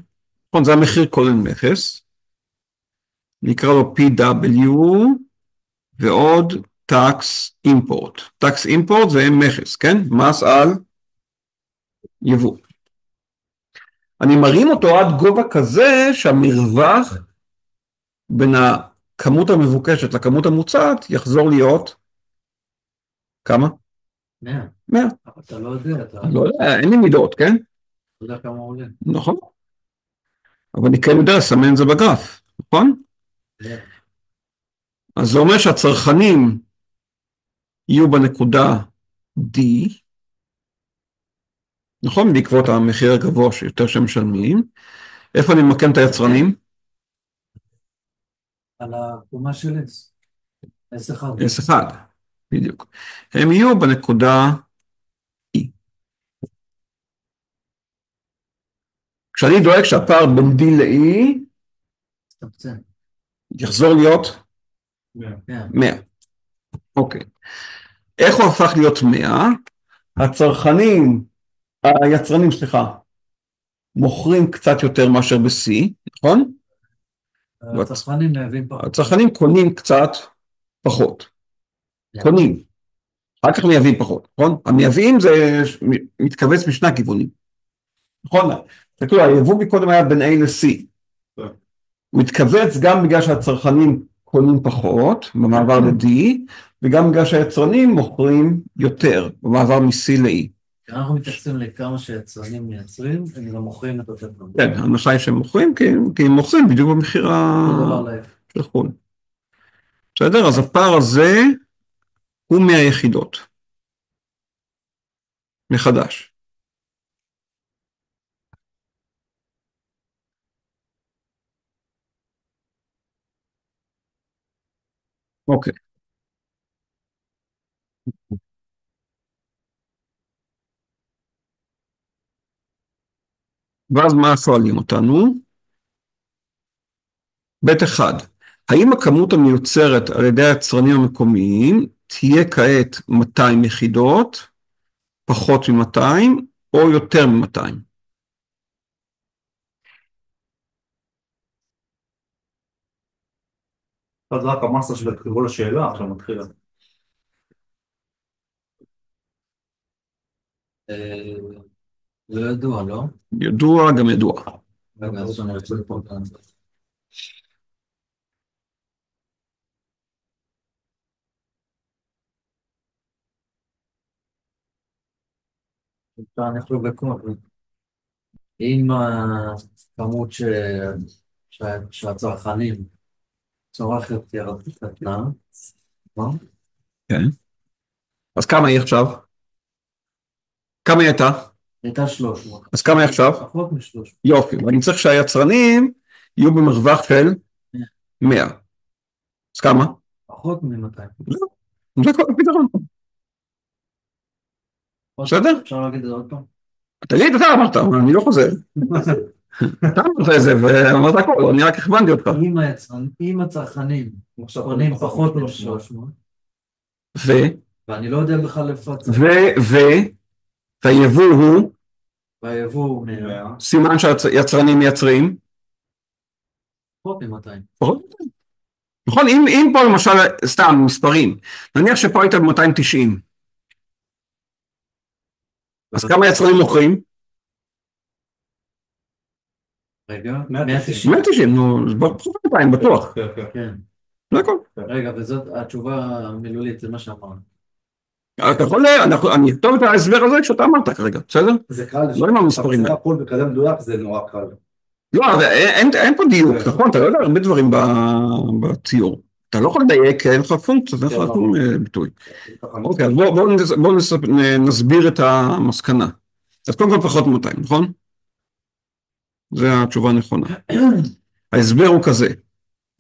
Speaker 1: נכון, זה המחיר כולל מכס, נקרא לו PW, ועוד tax import. tax import זה מכס, כן? מס על יבוא. אני מרים אותו עד גובה כזה שהמרווח בין הכמות המבוקשת לכמות המוצעת יחזור להיות כמה?
Speaker 2: 100.
Speaker 1: 100.
Speaker 2: אבל אתה לא יודע, אתה
Speaker 1: לא יודע, אין לי מידות, כן?
Speaker 2: יודע כמה עולה.
Speaker 1: נכון. אבל אני כן יודע לסמן את זה בגרף, נכון? אז זה אומר שהצרכנים יהיו בנקודה D, נכון? בעקבות המחיר הגבוה שיותר שהם משלמים. איפה אני ממקם את היצרנים?
Speaker 2: על הקומה של S1.
Speaker 1: S1, בדיוק. הם יהיו בנקודה E. כשאני דואג שהפער בין D ל-E, יחזור להיות 100. אוקיי. איך הוא הפך להיות 100? היצרנים, מוכרים קצת יותר מאשר ב-C, נכון?
Speaker 2: הצרכנים מייבאים פחות.
Speaker 1: הצרכנים קונים קצת פחות. קונים. אחר כך מייבאים פחות, נכון? המייבאים זה מתכווץ משני הכיוונים. נכון? תקראו, היבוא מקודם היה בין A ל-C. הוא מתכווץ גם בגלל שהצרכנים קונים פחות, במעבר ל-D, וגם בגלל שהיצרנים מוכרים יותר, במעבר מ-C ל-E.
Speaker 2: אנחנו מתייחסים לכמה שיצרנים מייצרים, הם גם מוכרים את אותם דברים.
Speaker 1: כן, ההנחה היא שהם מוכרים, כי הם מוכרים בדיוק במחיר של חו"ל. בסדר? אז הפער הזה הוא 100 יחידות. מחדש. אוקיי. ואז מה שואלים אותנו? ב1, האם הכמות המיוצרת על ידי היצרנים המקומיים תהיה כעת 200 יחידות, פחות מ-200 או יותר מ-200?
Speaker 3: אז רק המסה של הכתבו לשאלה, עכשיו מתחילה.
Speaker 2: זה ידוע, לא?
Speaker 1: ידוע, גם ידוע.
Speaker 2: רגע, אז אני רוצה לפה כאן. אני יכול בקום. אם הכמות שהצרכנים צורכת ירדת קטנה, נכון?
Speaker 1: כן. אז כמה היא עכשיו? כמה היא הייתה?
Speaker 2: הייתה 300.
Speaker 1: אז כמה היא עכשיו?
Speaker 2: פחות מ-300.
Speaker 1: יופי, ואני צריך שהיצרנים יהיו במרווח של 100. אז כמה?
Speaker 2: פחות מ-200.
Speaker 1: זה כל הפתרון. בסדר?
Speaker 2: אפשר להגיד את זה עוד פעם?
Speaker 1: תגיד, אתה אמרת, אני לא חוזר. אתה אמרת את זה, ואמרת הכל, אני רק הכוונתי אותך.
Speaker 2: אם הצרכנים קונים פחות מ-300, ואני לא יודע בכלל לפצל.
Speaker 1: והיבוא הוא?
Speaker 2: והיבוא הוא 100.
Speaker 1: סימן שהיצרנים מייצרים?
Speaker 2: פחות מ-200.
Speaker 1: נכון, אם פה למשל, סתם מספרים, נניח שפה היית ב-290, אז כמה יצרנים מוכרים?
Speaker 2: רגע, 190.
Speaker 1: 190, נו, זה פחות 200, בטוח.
Speaker 2: כן.
Speaker 1: זה הכל.
Speaker 2: רגע, וזאת התשובה המילולית, זה מה שאמרנו.
Speaker 1: אתה יכול, אני אכתוב את ההסבר הזה כשאתה אמרת כרגע, בסדר?
Speaker 3: זה קל.
Speaker 1: לא עם המספרים.
Speaker 3: זה הכל בכזה מדויק, זה נורא קל.
Speaker 1: לא, אין פה דיוק, נכון? אתה לא יודע הרבה דברים בציור. אתה לא יכול לדייק, אין לך פונקציה, אין לך שום ביטוי. אוקיי, אז בואו נסביר את המסקנה. אז קודם כל פחות מ-200, נכון? זו התשובה הנכונה. ההסבר הוא כזה.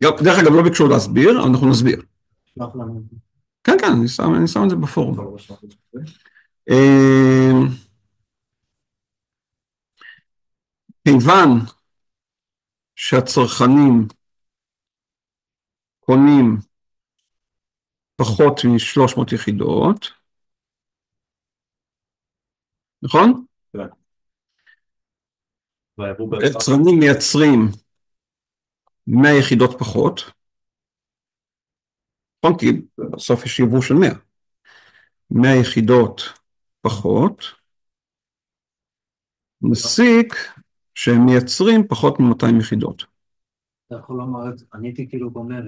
Speaker 1: דרך אגב, לא ביקשו להסביר, אבל אנחנו נסביר.
Speaker 2: שלח לנו.
Speaker 1: כן, כן, אני שם את זה בפורום. כיוון שהצרכנים קונים פחות מ-300 יחידות, נכון? יצרנים מייצרים 100 יחידות פחות, נכון? כי בסוף יש יבוא של 100. 100 יחידות פחות, מסיק שהם מייצרים פחות מ-200 יחידות.
Speaker 2: אתה יכול לומר, אני הייתי כאילו אומר,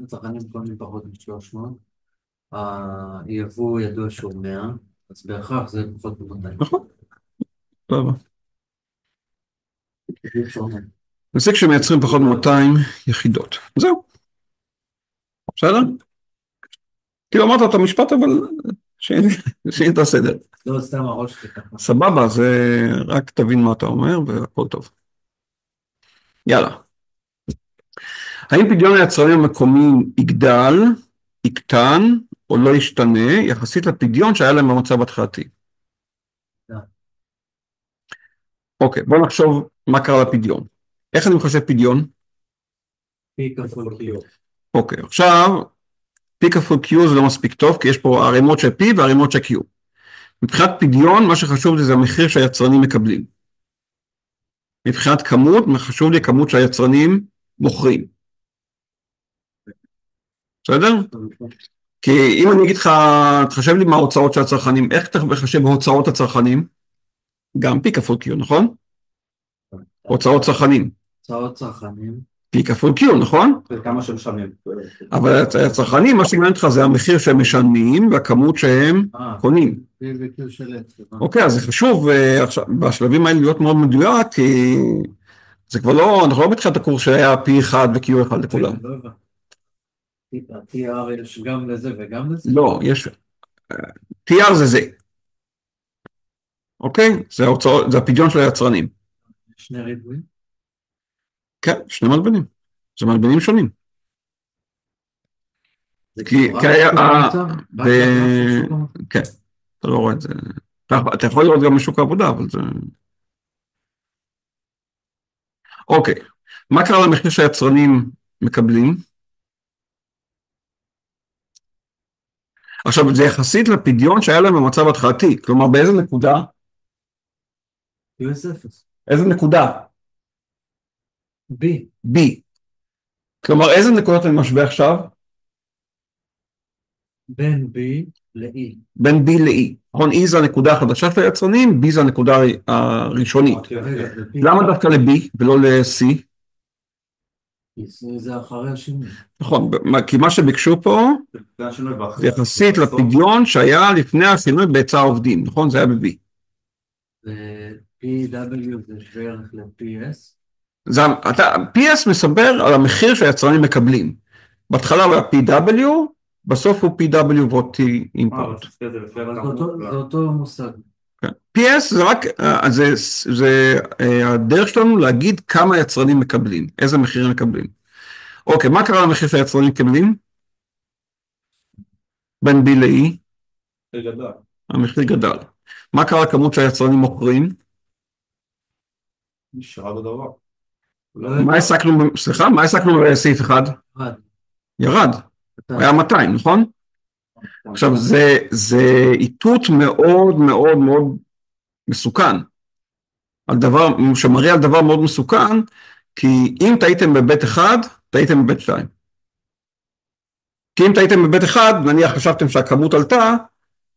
Speaker 2: הצרכנים קונים פחות מ-300, היבוא ידוע שהוא 100, אז בהכרח זה פחות מ-200.
Speaker 1: נכון. טוב. מסיק שמייצרים פחות מ-200 יחידות. זהו. בסדר? כאילו אמרת את המשפט, אבל שאין את הסדר.
Speaker 2: לא, סתם הראש שלי ככה.
Speaker 1: סבבה, זה רק תבין מה אתה אומר והכל טוב. יאללה. האם פדיון היצרנים המקומיים יגדל, יקטן או לא ישתנה יחסית לפדיון שהיה להם במצב התחלתי? אוקיי, בוא נחשוב מה קרה לפדיון. איך אני מחשב פדיון?
Speaker 2: P כפול Q.
Speaker 1: אוקיי, עכשיו P כפול Q זה לא מספיק טוב, כי יש פה ערימות של P וערימות של Q. מבחינת פדיון, מה שחשוב לי זה המחיר שהיצרנים מקבלים. מבחינת כמות, חשוב לי כמות שהיצרנים מוכרים. בסדר? כי אם אני אגיד לך, תחשב לי מה ההוצאות של הצרכנים, איך אתה מחשב בהוצאות הצרכנים? גם P כפול Q, נכון? הוצאות צרכנים.
Speaker 2: הוצאות צרכנים.
Speaker 1: P כפול Q, נכון?
Speaker 3: וכמה שמשלמים.
Speaker 1: אבל הצרכנים, מה שמעניין אותך זה המחיר שהם משלמים והכמות שהם קונים.
Speaker 2: P ו-Q של X.
Speaker 1: אוקיי, אז זה חשוב עכשיו, בשלבים האלה להיות מאוד מדויק, כי זה כבר לא, אנחנו לא בתחילת הקורס שהיה P1 ו-Q1 לכולם.
Speaker 2: לא הבנתי. ה-TR יש גם לזה וגם לזה?
Speaker 1: לא, יש, TR זה זה. אוקיי? זה הפדיון של היצרנים.
Speaker 2: שני ריבועים?
Speaker 1: כן, שני מלבנים. זה מלבנים שונים. כן, אתה לא רואה את זה. אתה יכול לראות גם בשוק העבודה, אבל זה... אוקיי, מה קרה למחיר שהיצרנים מקבלים? עכשיו, זה יחסית לפדיון שהיה להם במצב התחלתי, כלומר, באיזה נקודה?
Speaker 2: US0.
Speaker 1: איזה נקודה?
Speaker 2: B.
Speaker 1: B. כלומר, איזה נקודות אני משווה עכשיו?
Speaker 2: בין B ל-E.
Speaker 1: בין B ל-E. נכון, E זה הנקודה החדשה של היצרנים, B זה הנקודה הראשונית. למה דווקא ל-B ולא ל-C?
Speaker 2: זה אחרי השינוי.
Speaker 1: נכון, כי מה שביקשו פה, זה יחסית לפדיון שהיה לפני השינוי בהיצע העובדים, נכון? זה היה ב-B.
Speaker 2: ו-PW זה שווה ערך ל-PS?
Speaker 1: PS מסבר על המחיר שהיצרנים מקבלים. בהתחלה הוא היה PW, בסוף הוא PW ועוד T אימפורט.
Speaker 2: זה אותו מושג.
Speaker 1: PS זה רק, זה הדרך שלנו להגיד כמה יצרנים מקבלים, איזה מחירים מקבלים. אוקיי, מה קרה למחיר שהיצרנים מקבלים? בין B ל-E? המחיר גדל. מה קרה לכמות שהיצרנים מוכרים?
Speaker 3: נשארה בדבר.
Speaker 1: מה הסקנו, סליחה, מה הסקנו בסעיף 1? ירד. היה 200, נכון? עכשיו, זה איתות מאוד מאוד מאוד מסוכן. על דבר, שמראה על דבר מאוד מסוכן, כי אם טעיתם בבית 1, טעיתם בבית 2. כי אם טעיתם בבית 1, נניח חשבתם שהכמות עלתה,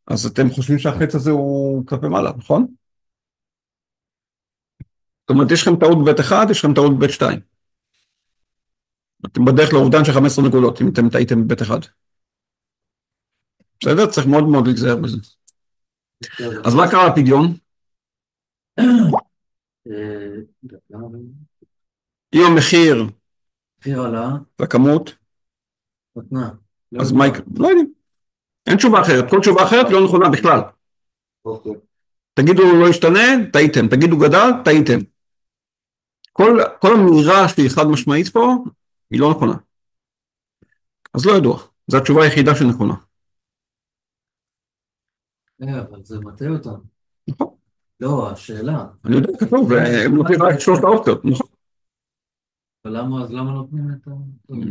Speaker 1: אז אתם חושבים שהחץ הזה הוא כלפי מעלה, נכון? זאת אומרת, יש לכם טעות בבית 1, יש לכם טעות בבית 2. אתם בדרך לאובדן של 15 נקודות, אם אתם טעיתם בבית 1. בסדר? צריך מאוד מאוד להיזהר בזה. אז מה קרה לפדיון? אם המחיר
Speaker 2: עלה,
Speaker 1: והכמות,
Speaker 2: נתנה.
Speaker 1: אז מה יקרה? לא יודעים. אין תשובה אחרת. כל תשובה אחרת לא נכונה בכלל. תגידו לא ישתנה, טעיתם. תגידו גדל, טעיתם. כל האמירה שהיא חד משמעית פה, היא לא נכונה. אז לא ידוע, זו התשובה היחידה שנכונה.
Speaker 2: אבל זה מטעה אותנו.
Speaker 1: נכון.
Speaker 2: לא, השאלה.
Speaker 1: אני יודע, כתוב, הם נותנים רק 3 האופציות, נכון.
Speaker 2: אז למה נותנים את ה...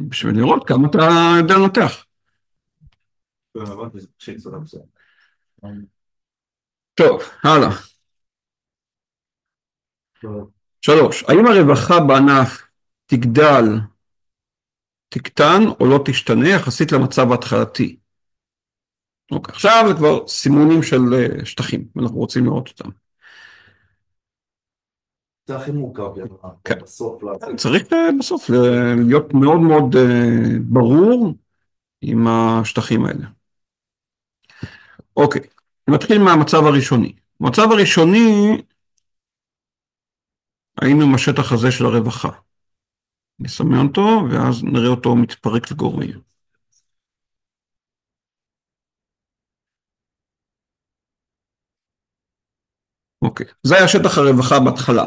Speaker 1: בשביל לראות כמה אתה יודע לנתח. טוב, הלאה. 3. האם הרווחה בענף תקטן או לא תשתנה יחסית למצב ההתחלתי? אוקיי, עכשיו זה כבר סימונים של שטחים, אנחנו רוצים לראות אותם.
Speaker 3: זה הכי מורכב,
Speaker 1: כן.
Speaker 3: בסוף.
Speaker 1: צריך בסוף להיות מאוד מאוד ברור עם השטחים האלה. אוקיי, נתחיל מהמצב הראשוני. המצב הראשוני, היינו עם השטח הזה של הרווחה. נסמן אותו, ואז נראה אותו מתפרק לגורמים. אוקיי, זה היה שטח הרווחה בהתחלה.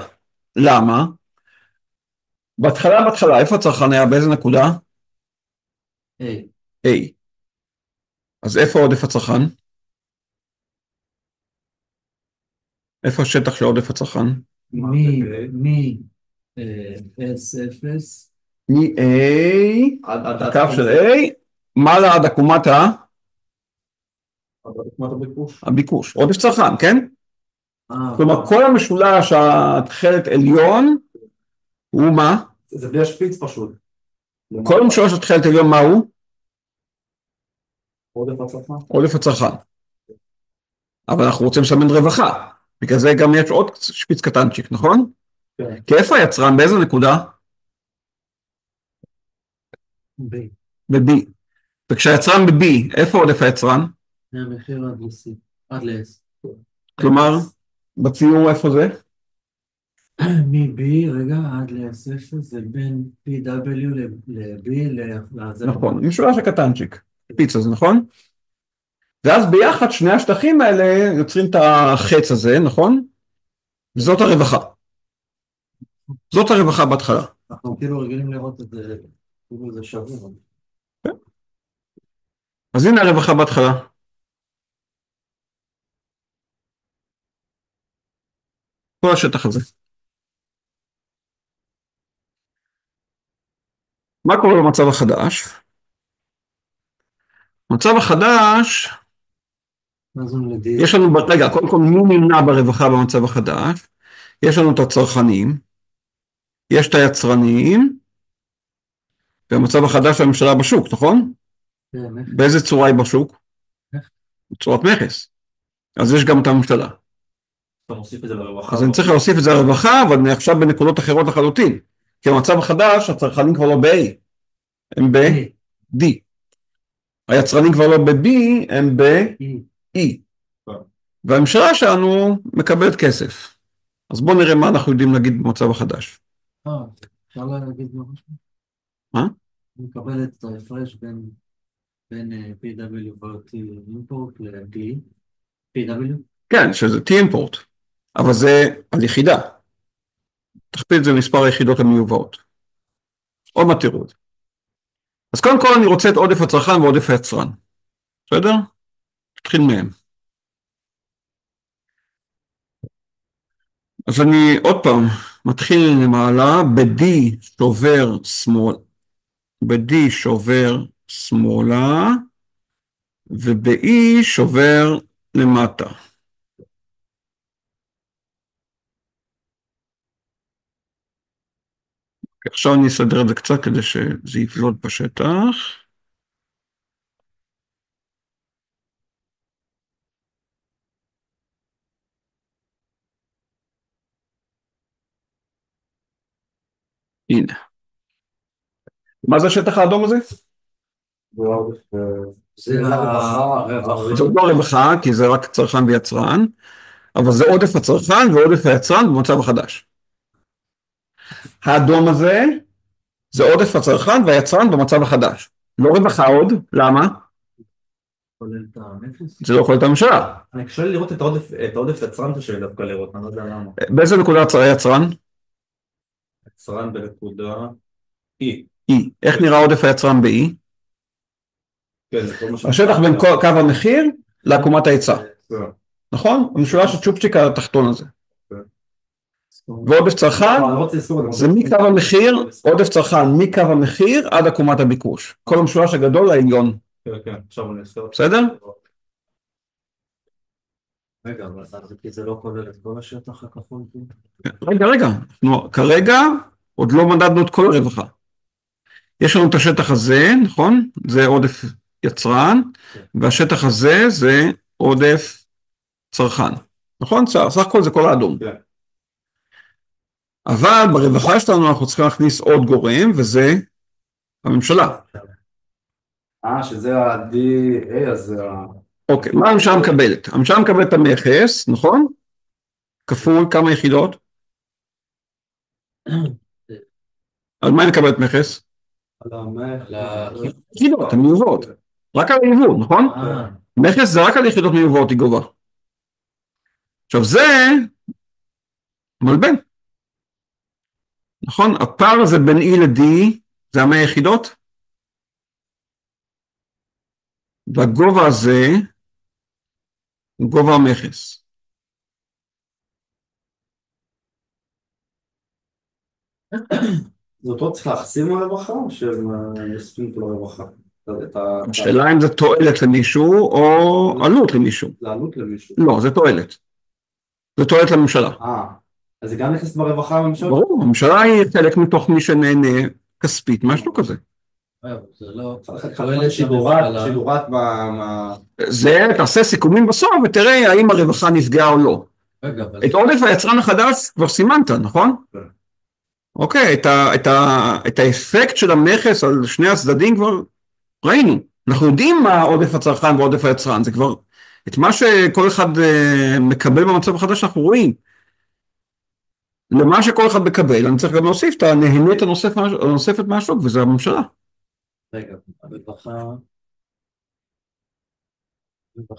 Speaker 1: למה? בהתחלה, איפה הצרכן היה? באיזה נקודה?
Speaker 2: היי.
Speaker 1: A. אז איפה עודף הצרכן? איפה השטח של עודף הצרכן?
Speaker 2: S0
Speaker 1: מ-A, הקו של A, מעלה עד עקומת הביקוש. עודף צרכן, כן? כלומר, כל המשולש התכלת עליון הוא מה?
Speaker 3: זה בלי השפיץ פשוט.
Speaker 1: כל המשולש התכלת עליון מה הוא?
Speaker 3: עודף הצרכן.
Speaker 1: עודף הצרכן. אבל אנחנו רוצים לסמן רווחה. בגלל זה גם יש עוד שפיץ קטנצ'יק, נכון?
Speaker 3: כן.
Speaker 1: כי איפה היצרן? באיזה נקודה?
Speaker 2: B.
Speaker 1: ב-B. וכשהיצרן ב-B, איפה עודף היצרן?
Speaker 2: מהמחיר עד ל-S.
Speaker 1: כלומר, בציור איפה זה?
Speaker 2: מ-B, רגע, עד ל-S0, זה בין PW ל-B,
Speaker 1: נכון, משולש הקטנצ'יק, פיץ הזה, נכון? ואז ביחד שני השטחים האלה יוצרים את החץ הזה, נכון? וזאת הרווחה. זאת הרווחה בהתחלה.
Speaker 2: אנחנו כאילו רגילים לראות את זה, כאילו זה שבוע.
Speaker 1: אז הנה הרווחה בהתחלה. כל השטח הזה. מה קורה במצב החדש? במצב החדש, יש לנו, רגע, קודם כל מי נמנע ברווחה במצב החדש? יש לנו את הצרכנים, יש את היצרנים, והמצב החדש הממשלה בשוק, נכון? באיזה צורה היא בשוק? בצורת מכס. אז יש גם את הממשלה. אז אני צריך להוסיף את זה לרווחה, אבל אני עכשיו בנקודות אחרות לחלוטין. כי במצב החדש, הצרכנים כבר לא ב-A, הם ב-D. היצרנים כבר לא ב-B, הם ב-E. והממשלה שלנו מקבלת כסף. אז בואו נראה מה אנחנו יודעים להגיד במצב החדש.
Speaker 2: אפשר להגיד משהו?
Speaker 1: מה?
Speaker 2: אני מקבל את ההפרש בין PW ו-T import ל-D. PW?
Speaker 1: כן, שזה T-import. אבל זה על יחידה. תכפיל את זה במספר היחידות המיובאות. עוד מעט תראו את זה. אז קודם כל אני רוצה את עודף הצרכן ועודף היצרן. בסדר? נתחיל מהם. אז אני עוד פעם מתחיל למעלה, ב-D שובר שמאלה, וב-E שובר למטה. עכשיו אני אסדר את זה קצת כדי שזה יבלוט בשטח. הנה. מה זה השטח האדום הזה?
Speaker 3: זה הרווחה.
Speaker 1: זה עוד לא רווחה, כי זה רק צרכן ויצרן, אבל זה עודף הצרכן ועודף היצרן במצב החדש. האדום הזה זה עודף הצרכן והיצרן במצב החדש. לא רווחה עוד, למה?
Speaker 2: כולל את המכס?
Speaker 1: זה לא כולל את הממשלה.
Speaker 3: אני קשה לי לראות את העודף יצרן קשה לי דווקא לראות, אני לא יודע למה.
Speaker 1: באיזה נקודה יצרן?
Speaker 3: יצרן בנקודה E.
Speaker 1: E. איך נראה עודף היצרן ב-E?
Speaker 3: כן, זה כל מה
Speaker 1: השטח בין קו המחיר לעקומת ההיצע. נכון? המשולש הצ'ופצ'יק התחתון הזה. ועודף צרכן זה מקו המחיר, עודף צרכן מקו המחיר עד עקומת הביקוש. כל המשולש הגדול העליון.
Speaker 3: כן, עכשיו אני אעשה.
Speaker 1: בסדר?
Speaker 2: רגע, אבל זה לא כולל את כל השטח הכחול?
Speaker 1: רגע. כרגע עוד לא מדדנו את כל הרווחה. יש לנו את השטח הזה, נכון? זה עודף יצרן, והשטח הזה זה עודף צרכן. נכון? סך הכל זה כל האדום. אבל ברווחה שלנו אנחנו צריכים להכניס עוד גורם, וזה הממשלה.
Speaker 3: שזה ה-DA, אז
Speaker 1: אוקיי, מה הממשלה מקבלת? הממשלה מקבלת את המכס, נכון? כפול כמה יחידות? על מה היא מקבלת מכס?
Speaker 3: על המכס.
Speaker 1: יחידות, המיובאות. רק על היבוא, נכון? מכס זה רק על יחידות מיובאות היא גובה. עכשיו זה מלבן. נכון? הפער הזה בין E ל-D זה 100 יחידות. והגובה הזה הוא גובה המכס.
Speaker 3: זה אותו צריך להחסים לרווחה או שהם נספים לרווחה?
Speaker 1: השאלה אם זה תועלת למישהו או עלות למישהו.
Speaker 3: זה עלות למישהו?
Speaker 1: לא, זה תועלת. זה תועלת לממשלה.
Speaker 3: אז זה גם נכנס ברווחה הממשלה?
Speaker 1: ברור, הממשלה היא חלק מתוך מי שנהנה כספית, משהו כזה.
Speaker 2: זה לא...
Speaker 3: שידורת
Speaker 1: זה, תעשה סיכומים בסוף ותראה האם הרווחה נפגעה או לא. את עודף היצרן החדש כבר סימנת, נכון? אוקיי, את האפקט של המכס על שני הצדדים כבר ראינו. אנחנו יודעים מה עודף הצרכן ועודף היצרן, זה כבר את מה שכל אחד מקבל במצב החדש אנחנו רואים. למה שכל אחד מקבל, אני צריך גם להוסיף את הנהנית הנוספת מהשוק, וזה הממשלה.
Speaker 2: רגע, הרווחה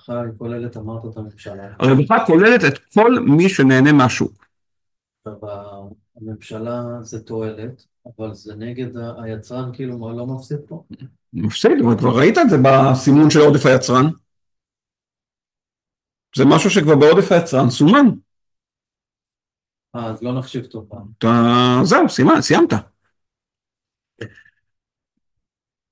Speaker 2: היא כוללת, אמרת את הממשלה.
Speaker 1: הרווחה כוללת את כל מי שנהנה מהשוק.
Speaker 2: הממשלה זה תועלת, אבל זה נגד היצרן, כאילו מה לא מפסיד פה?
Speaker 1: מפסיד, אבל כבר ראית את זה בסימון של עודף היצרן. זה משהו שכבר בעודף היצרן סומן.
Speaker 2: אז לא נחשיב אותו פעם.
Speaker 1: זהו, סיימת.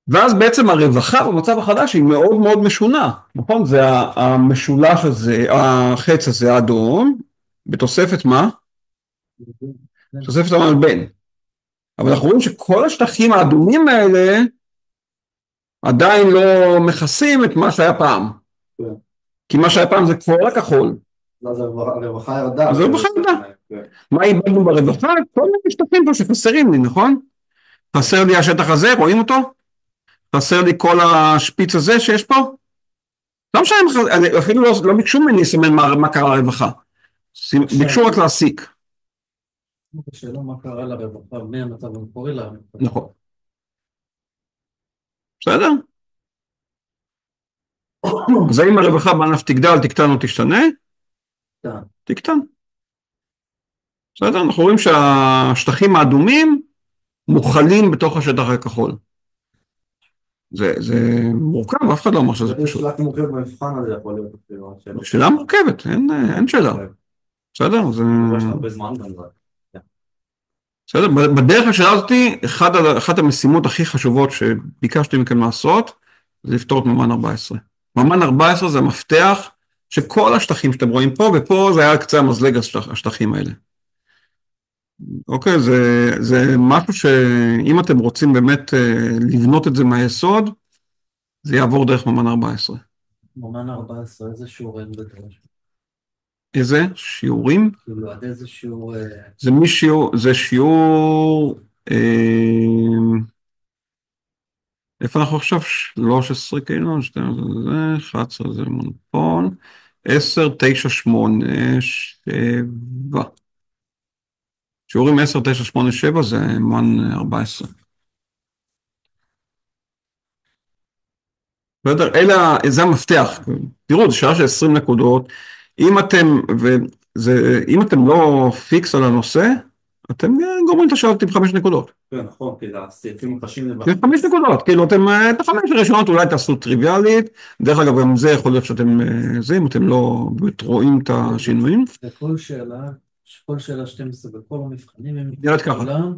Speaker 1: ואז בעצם הרווחה במצב החדש היא מאוד מאוד משונה, נכון? זה המשולש הזה, החץ הזה האדום, בתוספת מה? תוספת המלבן. אבל אנחנו רואים שכל השטחים האדומים האלה עדיין לא מכסים את מה שהיה פעם. כי מה שהיה פעם זה כבר הכחול.
Speaker 3: אז הרווחה ירדה.
Speaker 1: אז הרווחה ירדה. מה איבדנו ברווחה? כל מיני שטחים פה שחסרים לי, נכון? חסר לי השטח הזה, רואים אותו? חסר לי כל השפיץ הזה שיש פה? לא משנה, אפילו לא ביקשו ממני לסמן מה קרה לרווחה. ביקשו רק להסיק.
Speaker 2: השאלה מה קרה לרווחה, מהמצב המקורי לה.
Speaker 1: נכון. בסדר? אז האם הרווחה בענף תגדל, תקטן או תשתנה? תקטן. בסדר? אנחנו רואים שהשטחים האדומים מוכלים בתוך השטח הכחול. זה מורכב, אף אחד לא אומר שזה פשוט.
Speaker 3: שאלה מורכבת במבחן הזה יכול להיות.
Speaker 1: שאלה מורכבת, אין שאלה. בסדר? זה...
Speaker 3: יש הרבה זמן גם זה.
Speaker 1: בסדר? בדרך השאלה הזאת, אחת המשימות הכי חשובות שביקשתי מכם לעשות, זה לפתור את ממן 14. ממן 14 זה המפתח שכל השטחים שאתם רואים פה, ופה זה היה קצה המזלג השטחים האלה. אוקיי, זה משהו שאם אתם רוצים באמת לבנות את זה מהיסוד, זה יעבור דרך ממן 14.
Speaker 2: ממן 14, איזה שיעורים בדרש?
Speaker 1: איזה שיעורים?
Speaker 2: כאילו, עד איזה שיעור...
Speaker 1: זה שיעור... איפה אנחנו עכשיו? 13 כאילו, 12, 11 זה מונפון, 10, 9, 8, 7. שיעורים 10, 9, 8, 7 זה מן 14. בסדר? זה המפתח. תראו, זה שעה של 20 נקודות. אם אתם לא פיקס על הנושא, אתם גומרים את השאלות עם 5 נקודות.
Speaker 3: כן, נכון, כי הסעיפים קשים
Speaker 1: כן, 5 נקודות, כאילו אתם, את ה5 הראשונות אולי תעשו טריוויאלית, דרך אגב גם זה יכול להיות שאתם, אם אתם לא באמת רואים את השינויים.
Speaker 2: כל שאלה 12 בכל המבחנים, הם
Speaker 1: נראית ככה.
Speaker 2: כולם,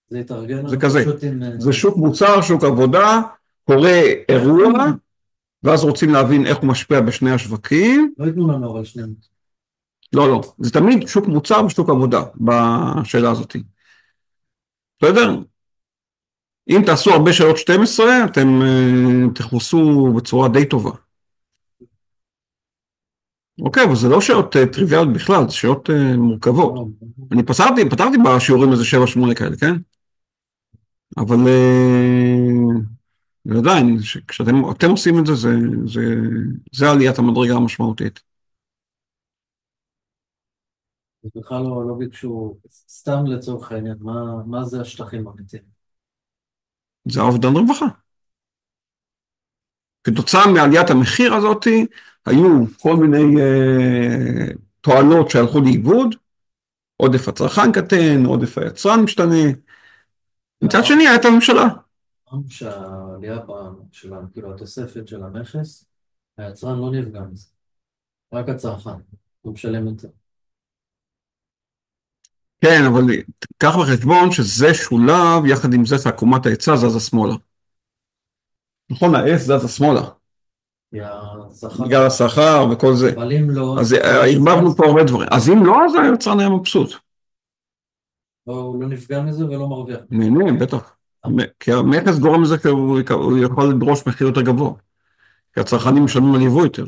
Speaker 2: זה יתארגן
Speaker 1: זה כזה,
Speaker 2: פשוט עם...
Speaker 1: זה שוק מוצר, שוק עבודה, קורה אירוע, ואז רוצים להבין איך הוא משפיע בשני השווקים.
Speaker 2: לא ייתנו לנו אבל שניהם.
Speaker 1: לא, לא, זה תמיד שוק מוצר ושוק עבודה בשאלה הזאת. בסדר? אם תעשו הרבה שאלות 12, אתם תכוסו בצורה די טובה. אוקיי, אבל זה לא שאלות טריוויאליות בכלל, זה שאלות מורכבות. אני פתרתי בשיעורים איזה 7-8 כאלה, כן? אבל עדיין, כשאתם עושים את זה, זה עליית המדרגה המשמעותית.
Speaker 2: אז בכלל לא ביקשו, סתם לצורך העניין, מה זה השטחים האמיתיים?
Speaker 1: זה האובדן רווחה. כתוצאה מעליית המחיר הזאת, היו כל מיני תועלות שהלכו לאיבוד, עודף הצרכן קטן, עודף היצרן משתנה. מצד שני, הייתה הממשלה.
Speaker 2: אמרנו שהעלייה של כאילו התוספת של המכס, היצרן לא נפגע מזה, רק הצרכן, הוא משלם יותר.
Speaker 1: כן, אבל קח בחשבון שזה שולב, יחד עם זה שעקומת ההיצע זזה שמאלה. נכון, ה-S זזה שמאלה. בגלל השכר וכל זה.
Speaker 2: אבל אם לא...
Speaker 1: אז הרבבנו פה הרבה דברים. אז אם לא, אז היצרן היה מבסוט.
Speaker 2: הוא לא נפגע מזה ולא מרוויח.
Speaker 1: נהנה, בטח. כי המכס גורם לזה שהוא יכול לדרוש מחיר יותר גבוה. כי הצרכנים משלמים על יבוא יותר.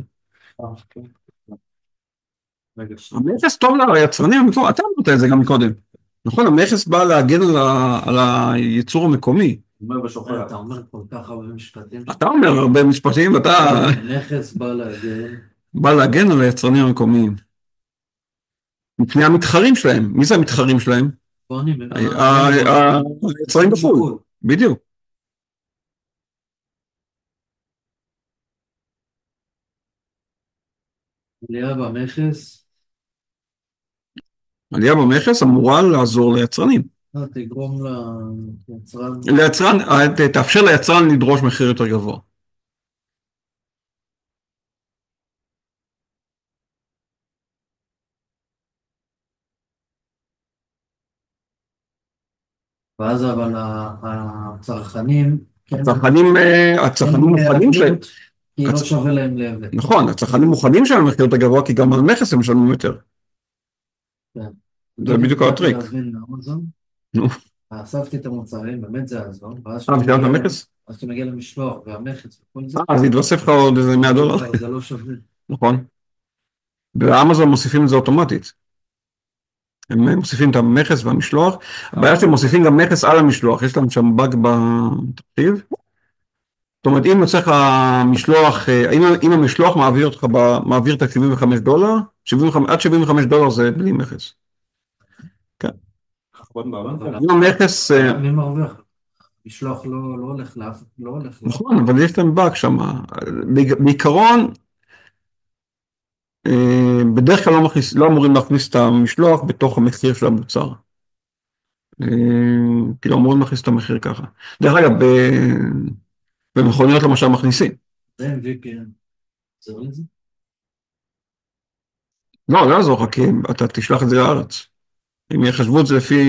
Speaker 1: המכס טוב ליצרנים, אתה אמרת את זה גם קודם. נכון, המכס בא להגן על הייצור המקומי.
Speaker 2: אתה אומר כל כך הרבה משפטים.
Speaker 1: אתה אומר הרבה משפטים, ואתה...
Speaker 2: המכס בא להגן.
Speaker 1: בא להגן על היצרנים המקומיים. מפני המתחרים שלהם. מי זה המתחרים שלהם? היצרנים בחו"ל. בדיוק.
Speaker 2: עלייה במכס.
Speaker 1: עלייה במכס אמורה לעזור ליצרנים.
Speaker 2: תגרום
Speaker 1: ליצרן, תאפשר ליצרן לדרוש מחיר יותר גבוה.
Speaker 2: ואז אבל הצרכנים...
Speaker 1: הצרכנים מוכנים שלהם.
Speaker 2: כי לא שווה להם לייבא.
Speaker 1: נכון, הצרכנים מוכנים שלהם מחיר יותר גבוה, כי גם על מכס הם משלמים יותר. זה בדיוק הטריק. נו.
Speaker 2: אספתי את המוצרים, באמת זה יעזור.
Speaker 1: ושאלת המכס?
Speaker 2: אז אתה מגיע למשלוח והמכס וכל זה.
Speaker 1: אז יתווסף לך עוד איזה $100.
Speaker 2: זה לא שווה.
Speaker 1: נכון. באמזון מוסיפים את זה אוטומטית. הם מוסיפים את המכס והמשלוח. הבעיה שהם מוסיפים גם מכס על המשלוח. יש להם שם באג בתקציב. זאת אומרת, אם יוצא לך משלוח, אם המשלוח מעביר את $75, עד $75 זה בלי מכס. כן. אם המכס...
Speaker 2: מי מרוויח? משלוח לא הולך לאף, לא הולך.
Speaker 1: נכון, אבל יש להם באג שם. בעיקרון, בדרך כלל לא אמורים להכניס את המשלוח בתוך המחיר של המוצר. כאילו אמורים להכניס את המחיר ככה. דרך אגב, במכוניות למשל מכניסים.
Speaker 2: זה MVP, זה לא לזה?
Speaker 1: לא יעזור לך, כי אתה תשלח את זה לארץ. הם יחשבו את זה לפי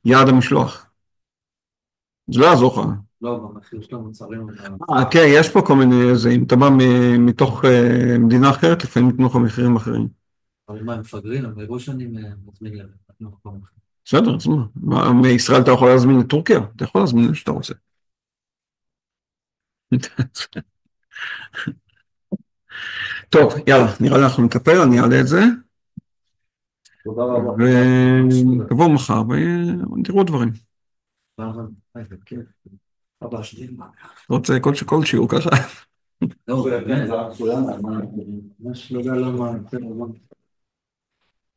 Speaker 1: יעד המשלוח. זה לא יעזור לך.
Speaker 2: לא, במחיר של המוצרים.
Speaker 1: כן, יש פה כל מיני, אם אתה בא מתוך מדינה אחרת, לפעמים ייתנו לך מחירים אחרים.
Speaker 2: אבל מה, הם מפגרים, הם ראו שאני מזמין להם.
Speaker 1: בסדר, אז מה? מישראל אתה יכול להזמין לטורקיה? אתה יכול להזמין מה שאתה רוצה. טוב, יאללה, נראה לי אנחנו נטפל, אני אעלה את זה.
Speaker 3: תודה רבה.
Speaker 1: ותבואו מחר ותראו דברים. רוצה כל שיעור ככה.
Speaker 2: לא, זה מצוין. ממש לא יודע למה.